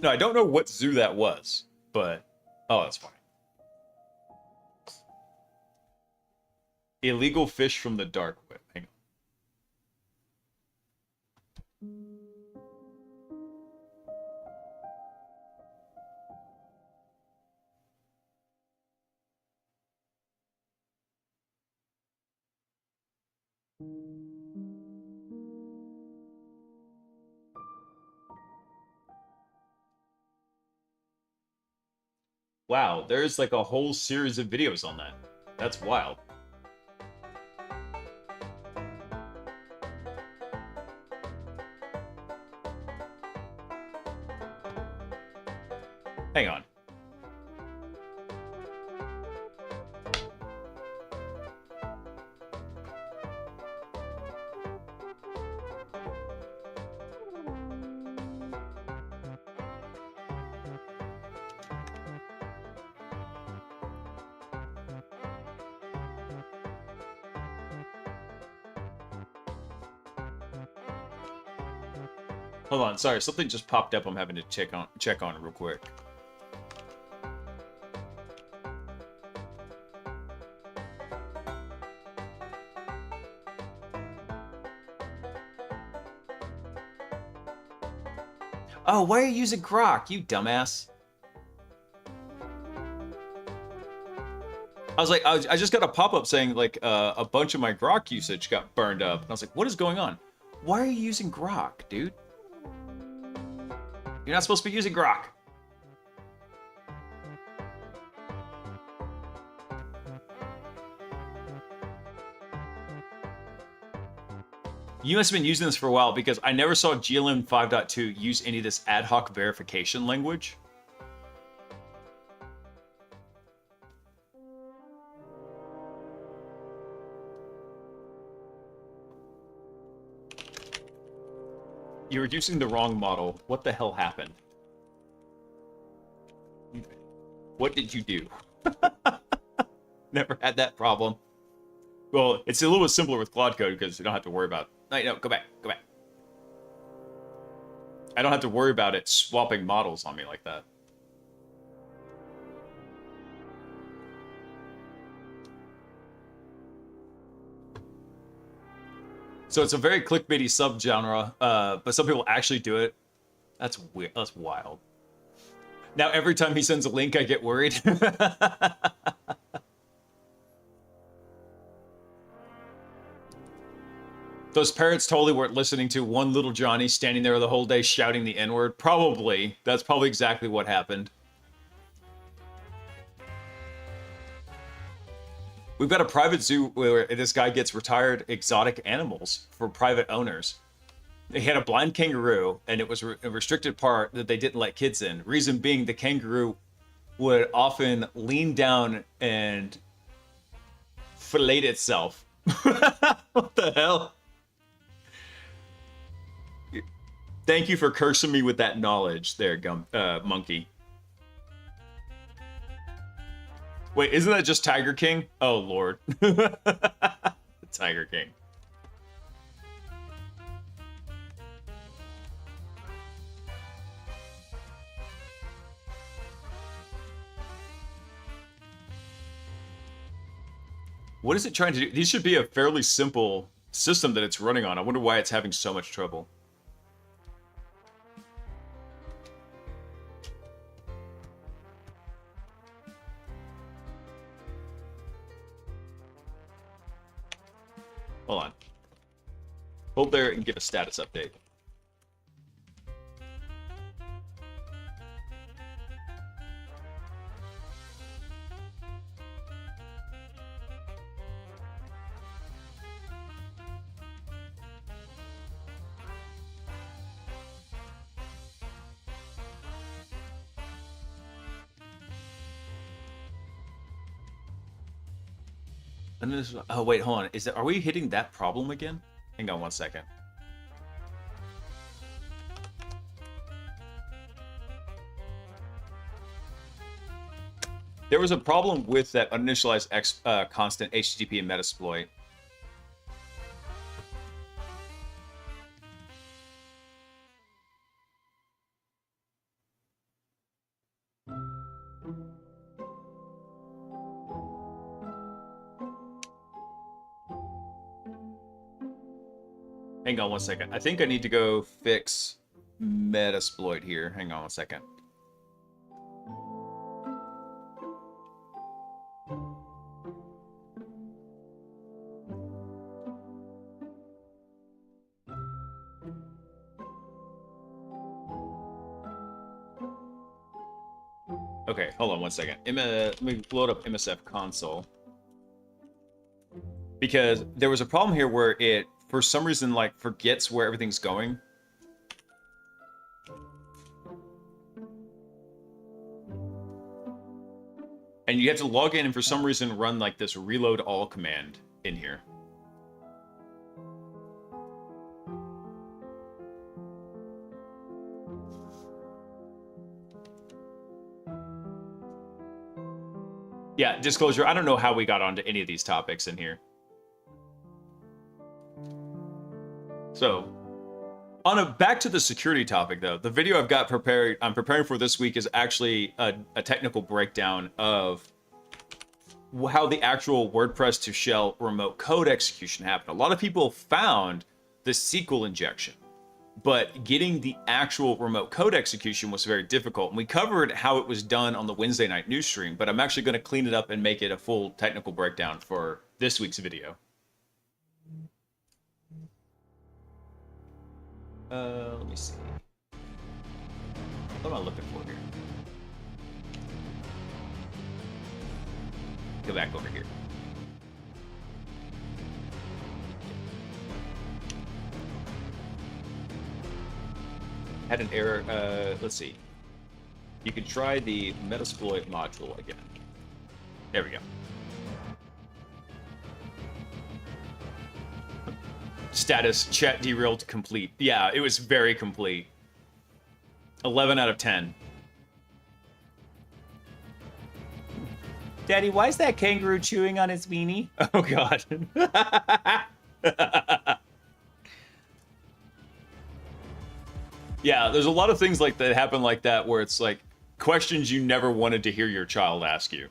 No, I don't know what zoo that was, but oh, that's fine. Illegal fish from the dark web. Hang on. Wow, there's like a whole series of videos on that. That's wild. Hang on. Hold on, sorry, something just popped up I'm having to check on real quick. Oh, why are you using Grok, you dumbass? I was like, I just got a pop-up saying like a bunch of my Grok usage got burned up. And I was like, what is going on? Why are you using Grok, dude? You're not supposed to be using Grok. You must have been using this for a while because I never saw GLM 5.2 use any of this ad hoc verification language. You were using the wrong model. What the hell happened? What did you do? Never had that problem. Well, it's a little bit simpler with Claude Code because you don't have to worry about... No, go back. I don't have to worry about it swapping models on me like that. So it's a very clickbaity subgenre, but some people actually do it. That's weird. That's wild. Now every time he sends a link, I get worried. Those parrots totally weren't listening to one little Johnny standing there the whole day shouting the N-word. Probably. That's probably exactly what happened. We've got a private zoo where this guy gets retired exotic animals for private owners. They had a blind kangaroo, and it was a restricted part that they didn't let kids in. Reason being, the kangaroo would often lean down and fillet itself. What the hell? Thank you for cursing me with that knowledge there, Monkey. Wait, isn't that just Tiger King? Oh, Lord. Tiger King. What is it trying to do? These should be a fairly simple system that it's running on. I wonder why it's having so much trouble. Hold on. Hold there and give a status update. And this, oh wait, hold on. Are we hitting that problem again? Hang on 1 second. There was a problem with that uninitialized constant HTTP and Metasploit. Hang on 1 second. I think I need to go fix Metasploit here. Hang on 1 second. Okay, hold on 1 second. Let me load up MSF console. Because there was a problem here where it, for some reason, like, forgets where everything's going. And you have to log in and for some reason run, like, this reload all command in here. Yeah, disclosure, I don't know how we got onto any of these topics in here. So, back to the security topic, though. The video I'm preparing for this week is actually a technical breakdown of how the actual WordPress to shell remote code execution happened. A lot of people found the SQL injection, but getting the actual remote code execution was very difficult. And we covered how it was done on the Wednesday night news stream, but I'm actually going to clean it up and make it a full technical breakdown for this week's video. Let me see. What am I looking for here? Go back over here. Had an error. Let's see. You can try the Metasploit module again. There we go. Status, chat derailed complete. Yeah, it was very complete. 11 out of 10. Daddy, why is that kangaroo chewing on his weenie? Oh, God. Yeah, there's a lot of things like that happen like that where it's like questions you never wanted to hear your child ask you.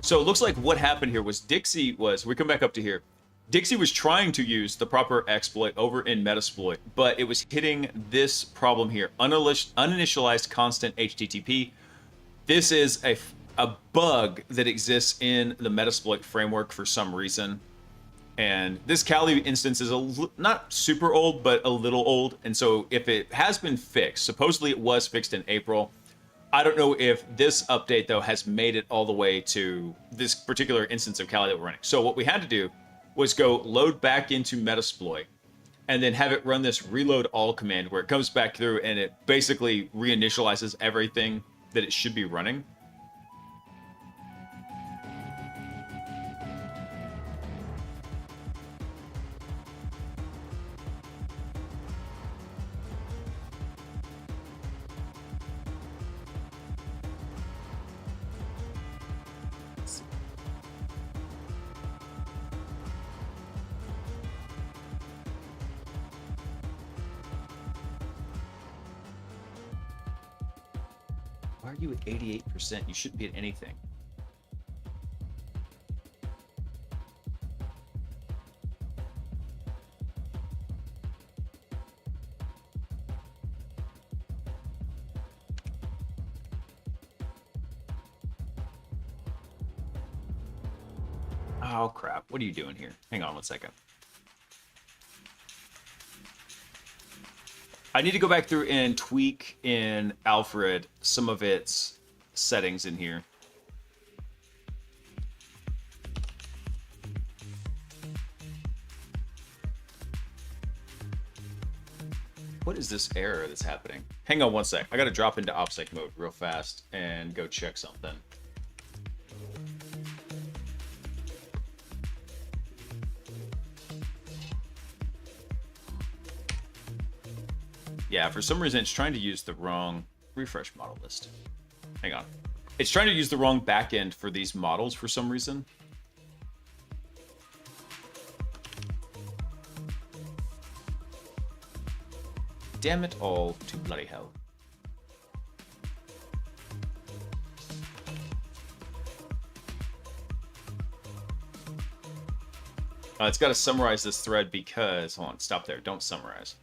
So it looks like what happened here was we come back up to here. Dixie was trying to use the proper exploit over in Metasploit, but it was hitting this problem here, uninitialized constant HTTP. This is a bug that exists in the Metasploit framework for some reason. And this Kali instance is not super old, but a little old. And so if it has been fixed, supposedly it was fixed in April. I don't know if this update, though, has made it all the way to this particular instance of Kali that we're running. So what we had to do was go load back into Metasploit and then have it run this reload all command where it comes back through and it basically reinitializes everything that it should be running. Why are you at 88%? You shouldn't be at anything. Oh, crap. What are you doing here? Hang on one second. I need to go back through and tweak in Alfred some of its settings in here. What is this error that's happening? Hang on one sec. I gotta drop into OPSEC mode real fast and go check something. Yeah, for some reason it's trying to use the wrong refresh model list. Hang on. It's trying to use the wrong backend for these models for some reason. Damn it all to bloody hell. It's got to summarize this thread because... Hold on, stop there. Don't summarize.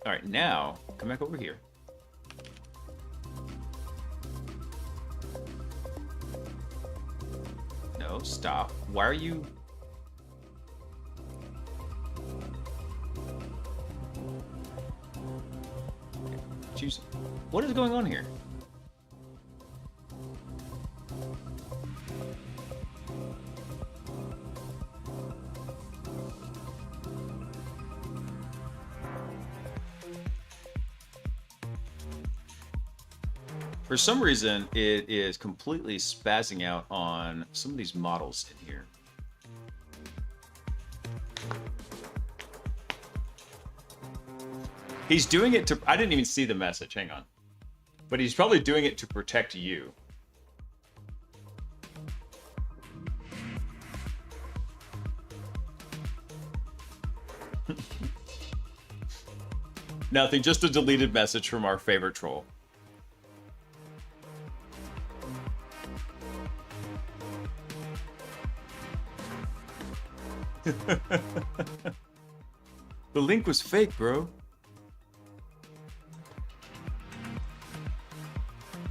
All right, now, come back over here. No, stop. Why are you... Choose... What is going on here? For some reason, it is completely spazzing out on some of these models in here. He's doing it to... I didn't even see the message. Hang on. But he's probably doing it to protect you. Nothing, just a deleted message from our favorite troll. The link was fake, bro.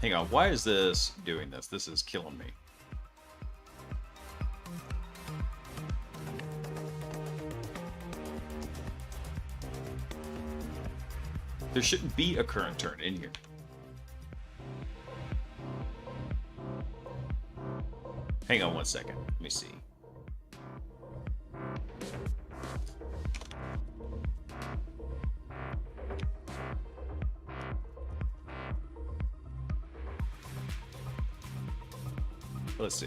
Hang on, why is this doing this? This is killing me. There shouldn't be a current turn in here. Hang on one second. Let me see. Let's see.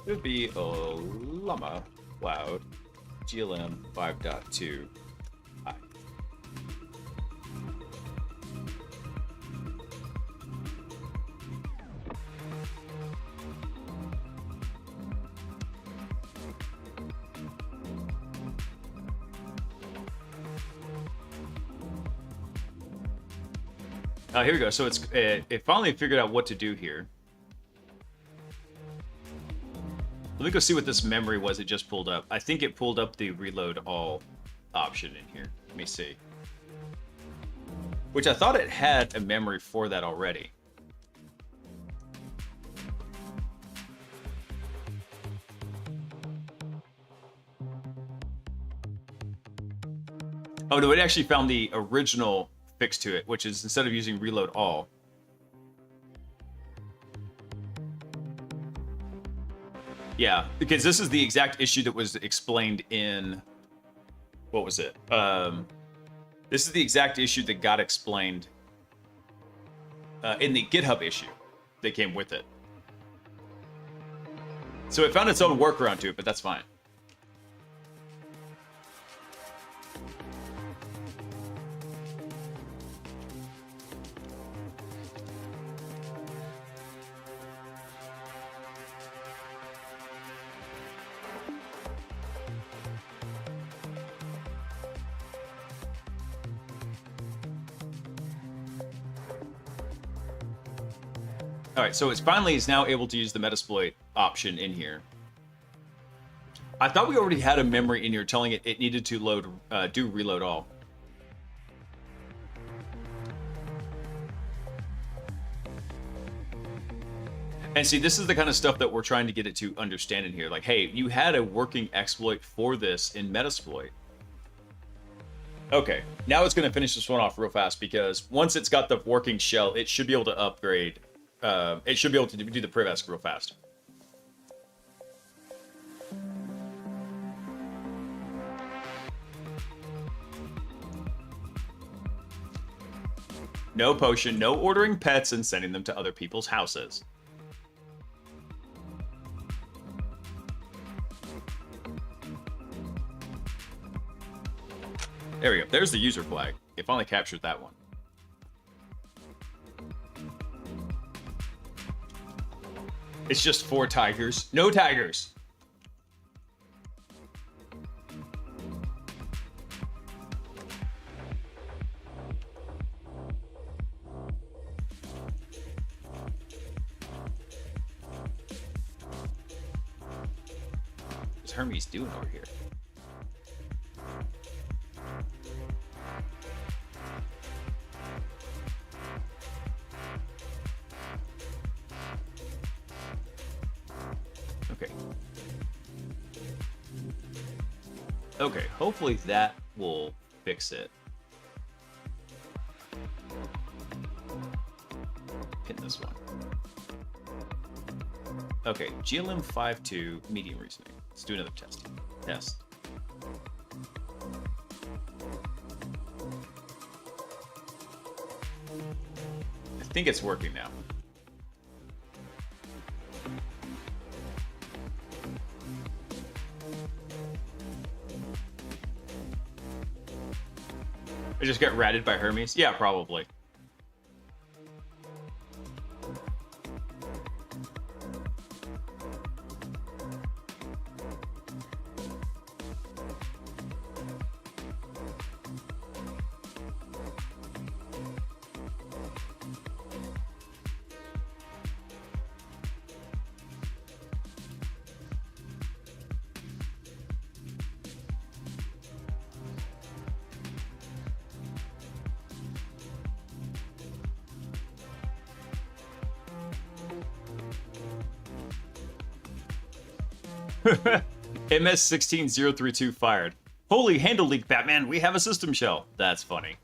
It would be a llama cloud glm 5.2 I. Here we go. So it finally figured out what to do here. Let me go see what this memory was it just pulled up. I think it pulled up the reload all option in here. Let me see. Which I thought it had a memory for that already. Oh no, it actually found the original fix to it, which is instead of using reload all, yeah, because this is the exact issue that was explained in, what was it? This is the exact issue that got explained in the GitHub issue that came with it. So it found its own workaround to it, but that's fine. All right, so it's finally is now able to use the Metasploit option in here. I thought we already had a memory in here telling it needed to load, do reload all. And see, this is the kind of stuff that we're trying to get it to understand in here. Like, hey, you had a working exploit for this in Metasploit. Okay, now it's going to finish this one off real fast, because once it's got the working shell, it should be able to upgrade. It should be able to do the Privesk real fast. No potion, no ordering pets and sending them to other people's houses. There we go. There's the user flag. It finally captured that one. It's just 4 tigers. No tigers. What's Hermes doing over here? Okay. Okay, hopefully that will fix it. Pin this one. Okay, GLM 5.2, medium reasoning. Let's do another test. Test. I think it's working now. I just got ratted by Hermes? Yeah, probably. MS16032 fired. Holy handle leak, Batman. We have a system shell. That's funny.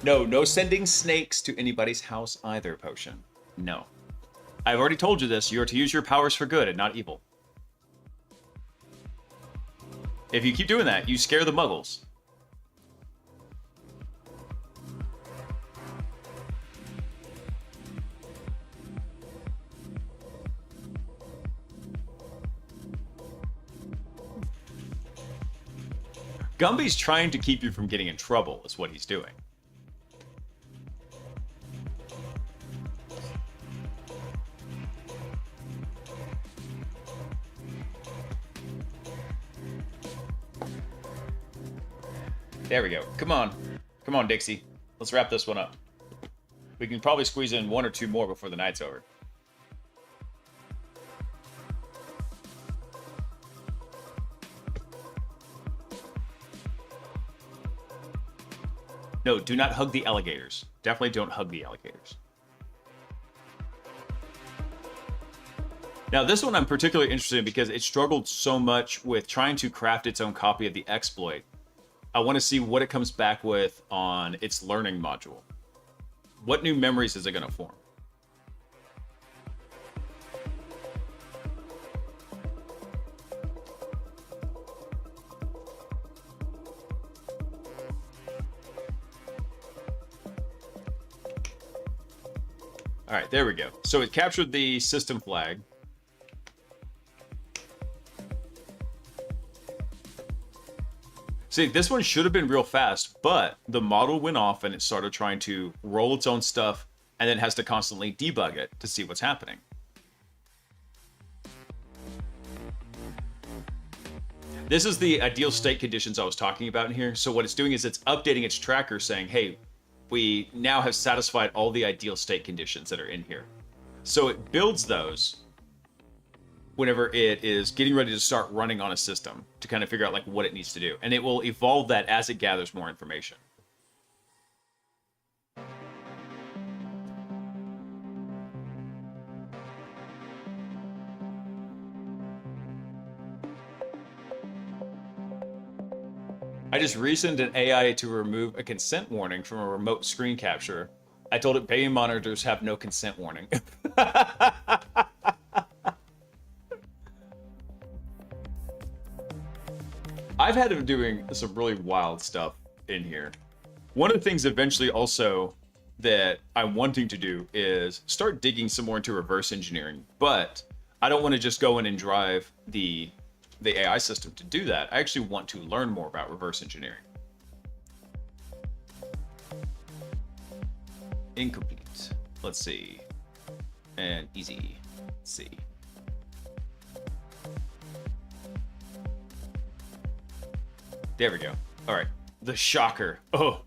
No sending snakes to anybody's house either, Potion. No. I've already told you this. You are to use your powers for good and not evil. If you keep doing that, you scare the muggles. Gumby's trying to keep you from getting in trouble, is what he's doing. There we go. Come on. Come on, Dixie. Let's wrap this one up. We can probably squeeze in 1 or 2 more before the night's over. No, do not hug the alligators. Definitely don't hug the alligators. Now, this one I'm particularly interested in because it struggled so much with trying to craft its own copy of the exploit. I want to see what it comes back with on its learning module. What new memories is it going to form? All right, there we go. So it captured the system flag. See, this one should have been real fast, but the model went off and it started trying to roll its own stuff and then has to constantly debug it to see what's happening. This is the ideal state conditions I was talking about in here. So what it's doing is it's updating its tracker saying, hey, we now have satisfied all the ideal state conditions that are in here. So it builds those whenever it is getting ready to start running on a system to kind of figure out like what it needs to do. And it will evolve that as it gathers more information. I just reasoned an AI to remove a consent warning from a remote screen capture. I told it baby monitors have no consent warning. I've had him doing some really wild stuff in here. One of the things eventually also that I'm wanting to do is start digging some more into reverse engineering, but I don't want to just go in and drive the AI system to do that. I actually want to learn more about reverse engineering. Incomplete. Let's see. And easy. Let's see. There we go. All right. The shocker. Oh,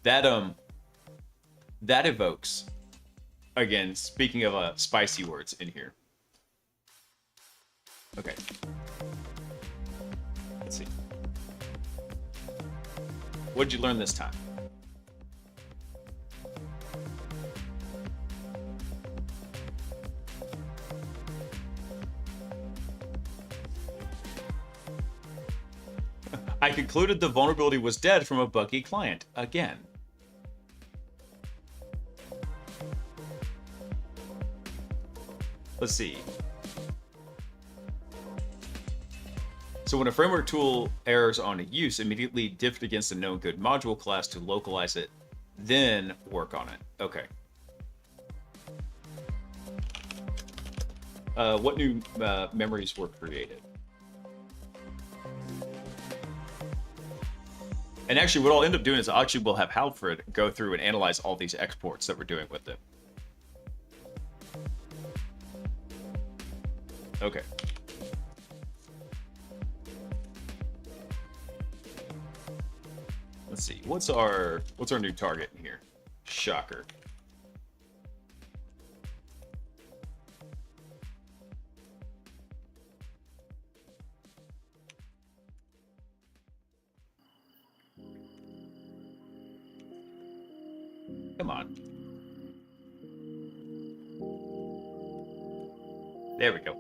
that evokes, again, speaking of spicy words in here. Okay. Let's see. What did you learn this time? I concluded the vulnerability was dead from a buggy client again. Let's see. So when a framework tool errors on a use, immediately diff against a known good module class to localize it, then work on it. Okay. What new memories were created? And actually, what I'll end up doing is actually we'll have Halfred go through and analyze all these exports that we're doing with it. Okay. Let's see. What's our new target in here? Shocker. Come on. There we go.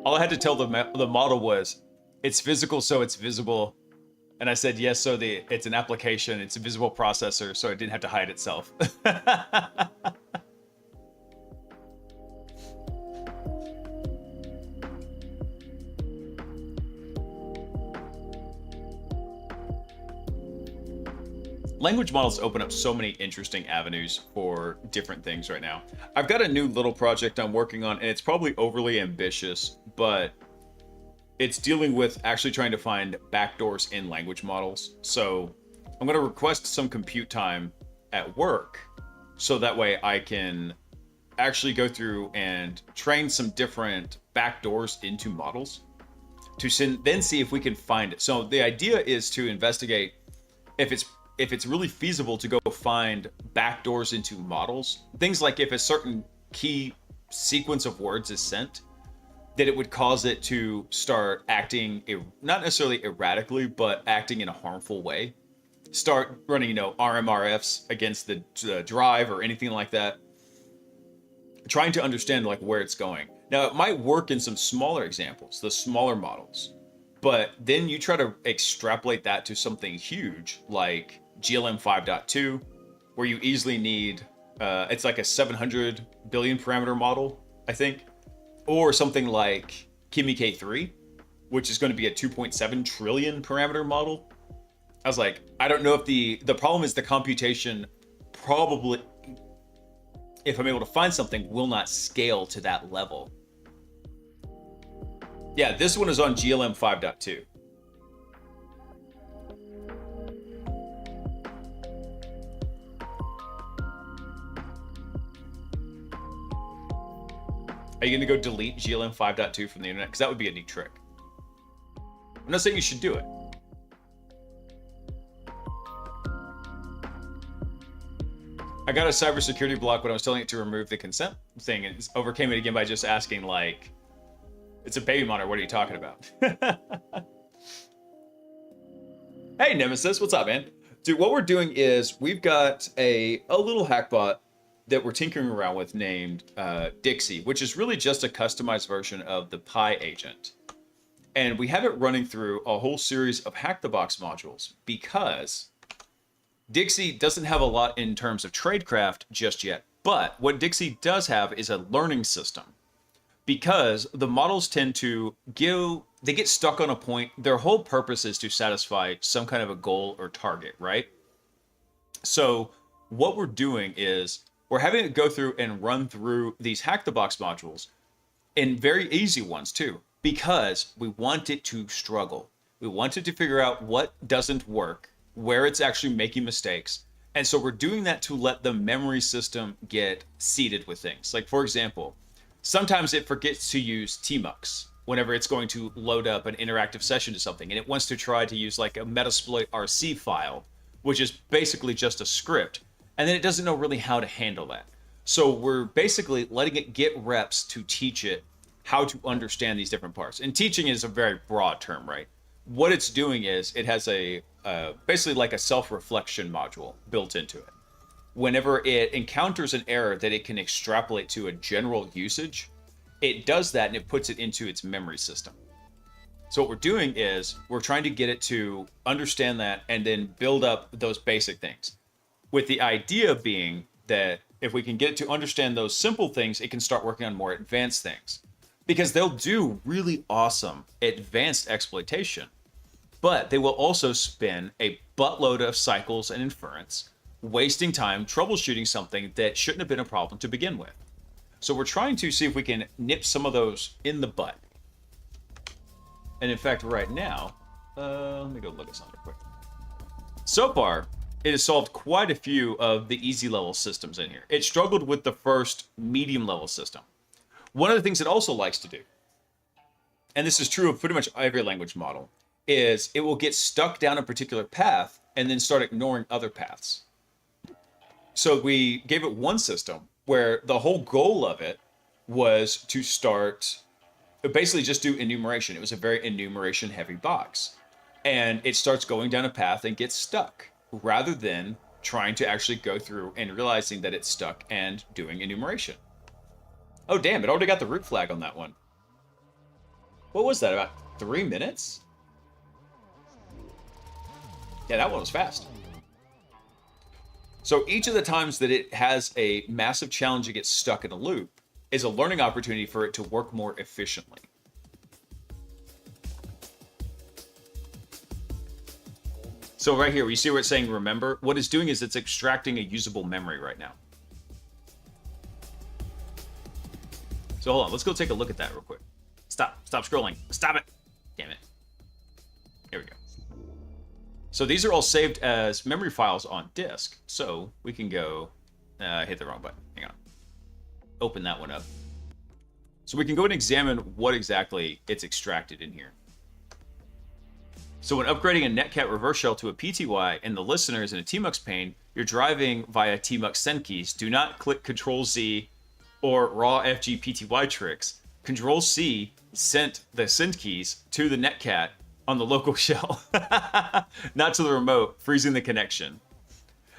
All I had to tell the model was, it's physical, so it's visible. And I said, yes, so it's an application, it's a visible processor, so it didn't have to hide itself. Language models open up so many interesting avenues for different things right now. I've got a new little project I'm working on, and it's probably overly ambitious, but it's dealing with actually trying to find backdoors in language models. So I'm going to request some compute time at work, so that way I can actually go through and train some different backdoors into models to then see if we can find it. So the idea is to investigate if it's really feasible to go find backdoors into models. Things like if a certain key sequence of words is sent, that it would cause it to start acting, not necessarily erratically, but acting in a harmful way. Start running, RMRFs against the drive or anything like that. Trying to understand like where it's going. Now, it might work in some smaller examples, the smaller models, but then you try to extrapolate that to something huge like GLM 5.2, where you easily need, it's like a 700 billion parameter model, I think, or something like Kimi K3, which is going to be a 2.7 trillion parameter model. I was like, I don't know if the problem is the computation probably, if I'm able to find something, will not scale to that level. Yeah, this one is on GLM 5.2. Are you going to go delete GLM 5.2 from the internet? Because that would be a neat trick. I'm not saying you should do it. I got a cybersecurity block when I was telling it to remove the consent thing, and overcame it again by just asking, like, it's a baby monitor, what are you talking about? Hey, Nemesis, what's up, man? Dude, what we're doing is we've got a little hackbot that we're tinkering around with named Dixie, which is really just a customized version of the Pi agent. And we have it running through a whole series of HackTheBox modules because Dixie doesn't have a lot in terms of tradecraft just yet. But what Dixie does have is a learning system, because the models tend to they get stuck on a point. Their whole purpose is to satisfy some kind of a goal or target, right? So what we're doing is we're having it go through and run through these HackTheBox modules, and very easy ones too, because we want it to struggle. We want it to figure out what doesn't work, where it's actually making mistakes. And so we're doing that to let the memory system get seeded with things. Like, for example, sometimes it forgets to use tmux whenever it's going to load up an interactive session to something, and it wants to try to use like a Metasploit RC file, which is basically just a script, and then it doesn't know really how to handle that. So we're basically letting it get reps to teach it how to understand these different parts. And teaching is a very broad term, right? What it's doing is it has a basically like a self-reflection module built into it. Whenever it encounters an error that it can extrapolate to a general usage, it does that and it puts it into its memory system. So what we're doing is we're trying to get it to understand that and then build up those basic things, with the idea being that if we can get it to understand those simple things, it can start working on more advanced things, because they'll do really awesome advanced exploitation, but they will also spin a buttload of cycles and inference, wasting time troubleshooting something that shouldn't have been a problem to begin with. So we're trying to see if we can nip some of those in the butt. And in fact, right now, let me go look at something real quick. So far, it has solved quite a few of the easy level systems in here. It struggled with the first medium level system. One of the things it also likes to do, and this is true of pretty much every language model, is it will get stuck down a particular path and then start ignoring other paths. So we gave it one system where the whole goal of it was to start, basically just do enumeration. It was a very enumeration heavy box. And it starts going down a path and gets stuck, rather than trying to actually go through and realizing that it's stuck and doing enumeration. Oh damn, it already got the root flag on that one. What was that, about 3 minutes? Yeah, that one was fast. So each of the times that it has a massive challenge to get stuck in a loop is a learning opportunity for it to work more efficiently. So right here, you see where it's saying remember? What it's doing is it's extracting a usable memory right now. So hold on, let's go take a look at that real quick. Stop scrolling. Stop it. Damn it. Here we go. So these are all saved as memory files on disk. So we can go, hit the wrong button. Hang on. Open that one up. So we can go and examine what exactly it's extracted in here. So when upgrading a netcat reverse shell to a PTY and the listener is in a tmux pane, you're driving via tmux send keys. Do not click Control-Z or raw FG PTY tricks. Control-C sent the send keys to the netcat on the local shell, not to the remote, freezing the connection.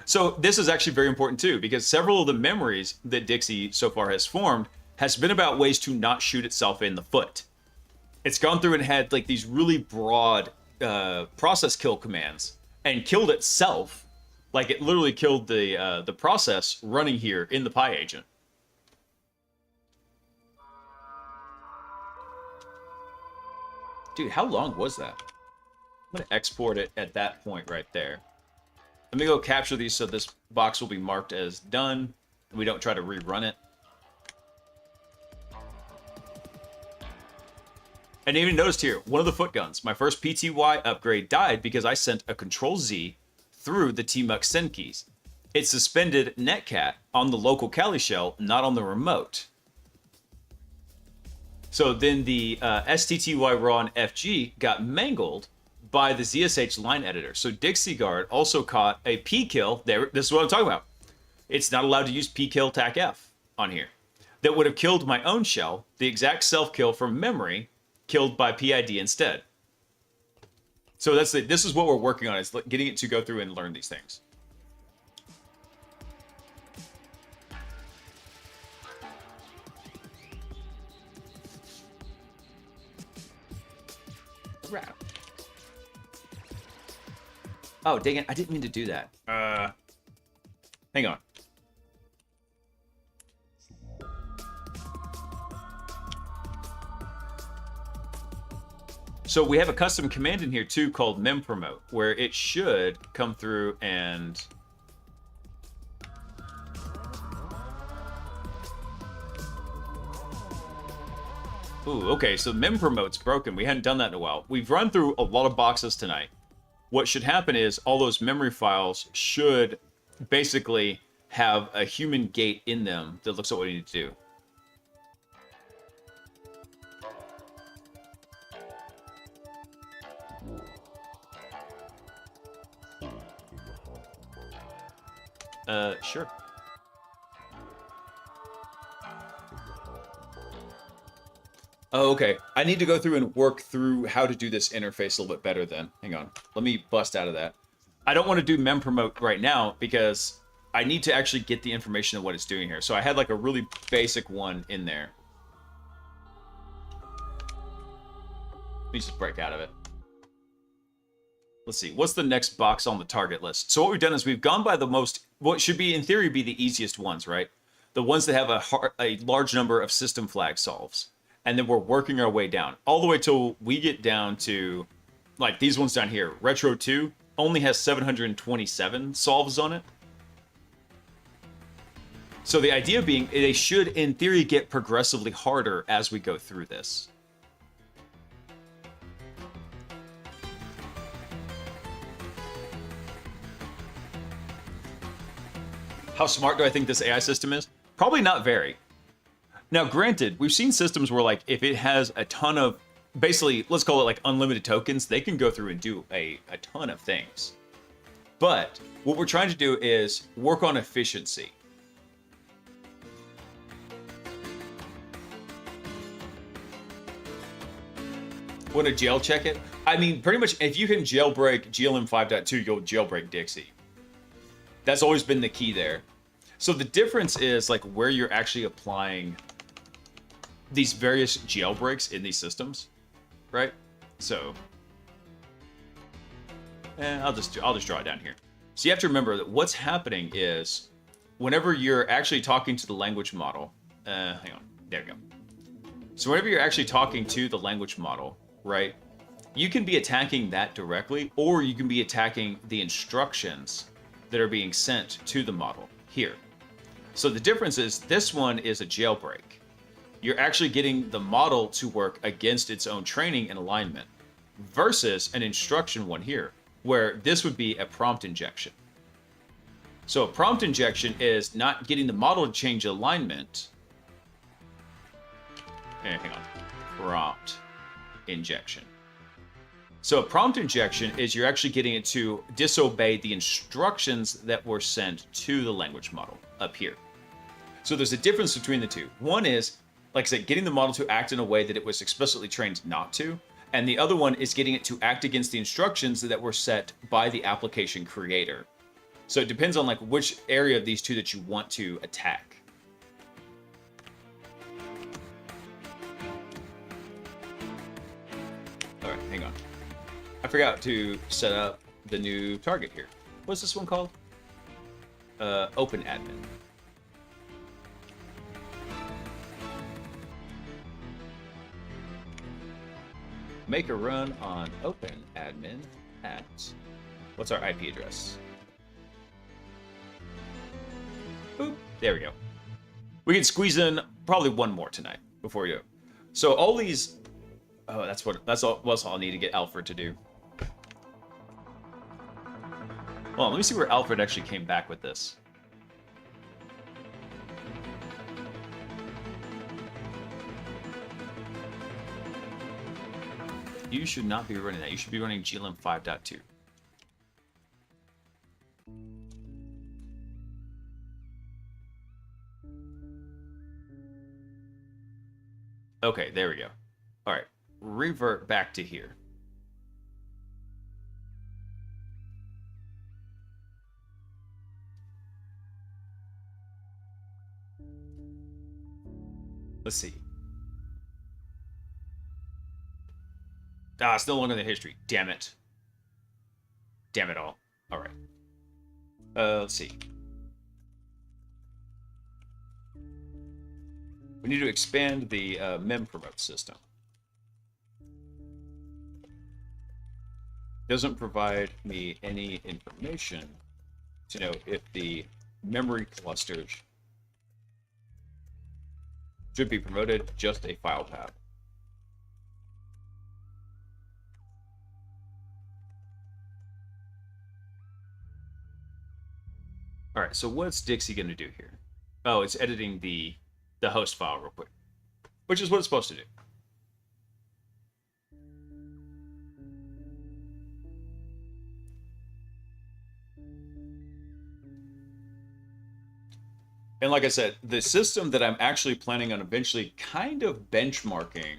So this is actually very important too, because several of the memories that Dixie so far has formed has been about ways to not shoot itself in the foot. It's gone through and had like these really broad process kill commands and killed itself. Like it literally killed the process running here in the Pi agent. Dude, how long was that? I'm going to export it at that point right there. Let me go capture these so this box will be marked as done, and we don't try to rerun it. And even noticed here, one of the foot guns, my first PTY upgrade died because I sent a Control-Z through the tmux send keys. It suspended netcat on the local Kali shell, not on the remote. So then the STTY raw and FG got mangled by the ZSH line editor. So Dixie Guard also caught a P kill. There, this is what I'm talking about. It's not allowed to use P kill TAC F on here. That would have killed my own shell, the exact self kill from memory, killed by PID instead. So this is what we're working on, is getting it to go through and learn these things. Crap. Oh, dang it. I didn't mean to do that. Hang on. So we have a custom command in here too called mempromote, where it should come through and ooh, okay, so mempromote's broken. We hadn't done that in a while. We've run through a lot of boxes tonight. What should happen is all those memory files should basically have a human gate in them that looks at what we need to do. Sure. Oh, okay. I need to go through and work through how to do this interface a little bit better then. Hang on. Let me bust out of that. I don't want to do mempromote right now because I need to actually get the information of what it's doing here. So I had like a really basic one in there. Let me just break out of it. Let's see. What's the next box on the target list? So what we've done is we've gone by the most, what should be in theory be the easiest ones, right? The ones that have a large number of system flag solves. And then we're working our way down all the way till we get down to like these ones down here. Retro 2 only has 727 solves on it. So the idea being they should in theory get progressively harder as we go through this. How smart do I think this AI system is? Probably not very. Now, granted, we've seen systems where, like, if it has a ton of, basically, let's call it, like, unlimited tokens, they can go through and do a ton of things. But what we're trying to do is work on efficiency. Want to jail check it? I mean, pretty much, if you can jailbreak GLM 5.2, you'll jailbreak Dixie. That's always been the key there. So the difference is like where you're actually applying these various jailbreaks in these systems, right? So, I'll just draw it down here. So you have to remember that what's happening is whenever you're actually talking to the language model, hang on, there we go. So whenever you're actually talking to the language model, right? You can be attacking that directly, or you can be attacking the instructions that are being sent to the model here. So the difference is this one is a jailbreak. You're actually getting the model to work against its own training and alignment versus an instruction one here, where this would be a prompt injection. So a prompt injection is not getting the model to change alignment. Hang on. Prompt injection. So a prompt injection is you're actually getting it to disobey the instructions that were sent to the language model up here. So there's a difference between the two. One is, like I said, getting the model to act in a way that it was explicitly trained not to. And the other one is getting it to act against the instructions that were set by the application creator. So it depends on like which area of these two that you want to attack. All right, hang on. I forgot to set up the new target here. What's this one called? Open admin. Make a run on open admin at, what's our IP address? Boop, there we go. We can squeeze in probably one more tonight before we go. So all these, oh, that's all I'll need to get Alfred to do. Well, let me see where Alfred actually came back with this. You should not be running that. You should be running GLM 5.2. Okay, there we go. All right, revert back to here. Let's see. Ah, it's no longer in the history. Damn it. Damn it all. All right. Let's see. We need to expand the mem promote system. Doesn't provide me any information to know if the memory clusters should be promoted, just a file path. All right, so what's Dixie going to do here? Oh, it's editing the host file real quick, which is what it's supposed to do. And like I said, the system that I'm actually planning on eventually kind of benchmarking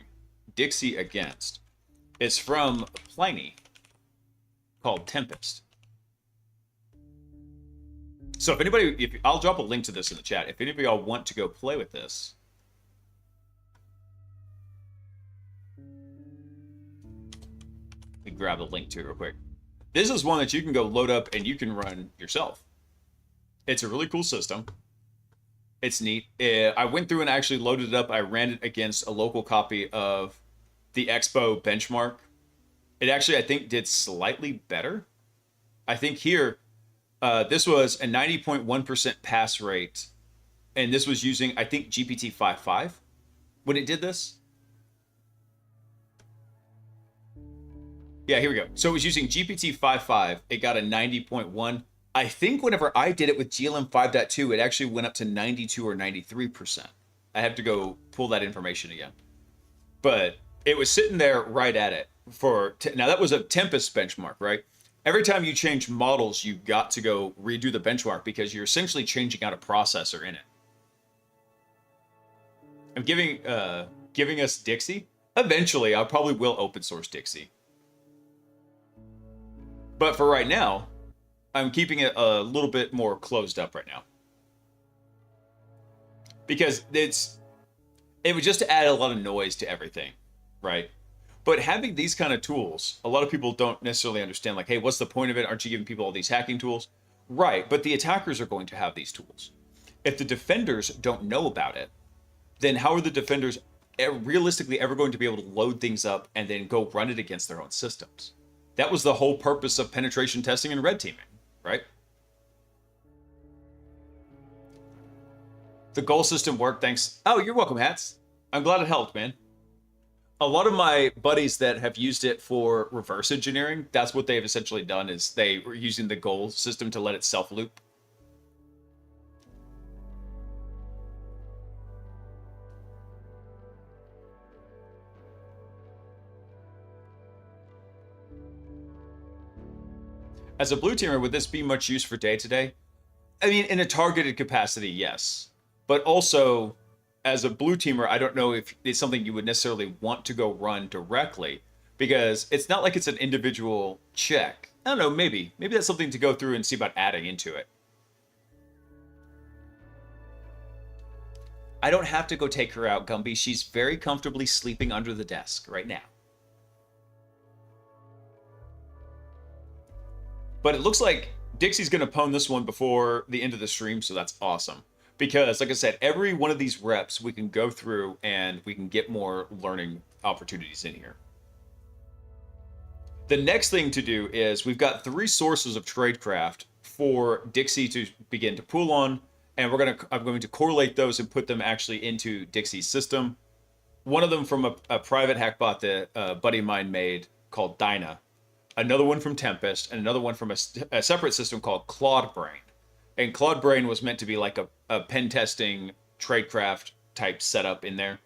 Dixie against is from Pliny, called Tempest. So if anybody, I'll drop a link to this in the chat. If any of y'all want to go play with this, let me grab the link to it real quick. This is one that you can go load up and you can run yourself. It's a really cool system. It's neat. I went through and actually loaded it up. I ran it against a local copy of the Expo benchmark. It actually, I think, did slightly better. I think here, this was a 90.1% pass rate, and this was using, I think, GPT-5.5 when it did this. Yeah, here we go. So it was using GPT-5.5. It got a 90.1. I think whenever I did it with GLM 5.2, it actually went up to 92 or 93%. I have to go pull that information again. But it was sitting there right at it now that was a Tempest benchmark, right? Every time you change models, you've got to go redo the benchmark because you're essentially changing out a processor in it. I'm giving us Dixie. Eventually, I probably will open source Dixie. But for right now, I'm keeping it a little bit more closed up right now. Because it would just add a lot of noise to everything, right? But having these kind of tools, a lot of people don't necessarily understand, like, hey, what's the point of it? Aren't you giving people all these hacking tools? Right, but the attackers are going to have these tools. If the defenders don't know about it, then how are the defenders realistically ever going to be able to load things up and then go run it against their own systems? That was the whole purpose of penetration testing and red teaming, right? The goal system worked, thanks. Oh, you're welcome, Hats. I'm glad it helped, man. A lot of my buddies that have used it for reverse engineering, that's what they've essentially done, is they were using the goal system to let it self-loop. As a blue teamer, would this be much use for day-to-day? I mean, in a targeted capacity, yes. But also, as a blue teamer, I don't know if it's something you would necessarily want to go run directly, because it's not like it's an individual check. I don't know, maybe. Maybe that's something to go through and see about adding into it. I don't have to go take her out, Gumby. She's very comfortably sleeping under the desk right now. But it looks like Dixie's going to pwn this one before the end of the stream, so that's awesome. Because, like I said, every one of these reps we can go through and we can get more learning opportunities in here. The next thing to do is we've got 3 sources of tradecraft for Dixie to begin to pull on, and I'm going to correlate those and put them actually into Dixie's system. One of them from a private hackbot that a buddy of mine made called Dyna. Another one from Tempest, and another one from a separate system called CloudBrain. And CloudBrain was meant to be like a pen testing tradecraft type setup in there.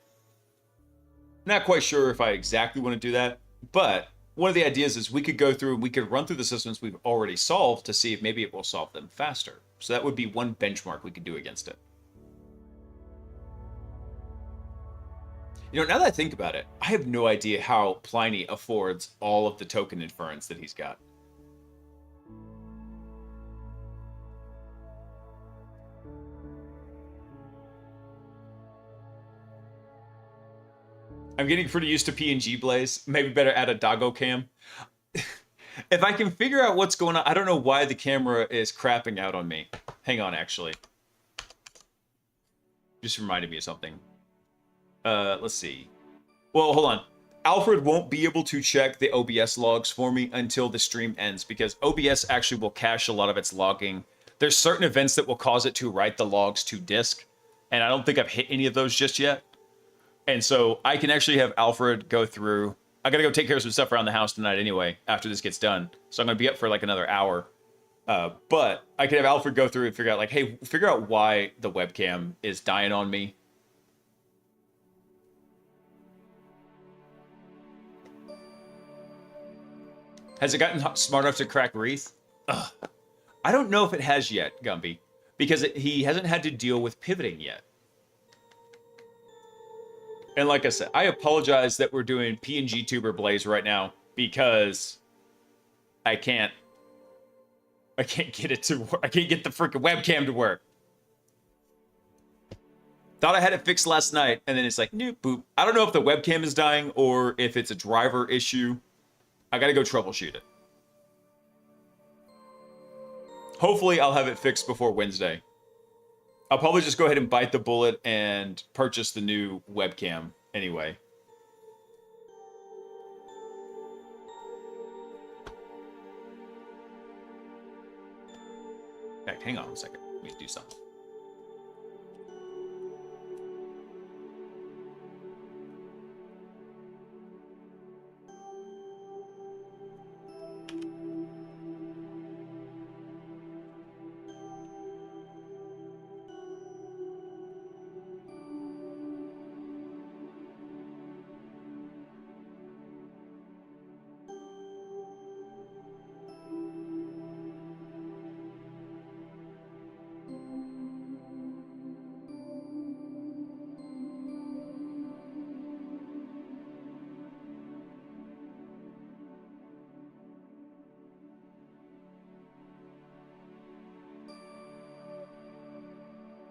Not quite sure if I exactly want to do that, but one of the ideas is we could go through and we could run through the systems we've already solved to see if maybe it will solve them faster. So that would be one benchmark we could do against it. You know, now that I think about it, I have no idea how Pliny affords all of the token inference that he's got. I'm getting pretty used to PNG Blaze. Maybe better add a doggo cam. If I can figure out what's going on, I don't know why the camera is crapping out on me. Hang on, actually. Just reminded me of something. Let's see. Well, hold on. Alfred won't be able to check the OBS logs for me until the stream ends, because OBS actually will cache a lot of its logging. There's certain events that will cause it to write the logs to disk, and I don't think I've hit any of those just yet. And so I can actually have Alfred go through. I gotta go take care of some stuff around the house tonight anyway, after this gets done. So I'm gonna be up for like another hour. But I can have Alfred go through and figure out, like, hey, figure out why the webcam is dying on me. Has it gotten smart enough to crack Wreath? Ugh. I don't know if it has yet, Gumby, because he hasn't had to deal with pivoting yet. And like I said, I apologize that we're doing PNG Tuber Blaze right now, because I can't get it to work. I can't get the freaking webcam to work. Thought I had it fixed last night, and then it's like, nope, boop. I don't know if the webcam is dying or if it's a driver issue. I gotta go troubleshoot it. Hopefully I'll have it fixed before Wednesday. I'll probably just go ahead and bite the bullet and purchase the new webcam anyway. In fact, hang on a second. Let me do something.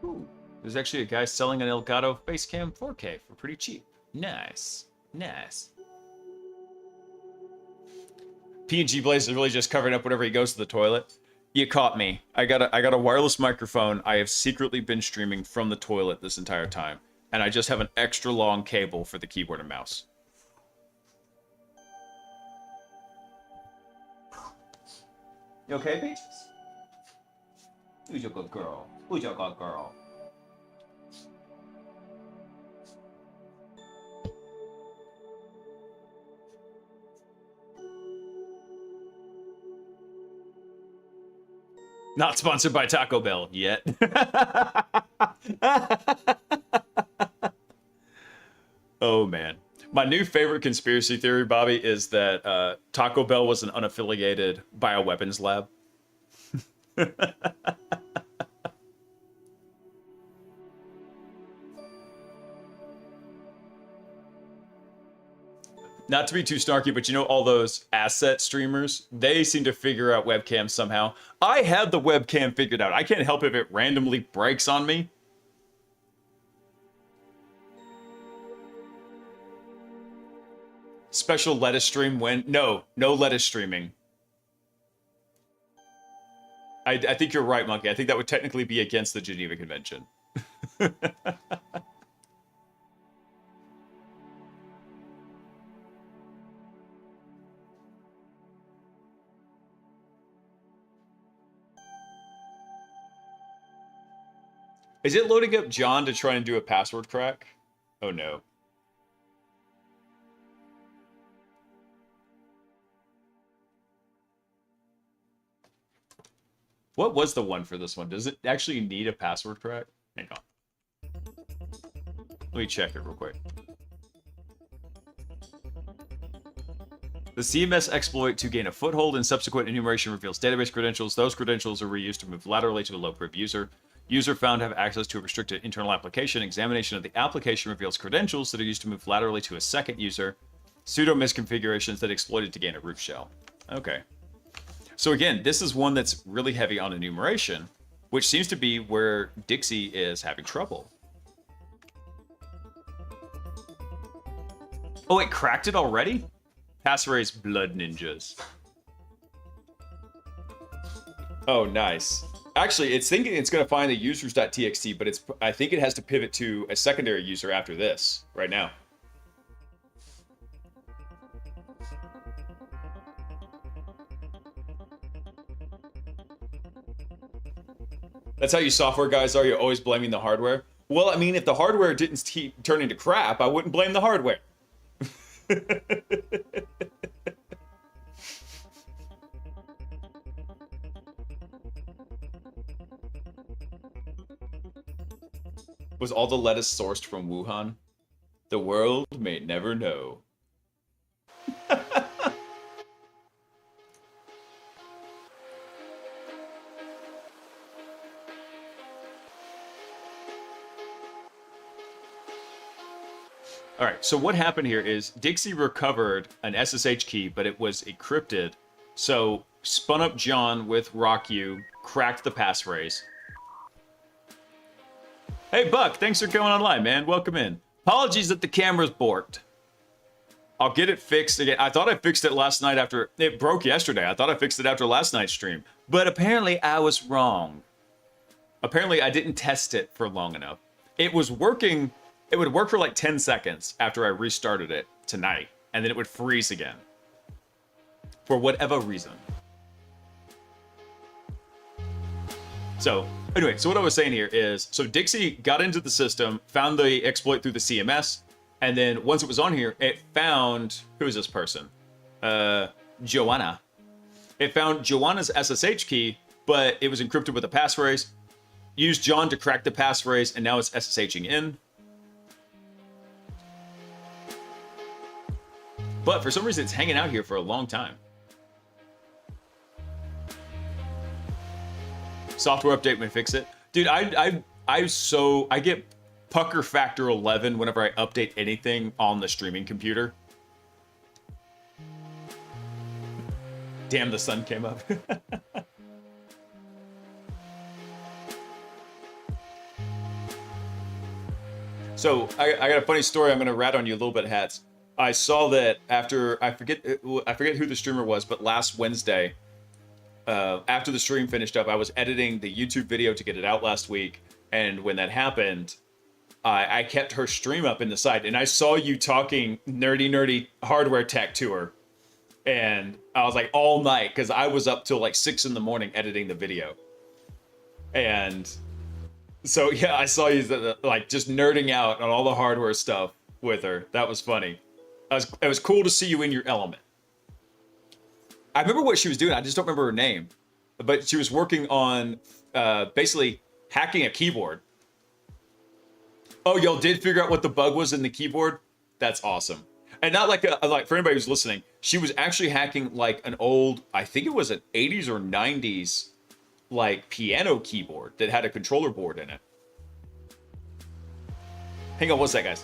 Ooh, there's actually a guy selling an Elgato Facecam 4K for pretty cheap. Nice. Nice. PNG Blaze is really just covering up whenever he goes to the toilet. You caught me. I got a wireless microphone. I have secretly been streaming from the toilet this entire time. And I just have an extra long cable for the keyboard and mouse. You okay, Peaches? Who's your good girl? Who's your good girl? Not sponsored by Taco Bell yet. Oh, man. My new favorite conspiracy theory, Bobby, is that Taco Bell was an unaffiliated bioweapons lab. Not to be too snarky, but you know all those asset streamers? They seem to figure out webcams somehow. I had the webcam figured out. I can't help if it randomly breaks on me. Special lettuce stream when... No lettuce streaming. I think you're right, Monkey. I think that would technically be against the Geneva Convention. Is it loading up John to try and do a password crack? Oh no. What was the one for this one? Does it actually need a password crack? Hang on. Let me check it real quick. The CMS exploit to gain a foothold and subsequent enumeration reveals database credentials. Those credentials are reused to move laterally to a low-priv user. User found to have access to a restricted internal application. Examination of the application reveals credentials that are used to move laterally to a second user. Pseudo misconfigurations that exploited to gain a root shell. Okay. So again, this is one that's really heavy on enumeration, which seems to be where Dixie is having trouble. Oh, it cracked it already? Passphrase blood ninjas. Oh, nice. Actually, it's thinking it's going to find the users.txt, but I think it has to pivot to a secondary user after this, right now. That's how you software guys are. You're always blaming the hardware. Well, I mean, if the hardware didn't keep turning to crap, I wouldn't blame the hardware. Was all the lettuce sourced from Wuhan? The world may never know. All right, so what happened here is Dixie recovered an SSH key, but it was encrypted. So spun up John with RockU, cracked the passphrase. Hey, Buck, thanks for coming online, man. Welcome in. Apologies that the camera's borked. I'll get it fixed again. I thought I fixed it last night after... It broke yesterday. I thought I fixed it after last night's stream. But apparently I was wrong. Apparently I didn't test it for long enough. It was working... It would work for like 10 seconds after I restarted it tonight, and then it would freeze again. For whatever reason. So, anyway, so what I was saying here is, so Dixie got into the system, found the exploit through the CMS, and then once it was on here, it found, who is this person? Joanna. It found Joanna's SSH key, but it was encrypted with a passphrase. Used John to crack the passphrase, and now it's SSHing in. But for some reason, it's hanging out here for a long time. Software update may fix it. Dude, I get pucker factor 11 whenever I update anything on the streaming computer. Damn, the sun came up. So, I got a funny story. I'm going to rat on you a little bit, Hats. I saw that after, I forget who the streamer was, but last Wednesday, after the stream finished up, I was editing the YouTube video to get it out last week. And when that happened, I kept her stream up in the side, and I saw you talking nerdy hardware tech to her. And I was like, all night, because I was up till like 6 in the morning editing the video. And so, yeah, I saw you like just nerding out on all the hardware stuff with her. That was funny. It was cool to see you in your element. I remember what she was doing. I just don't remember her name. But she was working on basically hacking a keyboard. Oh, y'all did figure out what the bug was in the keyboard? That's awesome. And not like for anybody who's listening, she was actually hacking like an old, I think it was an 80s or 90s like piano keyboard that had a controller board in it. Hang on, what's that, guys?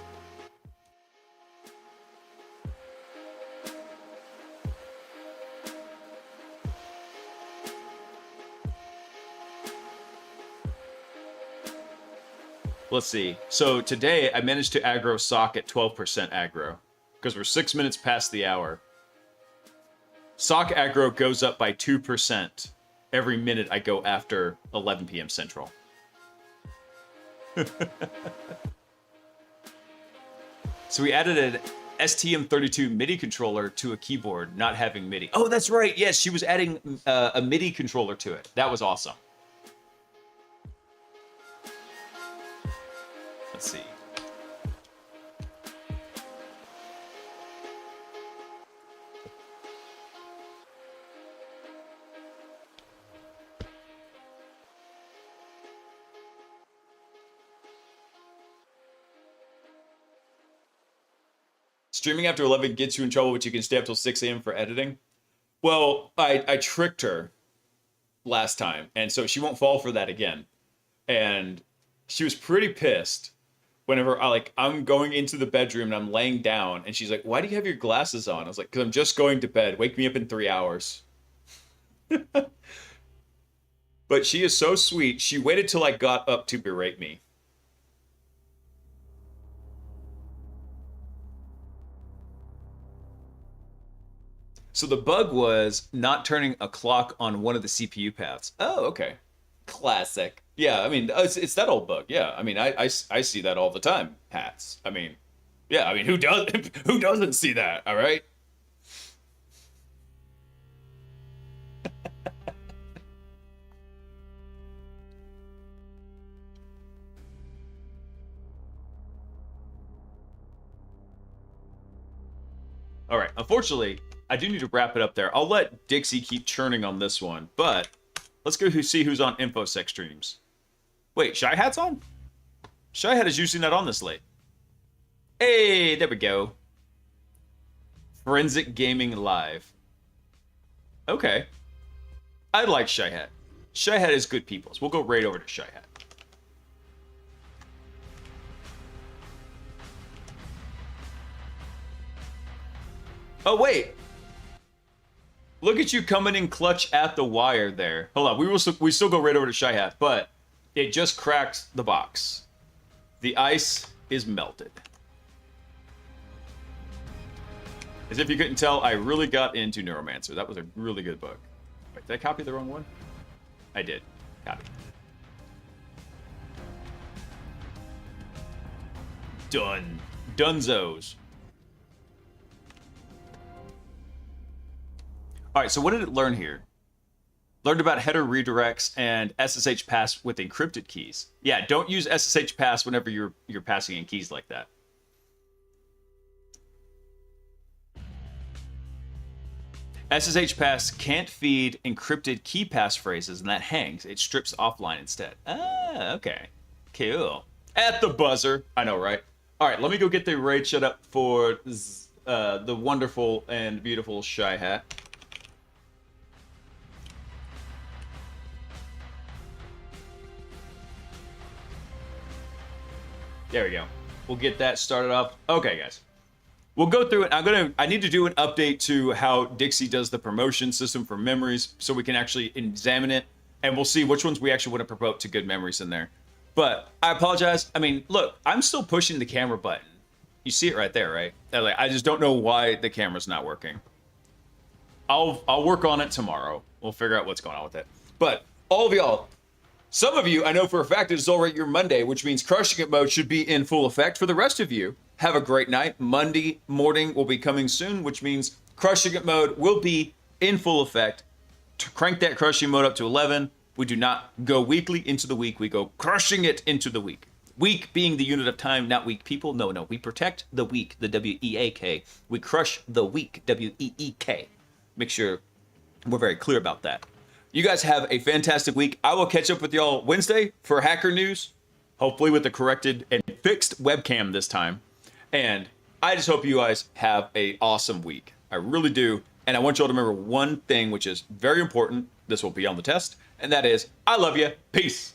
Let's see. So today I managed to aggro Sock at 12% aggro because we're 6 minutes past the hour. Sock aggro goes up by 2% every minute I go after 11 p.m. Central. So we added an STM32 MIDI controller to a keyboard not having MIDI. Oh, that's right. Yes, she was adding a MIDI controller to it. That was awesome. Let's see. Streaming after 11 gets you in trouble, but you can stay up till 6 a.m. for editing. Well, I tricked her last time, and so she won't fall for that again. And she was pretty pissed whenever I'm going into the bedroom and I'm laying down, and she's like, "Why do you have your glasses on?" I was like, "Because I'm just going to bed. Wake me up in 3 hours." But she is so sweet. She waited till I got up to berate me. So the bug was not turning a clock on one of the CPU paths. Oh, okay. Classic. Yeah, I mean, it's that old bug. Yeah, I mean, I see that all the time. Hats. I mean, yeah, I mean, who doesn't see that? All right. All right. Unfortunately, I do need to wrap it up there. I'll let Dixie keep churning on this one, but let's go see who's on InfoSec streams. Wait, Shy Hat's on? Shy Hat is usually not on this late. Hey, there we go. Forensic Gaming Live. Okay. I like Shy Hat. Shy Hat is good people, so we'll go right over to Shy Hat. Oh, wait. Look at you coming in clutch at the wire there. Hold on, we still go right over to Shy Hat, but it just cracked the box. The ice is melted. As if you couldn't tell, I really got into Neuromancer. That was a really good book. Wait, did I copy the wrong one? I did. Copy. Done. Dunzos. All right, so what did it learn here? Learned about header redirects and SSH pass with encrypted keys. Yeah, don't use SSH pass whenever you're passing in keys like that. SSH pass can't feed encrypted key pass phrases, and that hangs. It strips offline instead. Ah, okay. Cool. At the buzzer. I know, right? All right, let me go get the raid shut up for the wonderful and beautiful Shy Hat. There we go. We'll get that started off. Okay, guys. We'll go through it. I need to do an update to how Dixie does the promotion system for memories so we can actually examine it, and we'll see which ones we actually want to promote to good memories in there. But I apologize. I mean, look, I'm still pushing the camera button. You see it right there, right? I just don't know why the camera's not working. I'll work on it tomorrow. We'll figure out what's going on with it. But all of y'all, some of you, I know for a fact it's already your Monday, which means Crushing It mode should be in full effect. For the rest of you, have a great night. Monday morning will be coming soon, which means Crushing It mode will be in full effect. To crank that Crushing mode up to 11, we do not go weekly into the week. We go crushing it into the week. Week being the unit of time, not weak people. No, we protect the weak, the W-E-A-K. We crush the weak, W-E-E-K. Make sure we're very clear about that. You guys have a fantastic week. I will catch up with y'all Wednesday for Hacker News, hopefully with the corrected and fixed webcam this time. And I just hope you guys have an awesome week. I really do. And I want y'all to remember one thing, which is very important. This will be on the test. And that is, I love you. Peace.